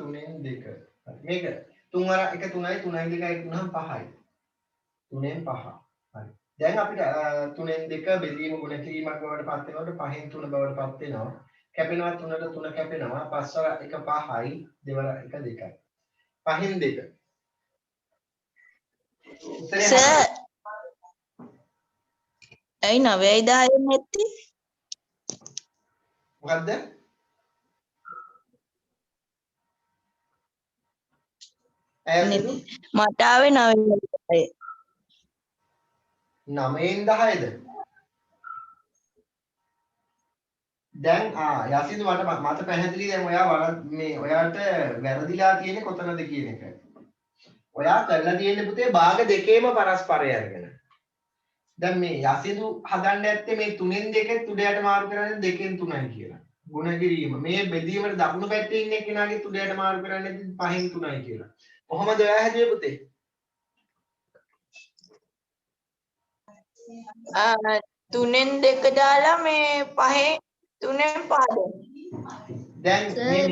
2. මේක 3 වර 1 3යි 3යි 2යි 3න් 5යි. 3න් 5. හරි. දැන් අපිට 3න් 2 බෙදීම ගුණ කිරීමක් බවට පත් වෙනකොට 5න් 3 බවට පත් වෙනවා. කැපෙනවා 3ට 3 කැපෙනවා 5 වර 1 5යි 2 වර 1 2යි. 5න් 2. සර් ඇයි 9යි 10යි නැත්තේ? මොකද්ද? ඇයි මට ආවේ 9යි 10යි. 9න් 10ද? දැන් යසිදු මට පැහැදිලි දැන් ඔයාට වැරදිලා තියෙන්නේ කොතනද කියන එක. ඔයා කරලා තියෙන්නේ පුතේ භාග දෙකේම පරස්පරය අරගෙන. දැන් මේ යසිදු හදන්න ඇත්තේ මේ 3න් 2 උඩයට මාරු කරන්නේ 2න් 3යි කියලා. ගුණ කිරීම. මේ බෙදීමට දකුණු පැත්තේ ඉන්න කෙනාගේ උඩයට මාරු කරන්නේ 5න් 3යි කියලා. කොහොමද ඔයා හැදුවේ පුතේ? 3න් 2 දාලා මේ 5න් 3න් 5 දැන් මේ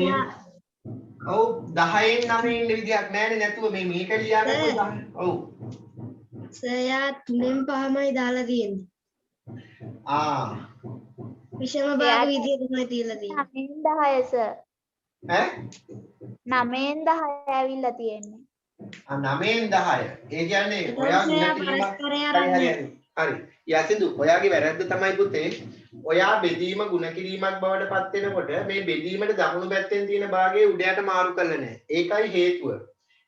ඔව් 10න් 9න් ඉන්න විදියක් නැහැනේ නැතුව මේක ලියාගන්න 10. ඔව්. සර් යා 3න් 5මයි දාලා තියෙන්නේ. විෂම භාග විදිය තමයි තියලා තියෙන්නේ. 9න් 10 සර්. ඈ 9න් 10 ඇවිල්ලා තියෙන්නේ. 9න් 10. ඒ කියන්නේ ඔයා පරස්පරය අරන් හරි. යසිදු ඔයාගේ වැරද්ද තමයි පුතේ. ඔයා බෙදීම ගුණ කිරීමක් බවට පත් වෙනකොට මේ බෙදීමට දකුණු පැත්තෙන් තියෙන භාගයේ උඩයට මාරු කරලා නැහැ. ඒකයි හේතුව.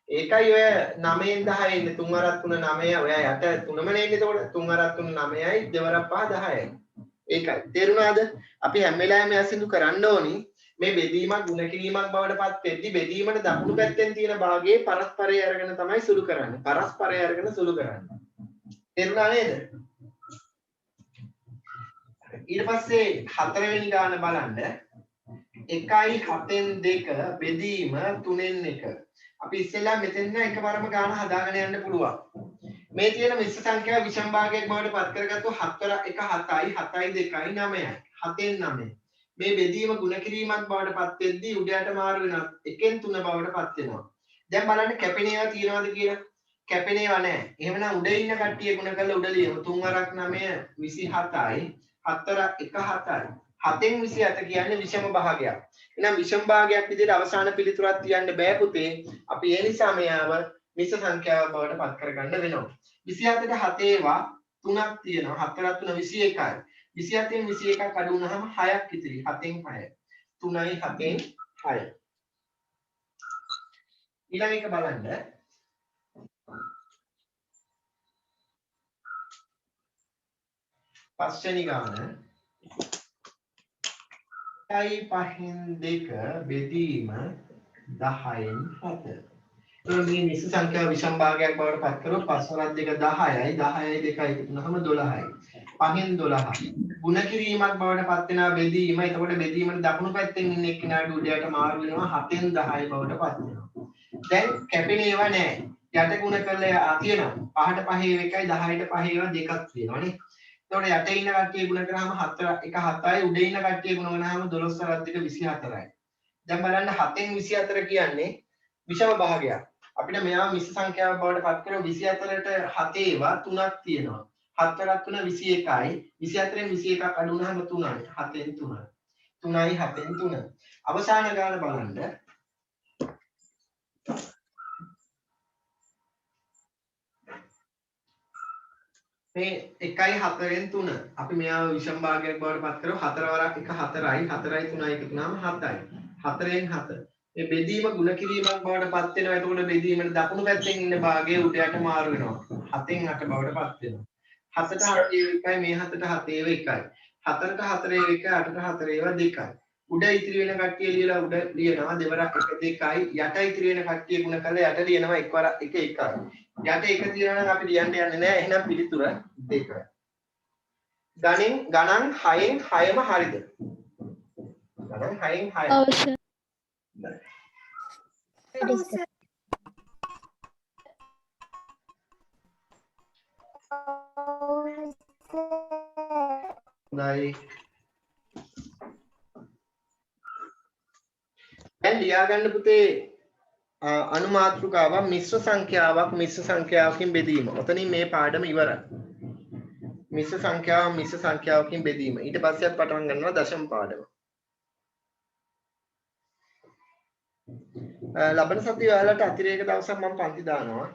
ඒකයි ඔය 9න් 10 ඉන්නේ 3 වරක් 3 9යි. ඔයා යට 3ම නේ ඉන්නේ. එතකොට 3 වරක් 3 9යි 2 වරක් 5 10යි. ඒකයි. තේරුණාද? අපි හැම වෙලාවෙම යසිදු කරන්න ඕනි මේ බෙදීමක් ගුණ කිරීමක් බවට පත් වෙද්දි බෙදීමට දකුණු පැත්තෙන් තියෙන භාගයේ පරස්පරය අරගෙන තමයි සුළු කරන්නේ. පරස්පරය අරගෙන සුළු කරන්නේ. තේරුණා නේද? ඊට පස්සේ හතරවෙනි ගාන බලන්න 1යි 7න් 2 බෙදීම 3න් 1 අපි ඉස්සෙල්ලා මෙතෙන් එකවරම ගාන හදාගෙන යන්න පුළුවන්. මේ තියෙන මිශ්‍ර සංඛ්‍යාව විෂම භාගයක් බවට පත් කරගත්තු 4 1 7යි 7යි 2යි 9යි 7න් 9 මේ බෙදීම ගුණ කිරීමක් බවට පත් වෙද්දී උඩ යට මාරු වෙනවා 1න් 3 බවට පත් වෙනවා. දැන් බලන්න කැපෙන ඒවා තියෙනවද කියලා. කැපෙන ඒවා නැහැ. එහෙමනම් උඩ ඉන්න කට්ටිය ගුණ කරලා උඩ ලියමු. 3 වරක් 9 27යි 4 1 7යි 7න් 27 කියන්නේ විෂම භාගයක්. එහෙනම් විෂම භාගයක් විදිහට අවසාන පිළිතුරක් තියන්න බෑ පුතේ. අපි ඒ නිසා මෙයාව මිශ්‍ර සංඛ්‍යාවක් බවට පත් කරගන්න වෙනවා. 27ට 7 ඒවා 3ක් තියෙනවා. 4ක් 3 21යි. 27න් 21ක් අඩු වුණාම 6ක් ඉතිරි. 7න් 6. 3යි 7න් 6. ඊළඟ එක බලන්න. පස්වෙනි ගාන 5යි 5න් 2 බෙදීම 10න් 7. එතකොට මේ මිශ්‍ර සංඛ්‍යාව විෂම භාගයක් බවට පත් කරොත් 5 වරක් 2 10යි 10යි 2යි එකතු වුණාම 12යි. 5න් 12. ගුණ කිරීමක් බවට පත් වෙනවා බෙදීම. එතකොට බෙදීමේ දකුණු පැත්තෙන් ඉන්න එක්කෙනාට උඩයට මාරු වෙනවා 7න් 10යි බවට පත් වෙනවා. දැන් කැපෙන ඒවා නැහැ. යට ගුණ කරලා තියෙනවා. 5ට 5 එකයි 10ට 5 ඒවා දෙකක් තියෙනවානේ. එතකොට යට ඉන්න කට්ටිය ගුණ කරාම 7 1 7යි උඩ ඉන්න කට්ටිය ගුණ කරාම 12 වරක් 2 24යි. දැන් බලන්න 7න් 24 කියන්නේ විෂම භාගයක්. අපිට මෙයා මිශ්‍ර සංඛ්‍යාවක් බවට පත් කරලා 24ට 7 ඒවා 3ක් තියෙනවා. 7 වරක් 3 21යි. 24න් 21ක් අඩු වුණාම 3යි. 7න් 3. 3යි 7න් 3. අවසාන ගාන බලන්න. මේ 1යි 4න් 3 අපි මෙයාව විෂම භාගයක් බවට පත් කරලා 4 වරක් 1 4යි 4යි 3යි එකතු වුණාම 7යි 4න් 7 මේ බෙදීම ගුණ කිරීමක් බවට පත් වෙනවා. එතකොට බෙදීමේ දකුණු පැත්තෙන් ඉන්න භාගය උඩ යට මාරු වෙනවා 7න් 8 බවට පත් වෙනවා. 7ට 7 එකයි මේ 7ට 7 ඒව එකයි 4ට 4 ඒව එකයි 8ට 4 ඒව දෙකයි. උඩ ඉතිරි වෙන කට්ටිය ලියලා උඩ ලියනවා දෙවරක් 1 2යි යට ඉතිරි වෙන කට්ටිය ගුණ කරලා යට ලියනවා එක්වරක් 1 1යි. යට එක තියනවා නම් අපි ලියන්න යන්නේ නැහැ. එහෙනම් පිළිතුර 2. ගණන් 6න් 6ම හරිද? ගණන් 6න් 6. ඔව් සර්. හොඳයි. දැන් ලියාගන්න පුතේ අනුමාත්‍රිකාවක් මිශ්‍ර සංඛ්‍යාවකින් බෙදීම. ඔතනින් මේ පාඩම ඉවරයි. මිශ්‍ර සංඛ්‍යාවකින් බෙදීම. ඊට පස්සේ අපි පටන් ගන්නවා දශම පාඩම. ලබන සතිය ඔයාලට අතිරේක දවසක් මම පන්ති දානවා.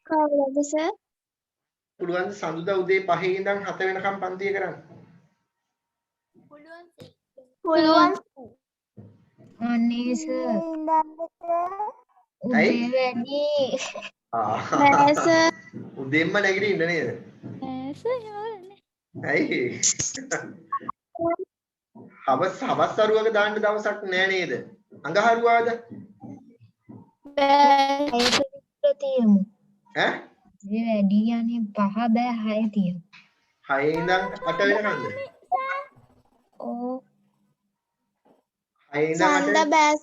කවුරුද සර්? පුළුවන් සඳුදා උදේ 5 ඉඳන් 7 වෙනකම් පන්තිය කරන්න. පුළුවන්. අනේ සර් ඇයි? උදේ වැඩි. නෑ සර්. උදේම නැගිටින්න නේද? නෑ සර් යවන්නේ. ඇයි? හවස් අරුවක දාන්න දවසක් නෑ නේද? අඟහරුවාද? බෑ. තියමු. ඈ? ඒ වැඩි යන්නේ 5 බෑ 6 තියමු. 6 ඉඳන් 8 වෙනකම්ද? ඕ 6 ඉඳන් 8 සඳ බෑස්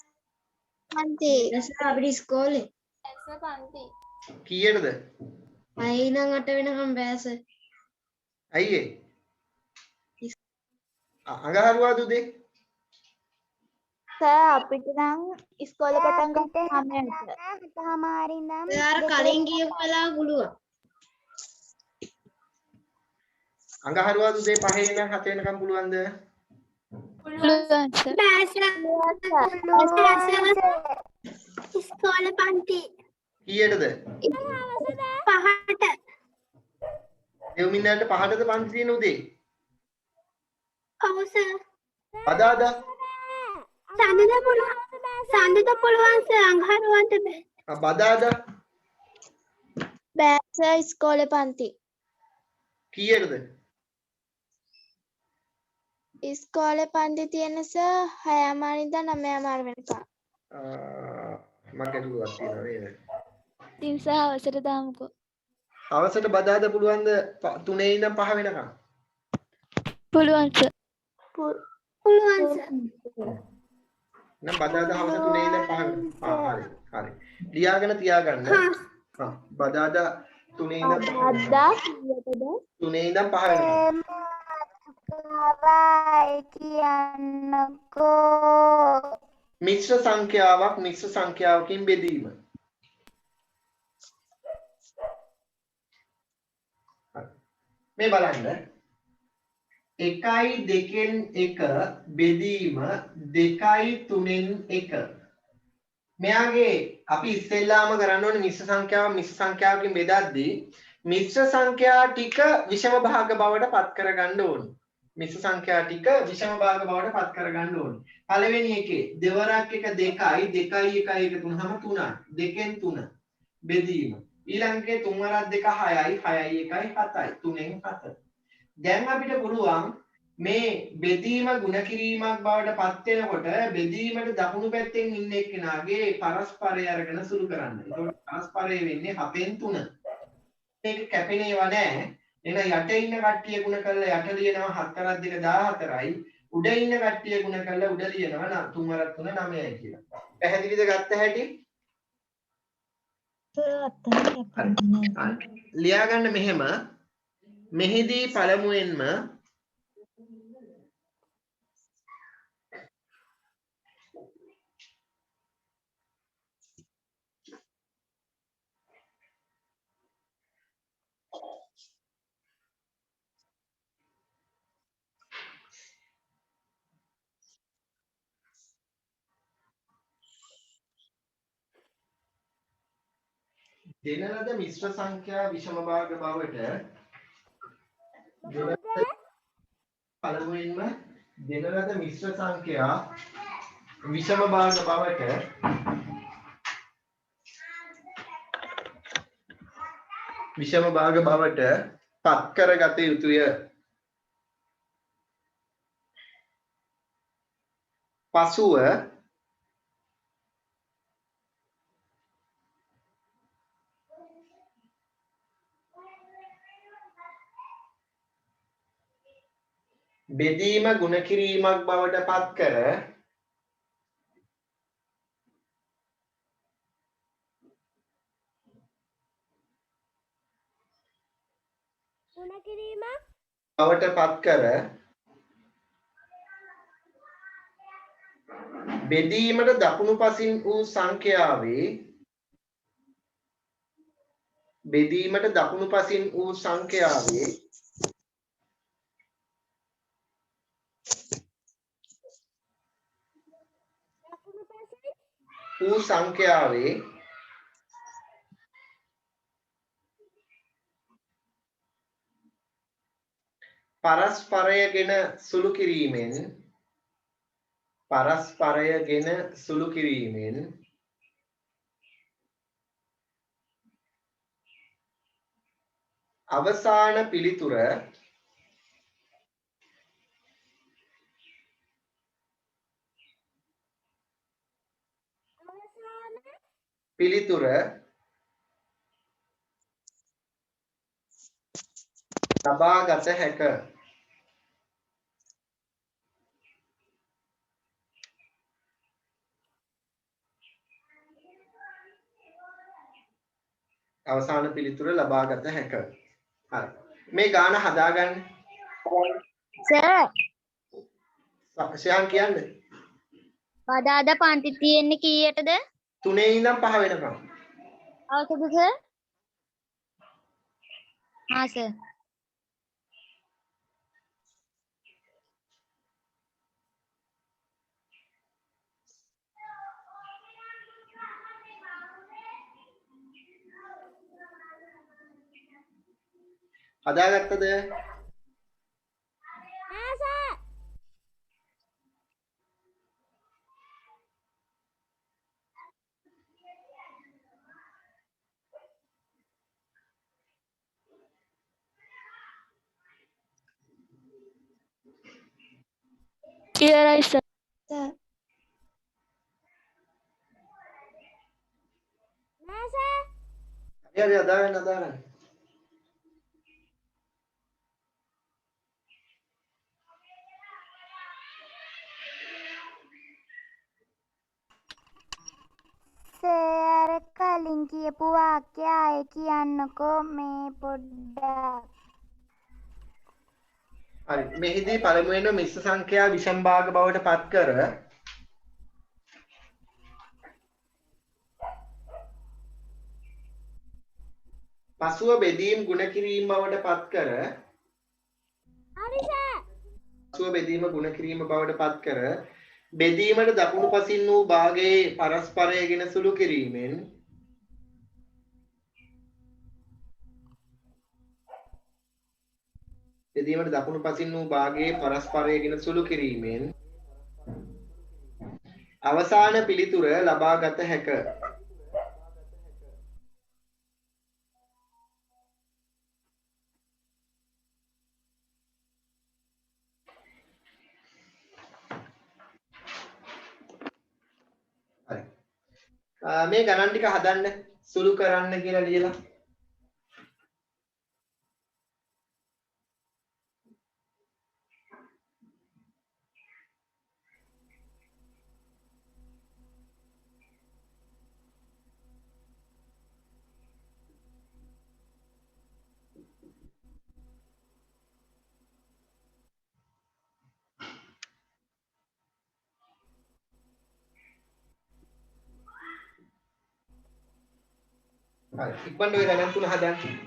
පන්ති. සර් අපිට ඉස්කෝලේ ඇස පන්ති. කීයටද? 6 ඉඳන් 8 වෙනකම් බෑ සර්. ඇයි ඒ? අඟහරුවාද උදේ? සර් අපිට නම් ඉස්කෝලේ පටන් ගන්න 9ට. 7:00 ඉඳන් යාර කලින් ගියපු වෙලාව පුළුවන්. අඟහරුවාද උදේ 5 ඉඳන් 7 වෙනකම් පුළුවන්ද? පුළුවන් සර්. ඉස්කෝලේ පන්ති. කීයටද? 5ට. දෙව්මිනාට 5ටද පන්ති තියෙන උදේ? ඔව් සර්. අදාද? සඳද පුළුවන්. සඳද පුළුවන් සර් අඟහරුවාට බෑ. බදාද? බෑ සර් ඉස්කෝලේ පන්ති. කීයටද? ඉස්කෝලේ පන්ති තියෙන සර් 6:00 ඉඳන් 9:00 වෙනකම්. මගේ දුවක් තියෙනවා නේද? ඉතින් සහ අවසර දාමුකෝ. හවසට බදාදා පුළුවන්ද 3 ඉඳන් 5 වෙනකම්? පුළුවන් සර්. පුළුවන් නම් බදාදා හවස 3 ඉඳන් 5 වෙනකම්. හරි. හරි. ලියාගෙන තියාගන්න. බදාදා 3 ඉඳන් 5 වෙනකම්. අදා කීයටද 3 ඉඳන් 5 වෙනකම්. කියන්නකෝ මිශ්‍ර සංඛ්‍යාවක් මිශ්‍ර සංඛ්‍යාවකින් බෙදීම. මේ බලන්න 1යි 2න් 1 බෙදීම 2යි 3න් 1. මෙයාගේ අපි ඉස්සෙල්ලාම කරන්න ඕනේ මිශ්‍ර සංඛ්‍යාවකින් බෙදද්දී මිශ්‍ර සංඛ්‍යා ටික විෂම භාග බවට පත් කරගන්න ඕනේ. මිශ්‍ර සංඛ්‍යා ටික විෂම භාග බවට පත් කරගන්න ඕනේ. පළවෙනි එකේ දෙවරක් එක 2යි 2යි 1යි එකතු වුනහම 3යි 2න් 3 බෙදීම. ඊළඟේ 3 වරක් 2 6යි 6යි 1යි 7යි 3න් 7. දැන් අපිට පුළුවන් මේ බෙදීම ಗುಣ කිරීමක් බවට පත් වෙනකොට බෙදීමට දකුණු පැත්තෙන් ඉන්න එක්කෙනාගේ පරස්පරය අරගෙන සුළු කරන්න. ඒකට පරස්පරය වෙන්නේ 7න් 3. මේක කැපෙනේව නැහැ. එහෙනම් යට ඉන්න කට්ටිය ගුණ කරලා යට ලියනවා 7 වරක් 2 14යි. උඩ ඉන්න කට්ටිය ගුණ කරලා උඩ ලියනවා 3 වරක් 3 9යි කියලා. පැහැදිලිද ගත්ත හැටි? ලියා ගන්න මෙහෙම මෙහිදී පළමුවෙන්ම දෙන ලද මිශ්‍ර සංඛ්‍යා විෂම භාග බවට පළමුවෙන්ම දෙන ලද මිශ්‍ර සංඛ්‍යා විෂම භාග බවට පත් කරගත යුතුය. පසුව බෙදීම ගුණ කිරීමක් බවට පත් කර බෙදීමට දකුණු පසින් වූ සංඛ්‍යාවේ පරස්පරයගෙන සුළු කිරීමෙන් අවසාන පිළිතුර ලබාගත හැක. අවසාන පිළිතුර ලබාගත හැක. හරි. මේ ගාන හදාගන්න. සර් ශාන් කියන්නේ බදාදා පන්ති තියෙන්නේ කීයටද 3 ඉඳන් 5 වෙනකම්. අවසද සර් හා සර් හදාගත්තද? ඉවරයි සර්. අදාරන්න. සර් කලින් කියපු වාක්‍ය ආයේ කියන්නකෝ මේ පොඩ්ඩක්. හරි. මෙහිදී පළමුවෙන්ම මිශ්‍ර සංඛ්‍යා විෂම භාග බවට පත් කර පසුව බෙදීම් ගුණ කිරීම බවට පත් කර පසුව බෙදීම ගුණ කිරීම බවට පත් කර බෙදීමට දකුණු පසින් වූ භාගයේ පරස්පරය ගෙන සුළු කිරීමෙන් බෙදීමට දකුණු පසින් වූ භාගයේ පරස්පරය ගෙන සුළු කිරීමෙන් අවසාන පිළිතුර ලබා ගත හැක. හරි. මේ ගණන් ටික හදන්න සුළු කරන්න කියලා ලියලා හරි. ඉක්මනට ඔය ගණන් තුන හදන්න.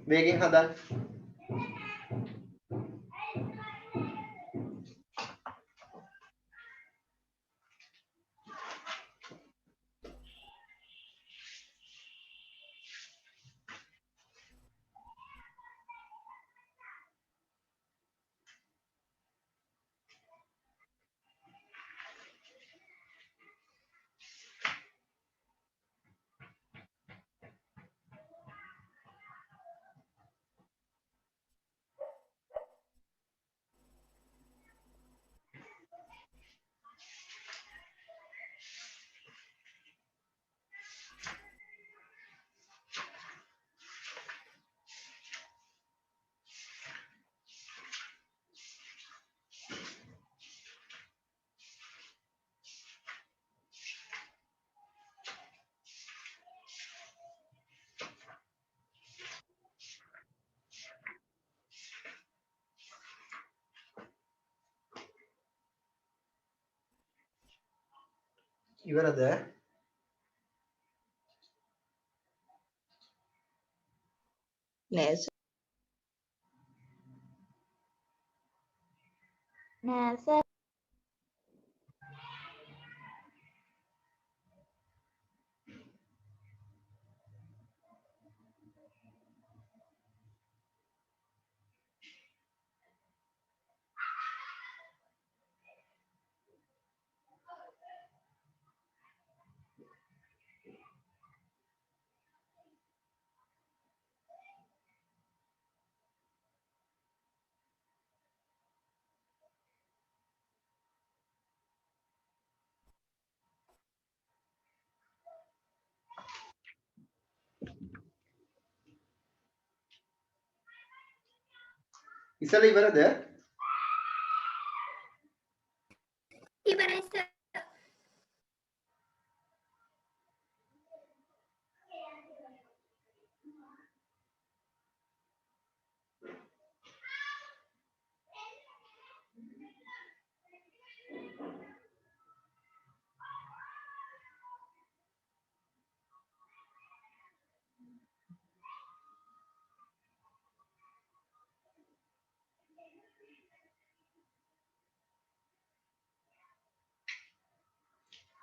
වේගෙන් හදන්න. ඉවරද? නෑ සර්. නෑ සර්. ඉස්සෙල්ලා ඉවරද? ඉවරයි සර්.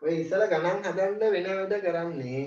ඔය ඉස්සෙල්ලා ගණන් හදන්න වෙන වැඩ කරන්නේ.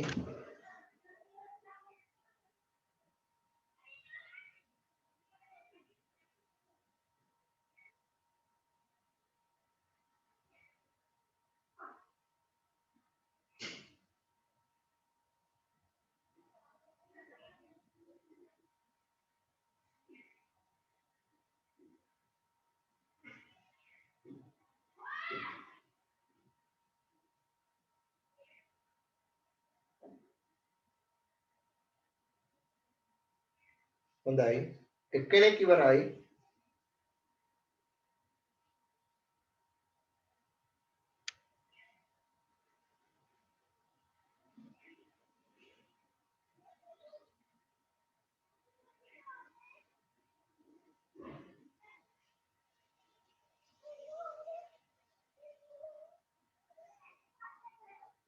හොඳයි. එක්කෙනෙක් ඉවරයි.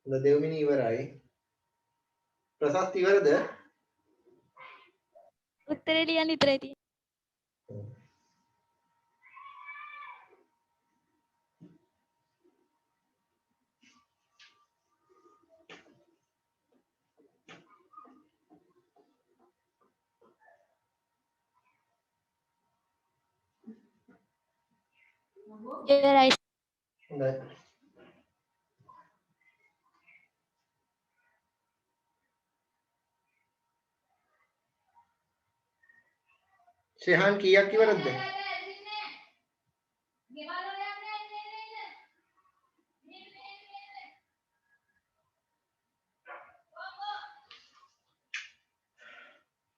හොඳ දෙව්මිනි ඉවරයි. ප්‍රසස්ත ඉවරද? උත්තරේ ලියන්න විතරයි තියෙන්නේ. ඉවරයි. හොඳයි. ශෙහාන් කීයක් ඉවරද?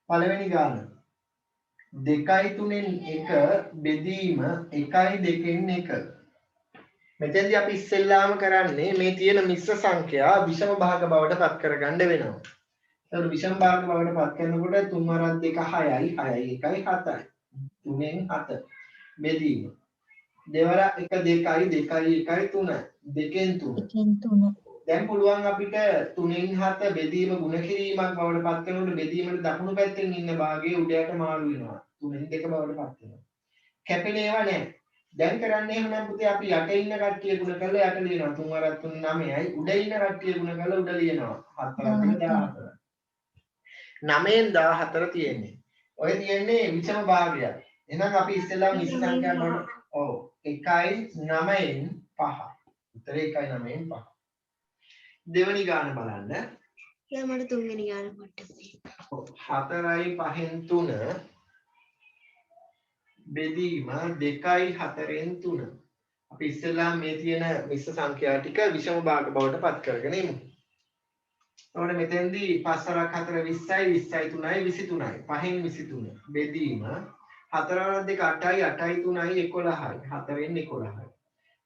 පළවෙනි ගාන 2.3න් 1 බෙදීම 1.2න් 1. මෙතෙන්දී අපි ඉස්සෙල්ලාම කරන්නේ මේ තියෙන මිශ්‍ර සංඛ්‍යා විෂම භාග බවට පත් කරගන්න වෙනවා. ඒතකොට විෂම භාග බවට පත් කරනකොට 3 වරක් 2 6යි 6යි 1යි 7යි. 3න් 7 බෙදීම. දෙවරක් 1 2යි 2යි 1යි 3යි. 2න් 3. දැන් පුළුවන් අපිට 3න් 7 බෙදීම ගුණ කිරීමක් බවට පත් කරනකොට බෙදීමේ දකුණු පැත්තෙන් ඉන්න භාගයේ උඩයට මාරු වෙනවා. 3න් 2 බවට පත් වෙනවා. කැපෙන ඒවා නැහැ. දැන් කරන්නේ එහෙනම් පුතේ අපි යට ඉන්න කට්ටිය ගුණ කරලා යට ලියනවා 3 වරක් 3 9යි උඩ ඉන්න කට්ටිය ගුණ කරලා උඩ ලියනවා 7 වරක් 14. 9න් 14 තියෙන්නේ. ඔය තියෙන්නේ විෂම භාගයක්. එහෙනම් අපි ඉස්සෙල්ලා මිශ්‍ර සංඛ්‍යා බලමු. ඔව් 1යි 9න් 5. උත්තරේ 1යි 9න් 5. දෙවනි ගාන බලන්න. දැන් මට තුන්වෙනි ගාන පොට්ටේ. 4යි 5න් 3 බෙදීම 2යි 4න් 3. අපි ඉස්සෙල්ලා මේ තියෙන මිශ්‍ර සංඛ්‍යා ටික විෂම භාග බවට පත් කරගෙන ඉමු. එතකොට මෙතෙන්දී 5 වරක් 4 20යි 20යි 3යි 23යි 5න් 23 බෙදීම 4 වරක් 2 8යි 8යි 3යි 11යි 4න් 11යි.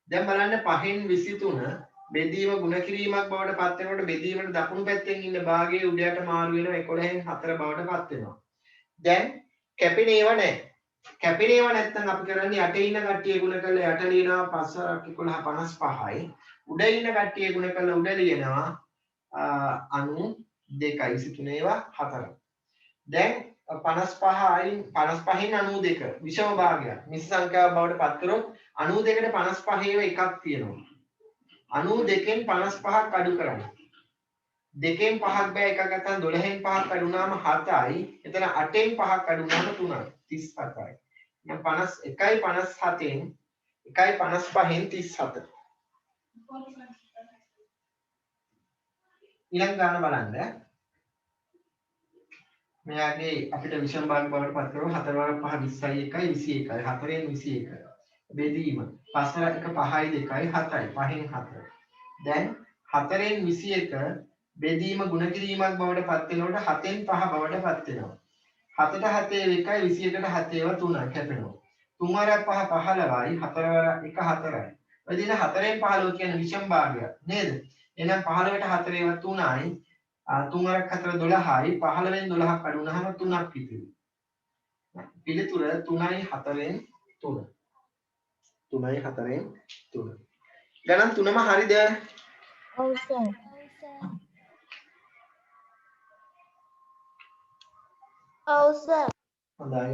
දැන් බලන්න 5න් 23 බෙදීම ගුණ කිරීමක් බවට පත් වෙනකොට බෙදීමේ දකුණු පැත්තෙන් ඉන්න භාගයේ උඩයට මාරු වෙනවා 11න් 4 බවට පත් වෙනවා. දැන් කැපෙන ඒවා නැහැ. කැපෙන ඒවා නැත්නම් අපි කරන්නේ යට ඉන්න කට්ටිය ගුණ කරලා යට ලියනවා 5 වරක් 11 55යි. උඩ ඉන්න කට්ටිය ගුණ කරලා උඩ ලියනවා 92යි 23 ඒවා 4. දැන් 55න් 92 විෂම භාගයක්. මිශ්‍ර සංඛ්‍යාව බවට පත් කරොත් 92ට 55 ඒවා එකක් තියෙනවා. 92න් 55ක් අඩු කරන්න. 2න් 5ක් බෑ එකක් ගත්තාම 12න් 5ක් අඩු වුණාම 7යි. එතන 8න් 5ක් අඩු වුණාම 3යි. 37යි. දැන් 51යි 57න් 1යි 55න් 37. ඊළඟ ගාන බලන්න. මෙයාගේ අපිට විෂම භාග බවට පත් කරමු 4 වරක් 5 20යි 1යි 21යි 4න් 21. බෙදීම 5 වරක් 1 5යි 2යි 7යි 5න් 7. දැන් 4න් 21 බෙදීම ගුණ කිරීමක් බවට පත් වෙනකොට 7න් 5 බවට පත් වෙනවා. 7ට 7 1යි 21ට 7 ඒවා 3යි කැපෙනවා. 3 වරක් 5 15යි 4 වරක් 1 4යි. ඔය දින 4න් 15 කියන්නේ විෂම භාගයක් නේද? එහෙනම් 15ට 4 ඒවා 3යි. 3 වරක් 4 12යි 15න් 12ක් අඩු වුණාම 3ක් පිටිවි. පිළිතුර 3යි 4න් 3. 3යි 4න් 3. ගණන් තුනම හරිද? ඔව් සර්. ඔව් සර්. හොඳයි.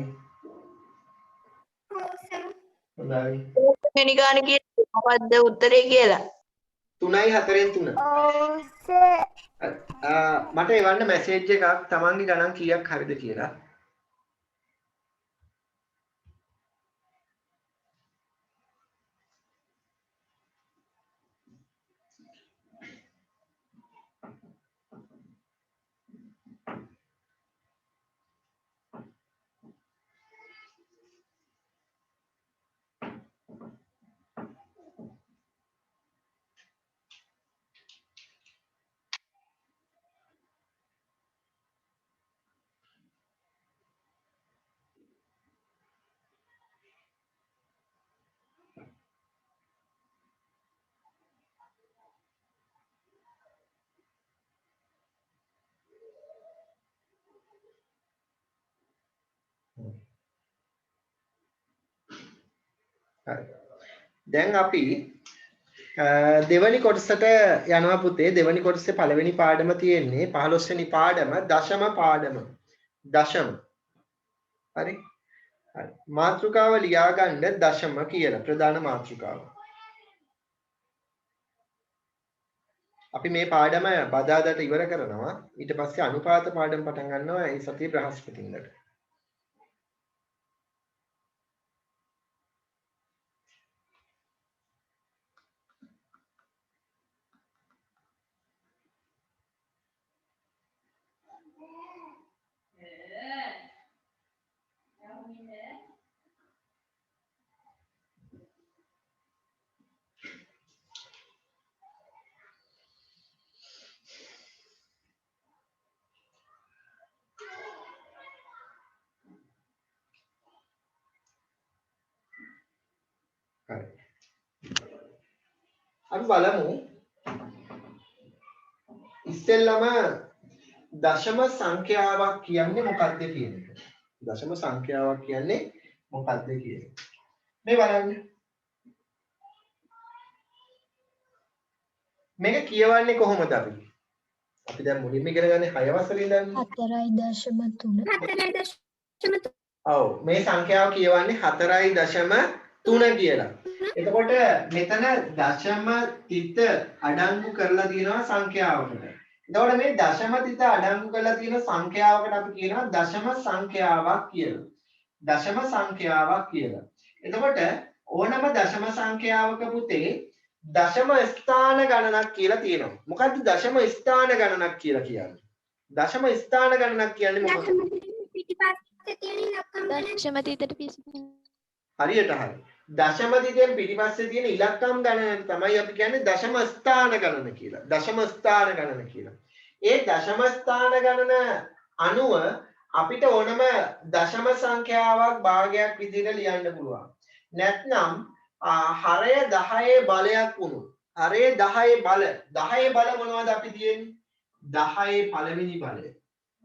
හොඳයි. වෙනි ගාන කියන්නේ මොකද්ද උත්තරේ කියලා? 3යි 4න් 3. ඔව් සර්. මට එවන්න මැසේජ් එකක් තමන්ගේ ගණන් කීයක් හරිද කියලා. හරි. දැන් අපි දෙවනි කොටසට යනවා පුතේ. දෙවනි කොටසේ පළවෙනි පාඩම තියෙන්නේ 15 වෙනි පාඩම දශම පාඩම. දශම. හරි. හරි. මාතෘකාව ලියා ගන්න දශම කියලා ප්‍රධාන මාතෘකාව. අපි මේ පාඩම බදාදාට ඉවර කරනවා. ඊට පස්සේ අනුපාත පාඩම පටන් ගන්නවා ඒ සතියේ බ්‍රහස්පතින්දට. හරි. අපි බලමු ඉස්සෙල්ලම දශම සංඛ්‍යාවක් කියන්නේ මොකක්ද කියන එක. දශම සංඛ්‍යාවක් කියන්නේ මොකක්ද කියන එක. මේ බලන්න. මේක කියවන්නේ කොහොමද අපි? අපි දැන් මුලින්ම ඉගෙන ගන්නේ 6 වසරේ ඉඳන්. 4.3. ඔව් මේ සංඛ්‍යාව කියවන්නේ 4.3 කියලා. එතකොට මෙතන දශම තිත අඩංගු කරලා තියෙනවා සංඛ්‍යාවකට. එතකොට මේ දශම තිත අඩංගු කරලා තියෙන සංඛ්‍යාවකට අපි කියනවා දශම සංඛ්‍යාවක් කියලා. දශම සංඛ්‍යාවක් කියලා. එතකොට ඕනම දශම සංඛ්‍යාවක පුතේ දශම ස්ථාන ගණනක් කියලා තියෙනවා. මොකද්ද දශම ස්ථාන ගණනක් කියලා කියන්නේ? දශම ස්ථාන ගණනක් කියන්නේ මොකක්ද? දශම තිතට පිස්සු. හරියට හරි. දශම තිතෙන් පිටිපස්සේ තියෙන ඉලක්කම් ගණන තමයි අපි කියන්නේ දශම ස්ථාන ගණන කියලා. දශම ස්ථාන ගණන කියලා. ඒ දශම ස්ථාන ගණන අනුව අපිට ඕනම දශම සංඛ්‍යාවක් භාගයක් විදිහට ලියන්න පුළුවන්. නැත්නම් හරය 10 බලයක් වුණොත් හරය 10 බල 10 බල මොනවද අපි තියෙන්නේ? 10 පළවෙනි බලය,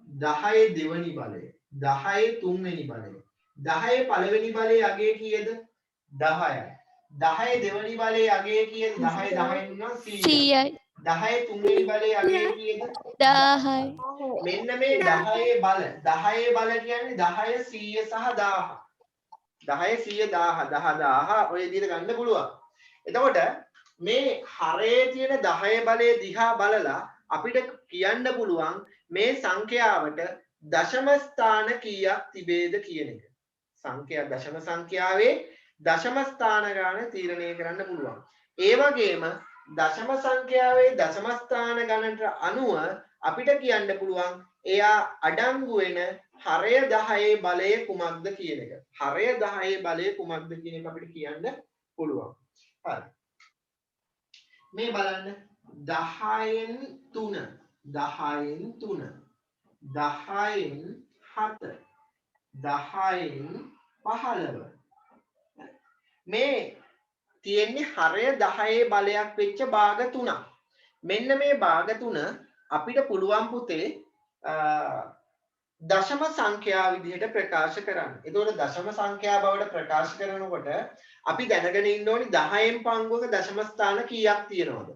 10 දෙවෙනි බලය, 10 තුන්වෙනි බලය. 10 පළවෙනි බලයේ අගය කීයද? 10යි. 10 දෙවෙනි බලයේ අගය කීයද? 10 10 නුනා 100යි. 10 තුන්වෙනි බලයේ අගය කීයද? 1000යි. මෙන්න මේ 10 බල 10 බල කියන්නේ 10 100 සහ 1000. 10 100 1000 10 ඔය විදිහට ගන්න පුළුවන්. එතකොට මේ හරයේ තියෙන 10 බලයේ දිහා බලලා අපිට කියන්න පුළුවන් මේ සංඛ්‍යාවට දශම ස්ථාන කීයක් තිබේද කියන එක. සංඛ්‍යා දශම සංඛ්‍යාවේ දශම ස්ථාන ගණන තීරණය කරන්න පුළුවන්. ඒ වගේම දශම සංඛ්‍යාවේ දශම ස්ථාන ගණනට අනුව අපිට කියන්න පුළුවන් එයා අඩංගු වෙන හරය 10 බලය කුමක්ද කියන එක. හරය 10 බලය කුමක්ද කියන එක අපිට කියන්න පුළුවන්. හරි. මේ බලන්න 10න් 3 10න් 3 10න් 7 10න් 15 මේ තියෙන්නේ හරය 10 බලයක් වෙච්ච භාග 3ක්. මෙන්න මේ භාග 3 අපිට පුළුවන් පුතේ දශම සංඛ්‍යා විදිහට ප්‍රකාශ කරන්න. ඒතකොට දශම සංඛ්‍යා බවට ප්‍රකාශ කරනකොට අපි දැනගෙන ඉන්න ඕනි 10න් පංගුවක දශම ස්ථාන කීයක් තියෙනවද?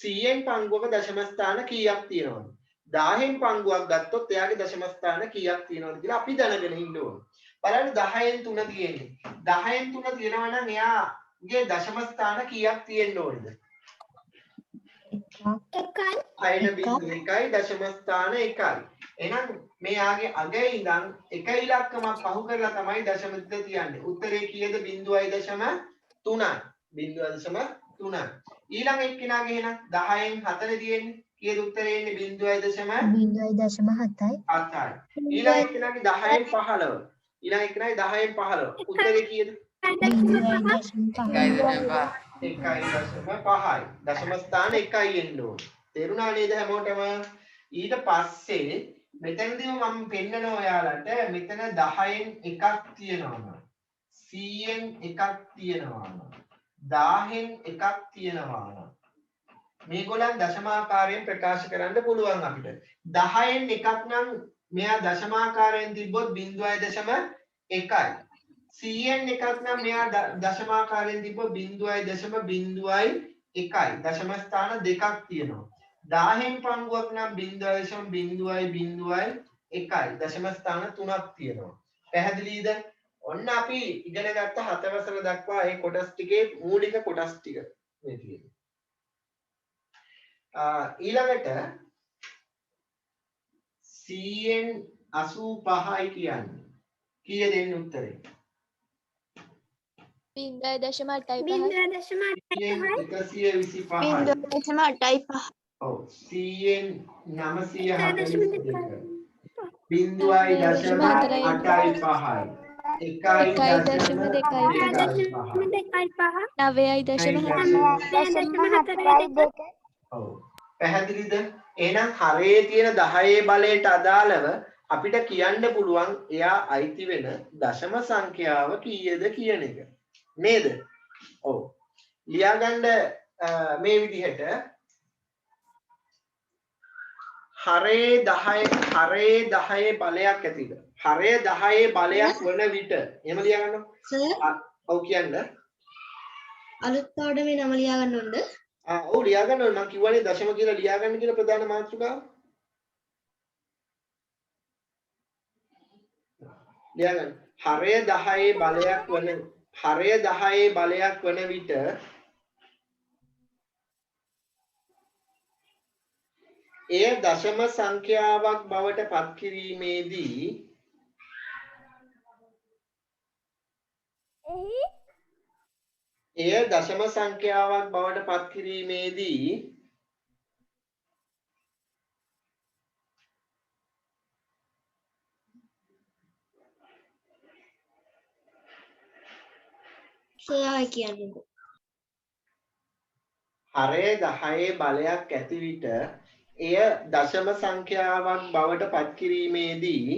100න් පංගුවක දශම ස්ථාන කීයක් තියෙනවද? 10න් පංගුවක් ගත්තොත් එයාගේ දශම ස්ථාන කීයක් තියෙනවද කියලා අපි දැනගෙන ඉන්න ඕනේ. බලන්න 10න් 3 තියෙන්නේ. 10න් 3 තියෙනවා නම් එයාගේ දශම ස්ථාන කීයක් තියෙන්න ඕනද? 1.1යි දශම ස්ථාන 1යි. එහෙනම් මෙයාගේ අගේ ඉඳන් එක ඉලක්කමක් පහු කරලා තමයි දශම තිත තියන්නේ. උත්තරේ කීයද? 0.3යි. 0.3යි. ඊළඟ එක්කෙනාගේ එහෙනම් 10න් 4 තියෙන්නේ. කීයද උත්තරේ එන්නේ? 0.7යි. ඊළඟ එක්කෙනාගේ 10න් 15. ඊළඟ එක්කෙනාගේ 10න් 15. උත්තරේ කීයද? 1.5යි. දශම ස්ථාන 1යි එන්න ඕනේ. තේරුණා නේද හැමෝටම? ඊට පස්සේ මෙතනදී මම පෙන්නනවා ඔයාලට මෙතන 10න් එකක් තියෙනවා. 100න් එකක් තියෙනවා. 1000න් එකක් තියෙනවා. මේගොල්ලන් දශමාකාරයෙන් ප්‍රකාශ කරන්න පුළුවන් අපිට. 10න් එකක් නම් මෙයා දශමාකාරයෙන් තිබ්බොත් 0.1යි. 100න් එකක් නම් මෙයා දශමාකාරයෙන් තිබ්බ 0.0.01 දශම ස්ථාන දෙකක් තියෙනවා. 1000න් පංගුවක් නම් 0.0.01 දශම ස්ථාන තුනක් තියෙනවා. පැහැදිලිද? ඔන්න අපි ඉගෙන ගත්ත 7 වසර දක්වා මේ කොටස් ටිකේ මූලික කොටස් ටික මේ තියෙනවා. ඊළඟට 100න් 85යි කියන්නේ කීය දෙන්නේ උත්තරේ? 0.85. 125යි. ඔව් 100න් 942. 0.85යි. 1.25. ඔව් පැහැදිලිද? එහෙනම් හරේ තියෙන 10 බලයට අදාළව අපිට කියන්න පුළුවන් එයා අයිති වෙන දශම සංඛ්‍යාව කීයද කියන එක. නේද? ඔව්. ලියාගන්න මේ විදිහට හරේ 10 බලයක් ඇතිද? හරේ 10 බලයක් වන විට එහෙම ලියාගන්න. ඔව් කියන්න. අලුත් පාඩමේ නම ලියා ගන්න ඕනද? ඔව් ලියාගන්න ඕනේ. මම කිව්වනේ දශම කියලා ලියාගන්න කියලා ප්‍රධාන මාතෘකාව. ලියාගන්න. හරය 10 බලයක් වන විට එය දශම සංඛ්‍යාවක් බවට පත් කිරීමේදී සොයා කියන්නේ. හරය 10 බලයක් ඇති විට එය දශම සංඛ්‍යාවක් බවට පත් කිරීමේදී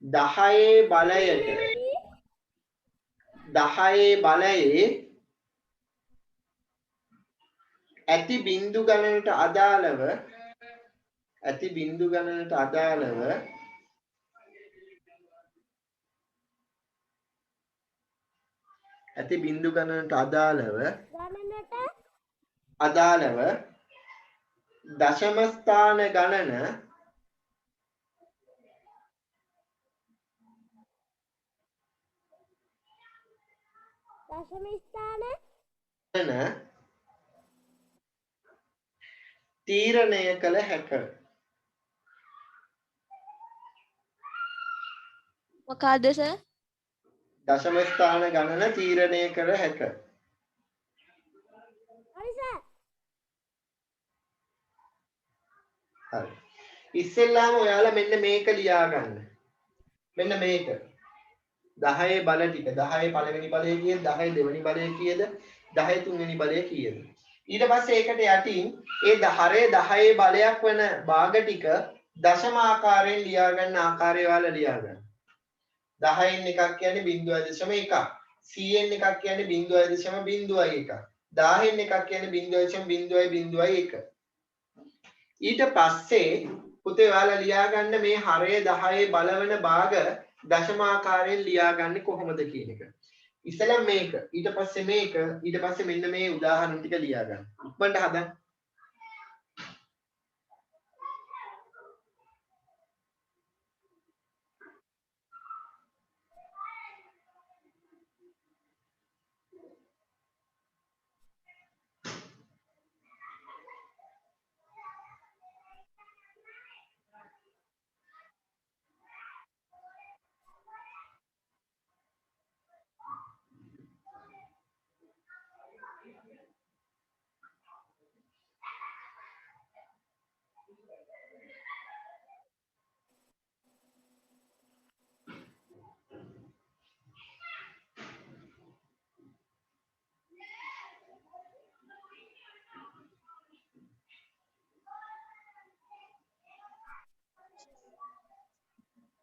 10 බලයේ ඇති බිංදු ගණනට අදාළව දශම ස්ථාන ගණන තීරණය කළ හැක. මොකද්ද සර්? දශම ස්ථාන ගණන තීරණය කළ හැක. හරි. ඉස්සෙල්ලාම ඔයාලා මෙන්න මේක ලියා ගන්න. මෙන්න මේක. 10 බල ටික 10 පළවෙනි බලය කීයද? 10 දෙවෙනි බලය කීයද? 10 තුන්වෙනි බලය කීයද? ඊට පස්සේ ඒකට යටින් ඒ හරය 10 බලයක් වෙන භාග ටික දශම ආකාරයෙන් ලියා ගන්න ආකාරය ඔයාලා ලියා ගන්න. 10න් එකක් කියන්නේ 0.1. 100න් එකක් කියන්නේ 0.01. 1000න් එකක් කියන්නේ 0.0.01. ඊට පස්සේ පුතේ ඔයාලා ලියා ගන්න මේ හරය 10 බලවන භාග දශම ආකාරයෙන් ලියාගන්නේ කොහොමද කියන එක. ඉස්සෙල්ලා මේක, ඊට පස්සේ මේක, ඊට පස්සේ මෙන්න මේ උදාහරණ ටික ලියා ගන්න. ඉක්මනට හදන්න.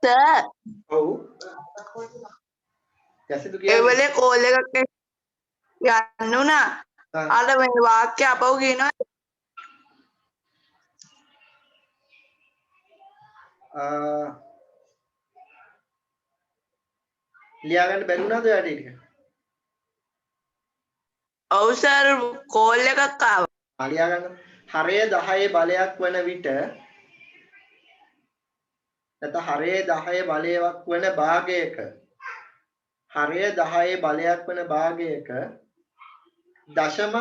සර් ඔව්. කැසිදු ඒ කියන්නේ වෙලේ කෝල් එකක් යන්න උනා. අර මේ වාක්‍ය අපව කියනවා. ලියා ගන්න බැරි වුණාද ඔයාලට ඒ ටික? ඔව් සර් කෝල් එකක් ආවා. ලියා ගන්න. හරය 10 බලයක් වන විට නැත්නම් හරය 10 බලයක් වන භාගයක හරය 10 බලයක් වන භාගයක දශම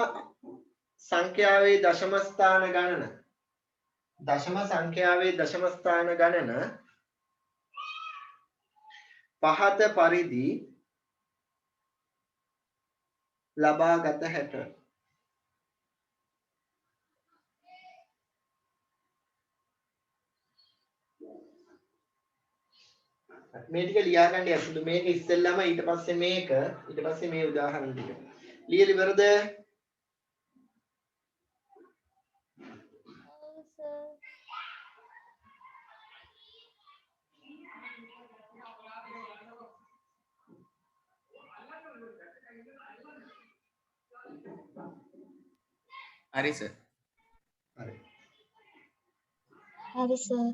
සංඛ්‍යාවේ දශම ස්ථාන ගණන දශම සංඛ්‍යාවේ දශම ස්ථාන ගණන පහත පරිදි ලබා ගත හැක. මේ ටික ලියා ගන්න යසුදු මේක ඉස්සෙල්ලාම ඊට පස්සේ මේක ඊට පස්සේ මේ උදාහරණ ටික ලියලා ඉවරද? හරි සර්. හරි. හරි සර්.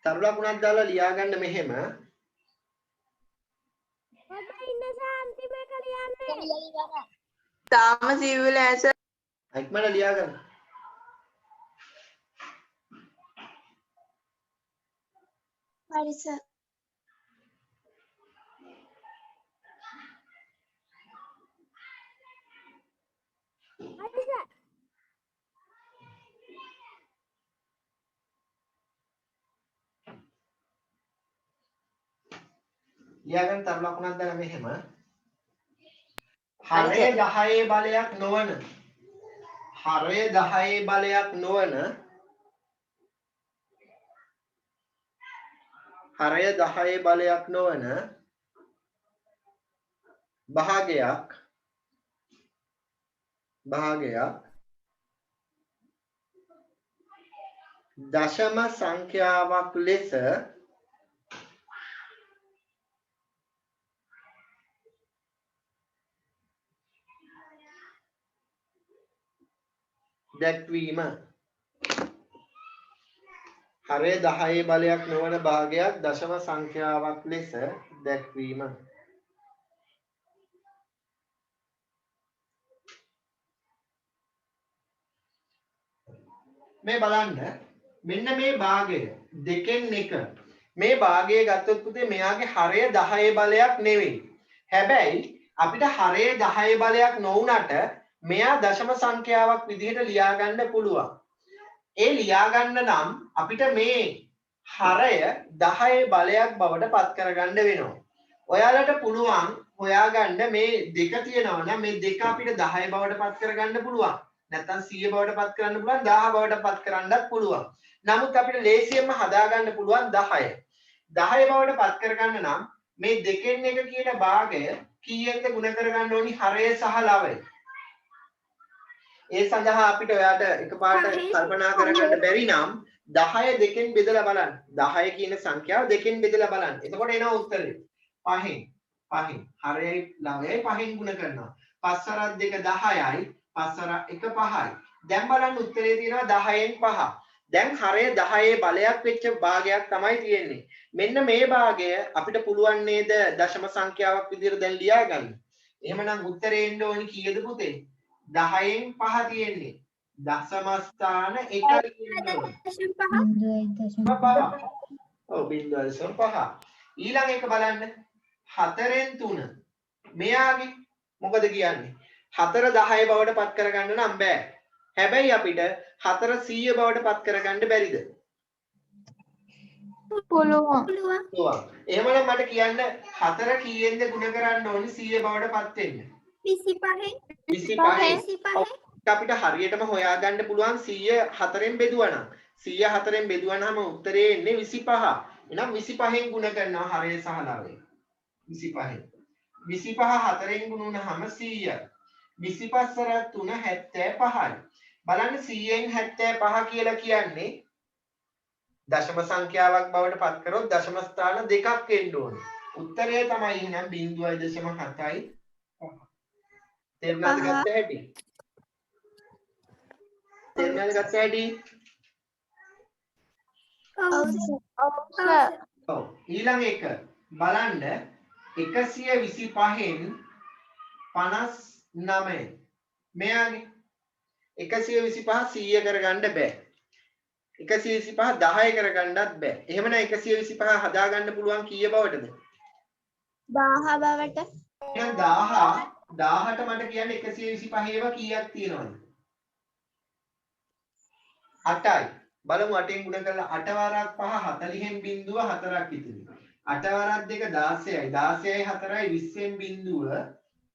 තරු ලකුණක් දාලා ලියා ගන්න මෙහෙම. තාම සිව්වල ඇස ඉක්මනට ලියා ගන්න. හරි සර්. ලියා ගන්න තරු ලකුණක් දාලා මෙහෙම. හරය 10 බලයක් නොවන හරය 10 බලයක් නොවන හරය 10 බලයක් නොවන භාගයක් දශම සංඛ්‍යාවක් ලෙස දැක්වීම. හරය 10 බලයක් නොවන භාගයක් දශම සංඛ්‍යාවක් ලෙස දැක්වීම. මේ බලන්න මෙන්න මේ භාගය දෙකෙන් එක මේ භාගය ගත්තොත් පුතේ මෙයාගේ හරය 10 බලයක් නෙවෙයි. හැබැයි අපිට හරය 10 බලයක් නොවුනට මෙයා දශම සංඛ්‍යාවක් විදිහට ලියා ගන්න පුළුවන්. ඒ ලියා ගන්න නම් අපිට මේ හරය 10 බලයක් බවට පත් කරගන්න වෙනවා. ඔයාලට පුළුවන් හොයාගන්න මේ දෙක තියෙනවා නම් මේ දෙක අපිට 10 බවට පත් කරගන්න පුළුවන්. නැත්නම් 100 බවට පත් කරන්න පුළුවන් 1000 බවට පත් කරන්නත් පුළුවන්. නමුත් අපිට ලේසියෙන්ම හදාගන්න පුළුවන් 10. 10 බවට පත් කරගන්න නම් මේ දෙකෙන් එක කියන භාගය කීයෙන්ද ගුණ කරගන්න ඕනි හරය සහ ලවය. ඒ සඳහා අපිට ඔයාට එකපාරට කල්පනා කරගන්න බැරි නම් 10 දෙකෙන් බෙදලා බලන්න. 10 කියන සංඛ්‍යාව දෙකෙන් බෙදලා බලන්න. එතකොට එනවා උත්තරේ. 5න් හරයයි ලවයයි 5න් ගුණ කරනවා. 5 වරක් 2 10යි 5 වරක් 1 5යි. දැන් බලන්න උත්තරේ තියෙනවා 10න් 5. දැන් හරය 10 බලයක් වෙච්ච භාගයක් තමයි තියෙන්නේ. මෙන්න මේ භාගය අපිට පුළුවන් නේද දශම සංඛ්‍යාවක් විදිහට දැන් ලියා ගන්න. එහෙමනම් උත්තරේ එන්න ඕනි කීයද පුතේ? 10න් 5 තියෙන්නේ. දශම ස්ථාන 1යි තියෙන්නේ. 0.5. ඔව් 0.5. ඊළඟ එක බලන්න. 4න් 3. මෙයාගේ මොකද කියන්නේ? 4 10 බවට පත් කරගන්න නම් බෑ. හැබැයි අපිට 4 100 බවට පත් කරගන්න බැරිද? පුළුවන්. එහෙමනම් මට කියන්න 4 කීයෙන්ද ගුණ කරන්න ඕනි 100 බවට පත් වෙන්න? 25. අපිට හරියටම හොයාගන්න පුළුවන් 100 4න් බෙදුවා නම් 100 4න් බෙදුවාම උත්තරේ එන්නේ 25. එහෙනම් 25න් ගුණ කරනවා හරය සහ ලවය. 25න් 25 4න් ගුණ වුණාම 100. 25 වරක් 3 75යි. බලන්න 100න් 75 කියලා කියන්නේ දශම සංඛ්‍යාවක් බවට පත් කරොත් දශම ස්ථාන දෙකක් එන්න ඕනේ. උත්තරය තමයි එහෙනම් 0.7යි. තේරුණාද ගත්ත හැටි? තේරුණාද ගත්ත හැටි? ඔව් සර්. ඔව්. ඊළඟ එක බලන්න 125න් 59 මෙයාගේ 125 100 කරගන්න බෑ. 125 10 කරගන්නත් බෑ. එහෙමනම් 125 හදාගන්න පුළුවන් කීය බවටද? 1000 බවට. එහෙනම් 1000ට මට කියන්න 125 ඒවා කීයක් තියෙනවද? 8යි. බලමු 8ෙන් ගුණ කරලා 8 වාරක් 5 40න් බිඳුව 4ක් ඉතිරි. 8 වාරක් 2 16යි. 16යි 4යි 20න් බිඳුව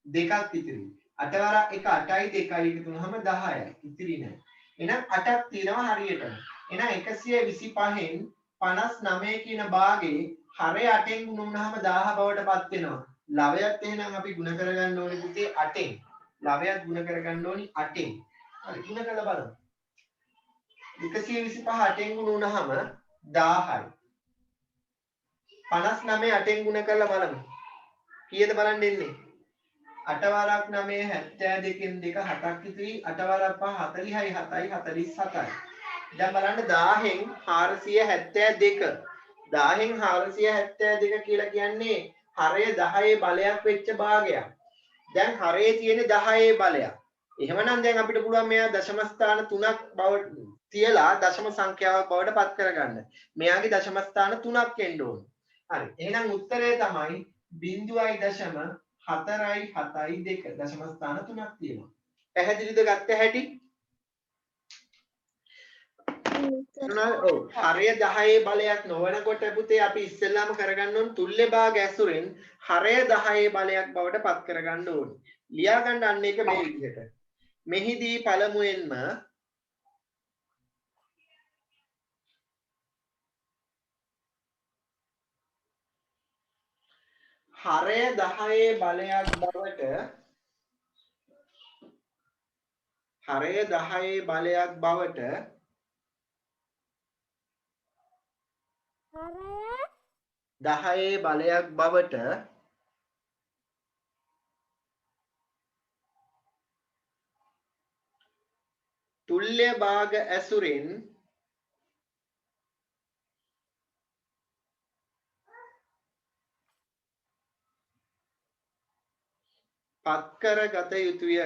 2ක් ඉතිරි. 8 වාරක් 1 8යි 2යි එකතු වුනහම 10යි. ඉතිරි නෑ. එහෙනම් 8ක් තියෙනවා හරියටම. එහෙනම් 125න් 59 කියන භාගේ හරය 8ෙන් ගුණ වුනහම 1000 බවට පත් වෙනවා. ලවයත් එහෙනම් අපි ගුණ කරගන්න ඕනේ පුතේ 8ෙන්. ලවයත් ගුණ කරගන්න ඕනි 8ෙන්. හරි ගුණ කරලා බලමු. 125 8ෙන් ගුණ වුනහම 1000යි. 59 8ෙන් ගුණ කරලා බලමු. කීයද බලන්න එන්නේ? 8 වාරක් 9 72න් 2 7ක් ඉතිරි. 8 වාරක් 5 40යි 7යි 47යි. දැන් බලන්න 1000න් 472. 1000න් 472 කියලා කියන්නේ හරය 10 බලයක් වෙච්ච භාගයක්. දැන් හරයේ තියෙන 10 බලයක්. එහෙමනම් දැන් අපිට පුළුවන් මෙයා දශම ස්ථාන 3ක් බවට තියලා දශම සංඛ්‍යාවක් බවට පත් කරගන්න. මෙයාගේ දශම ස්ථාන 3ක් එන්න ඕන. හරි. එහෙනම් උත්තරය තමයි 0.472 දශම ස්ථාන 3ක් තියෙනවා. පැහැදිලිද ගත්ත හැටි? ඔව්. හරය 10 බලයක් නොවනකොට පුතේ අපි ඉස්සෙල්ලාම කරගන්න ඕන තුල්‍ය භාග ඇසුරෙන් හරය 10 බලයක් බවට පත් කරගන්න ඕනේ. ලියා ගන්න අන්න එක මේ විදිහට. මෙහිදී පළමුවෙන්ම හරය 10 බලයක් බවට හරය 10 බලයක් බවට තුල්‍ය භාග ඇසුරෙන් පත් කරගත යුතුය.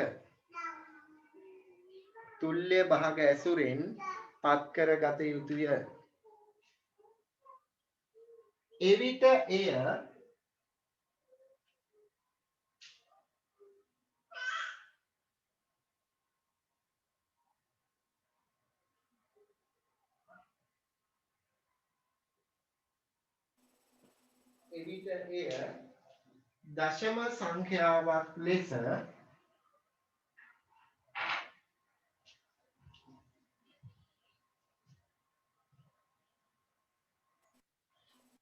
තුල්‍ය භාග ඇසුරෙන් පත් කරගත යුතුය. එවිට එය දශම සංඛ්‍යාවක් ලෙස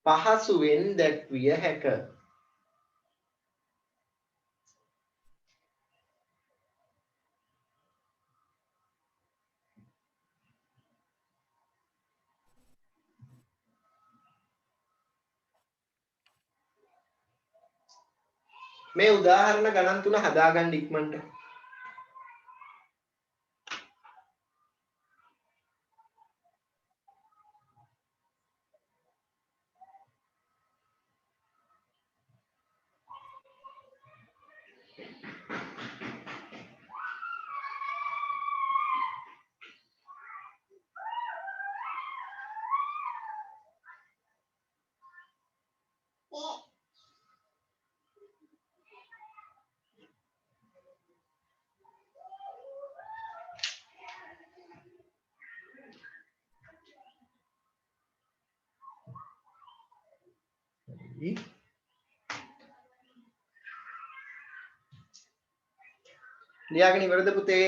පහසුවෙන් දැක්විය හැක. මේ උදාහරණ ගණන් තුන හදාගන්න ඉක්මනට. ලියාගෙන ඉවරද පුතේ?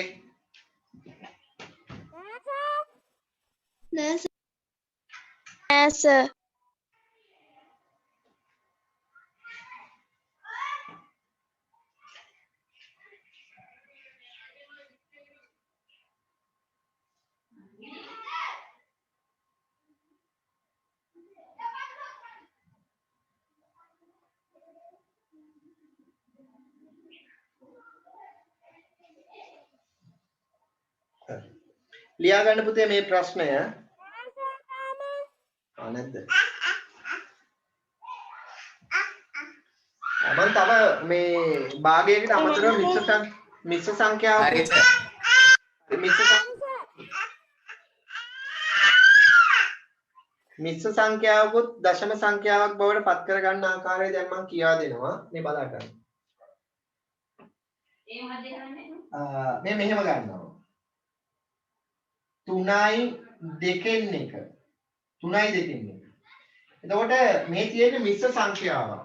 නෑ සර්. ලියා ගන්න පුතේ මේ ප්‍රශ්නය. නැද්ද? මම තව මේ භාගයකට අමතරව මිශ්‍ර සංඛ්‍යාව හරි සර්. මිශ්‍ර සංඛ්‍යාවකුත් දශම සංඛ්‍යාවක් බවට පත් කර ගන්න ආකාරය දැන් මම කියා දෙනවා. මේ බලා ගන්න. මේ මෙහෙම ගන්නවා. 3යි 2න් 1. 3යි 2න් 1. එතකොට මේ තියෙන්නේ මිශ්‍ර සංඛ්‍යාවක්.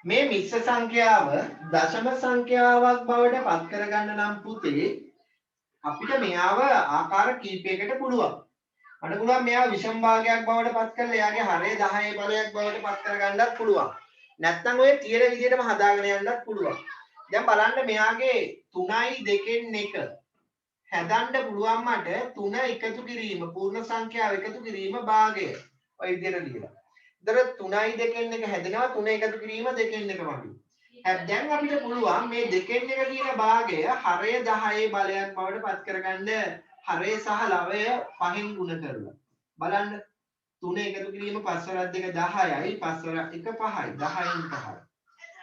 මේ මිශ්‍ර සංඛ්‍යාව දශම සංඛ්‍යාවක් බවට පත් කරගන්න නම් පුතේ අපිට මෙයාව ආකාර කීපයකට පුළුවන්. මට පුළුවන් මෙයාව විෂම භාගයක් බවට පත් කරලා එයාගේ හරය 10 බලයක් බවට පත් කරගන්නත් පුළුවන්. නැත්නම් ඔය තියෙන විදිහටම හදාගෙන යන්නත් පුළුවන්. දැන් බලන්න මෙයාගේ 3යි 2න් 1 හදන්න පුළුවන් මට 3 එකතු කිරීම පූර්ණ සංඛ්‍යාව එකතු කිරීම භාගය. ඔය විදිහට ලියලා. දැන් 3යි 2න් 1 හැදෙනවා 3 එකතු කිරීම 2න් 1 වගේ. දැන් අපිට පුළුවන් මේ 2න් 1 කියන භාගය හරය 10 බලයක් බවට පත් කරගන්න හරය සහ ලවය 5න් ගුණ කරලා. බලන්න 3 එකතු කිරීම 5 වරක් 2 10යි 5 වරක් 1 5යි 10න් 5යි.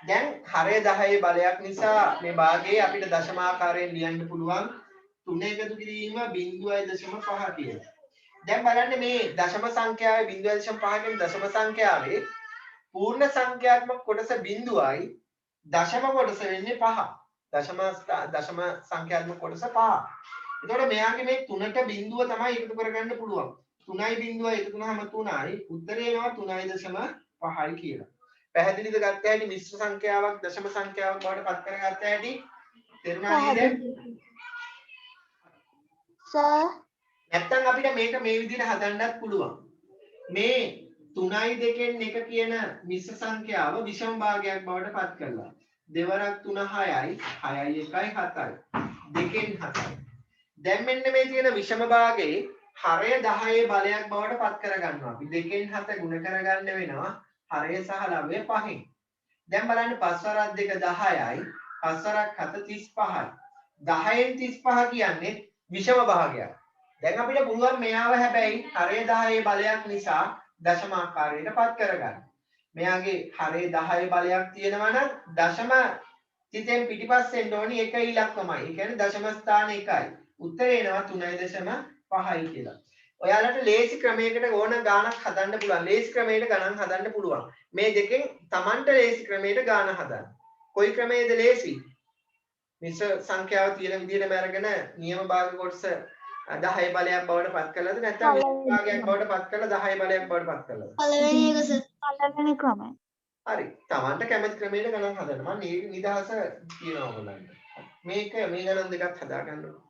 දැන් හරය 10 බලයක් නිසා මේ භාගයේ අපිට දශමාකාරයෙන් ලියන්න පුළුවන් 3 එකතු කිරීම 0.5 කියලා. දැන් බලන්න මේ දශම සංඛ්‍යාවේ 0.5 කියන දශම සංඛ්‍යාවේ පූර්ණ සංඛ්‍යාත්මක කොටස 0යි දශම කොටස වෙන්නේ 5. දශම සංඛ්‍යාත්මක කොටස 5. එතකොට මෙයාගේ මේ 3ට බිඳුව තමයි එකතු කරගන්න පුළුවන්. 3යි බිඳුව එකතු වුණාම 3යි උත්තරේ එනවා 3.5යි කියලා. පැහැදිලිද ගත්ත හැටි මිශ්‍ර සංඛ්‍යාවක් දශම සංඛ්‍යාවක් බවට පත් කරගත්ත හැටි තේරුණා නේද? සර් නැත්තම් අපිට මේක මේ විදිහට හදන්නත් පුළුවන්. මේ 3යි 2න් 1 කියන මිශ්‍ර සංඛ්‍යාව විෂම භාගයක් බවට පත් කරලා. දෙවරක් 3 6යි 6යි 1යි 7යි 2න් 7යි. දැන් මෙන්න මේ තියෙන විෂම භාගයේ හරය 10 බලයක් බවට පත් කරගන්නවා. අපි 2න් 7 ගුණ කරගන්න වෙනවා හරය සහ ලවය 5න්. දැන් බලන්න 5 වරක් 2 10යි 5 වරක් 7 35යි. 10න් 35 කියන්නේ විෂම භාගයක්. දැන් අපිට පුළුවන් මෙයාව හැබැයි හරය 10 බලයක් නිසා දශම ආකාරයට පත් කරගන්න. මෙයාගේ හරය 10 බලයක් තියෙනවා නම් දශම තිතෙන් පිටිපස්සෙන් ඕනි එක ඉලක්කමයි. ඒ කියන්නේ දශම ස්ථාන 1යි. උත්තරේ එනවා 3.5යි කියලා. ඔයාලට ලේසි ක්‍රමයකට ඕන ගාණක් හදන්න පුළුවන්. ලේසි ක්‍රමයකට ගණන් හදන්න පුළුවන්. මේ දෙකෙන් Tamanට ලේසි ක්‍රමයකට ගාණ හදන්න. කොයි ක්‍රමයේද ලේසි? මිශ්‍ර සංඛ්‍යාව තියෙන විදිහටම අරගෙන නියම භාග කොටස 10 බලයක් බවට පත් කළාද නැත්නම් විෂම භාගයක් බවට පත් කළා 10 බලයක් බවට පත් කළාද? පළවෙනි එක සර්. පළවෙනි ක්‍රමය. හරි. Tamanට කැමති ක්‍රමයකට ගණන් හදන්න. මම මේ නිදහස කියනවා ඔයගොල්ලන්ට. මේක මේ ගණන් දෙකක් හදා ගන්න ඕනේ.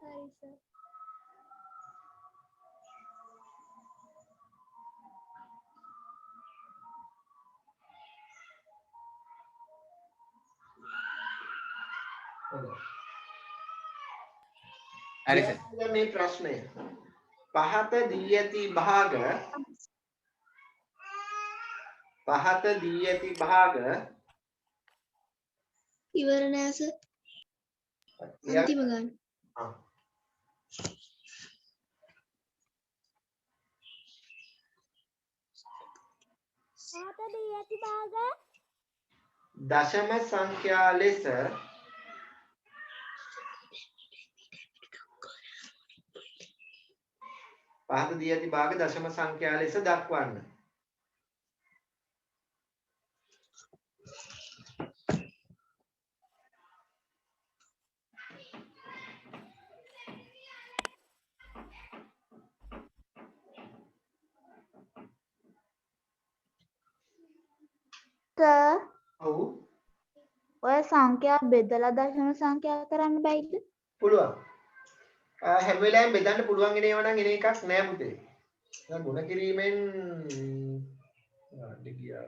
හරි සර්. හරි සර්. දැන් මේ ප්‍රශ්නය පහත දී ඇති භාග ඉවර නෑ සර්. අන්තිම ගන්න. දශම සංඛ්‍යා ලෙස පහත දී ඇති භාග දශම සංඛ්‍යා ලෙස දක්වන්න. ඔව් ඔය සංඛ්‍යා බෙදලා දශම සංඛ්‍යා කරන්න බැයිද? පුළුවන්. හැම වෙලාවෙම බෙදන්න පුළුවන් එන ඒවා නම් එන එකක් නෑ පුතේ. දැන් ගුණ කිරීමෙන් ගියා.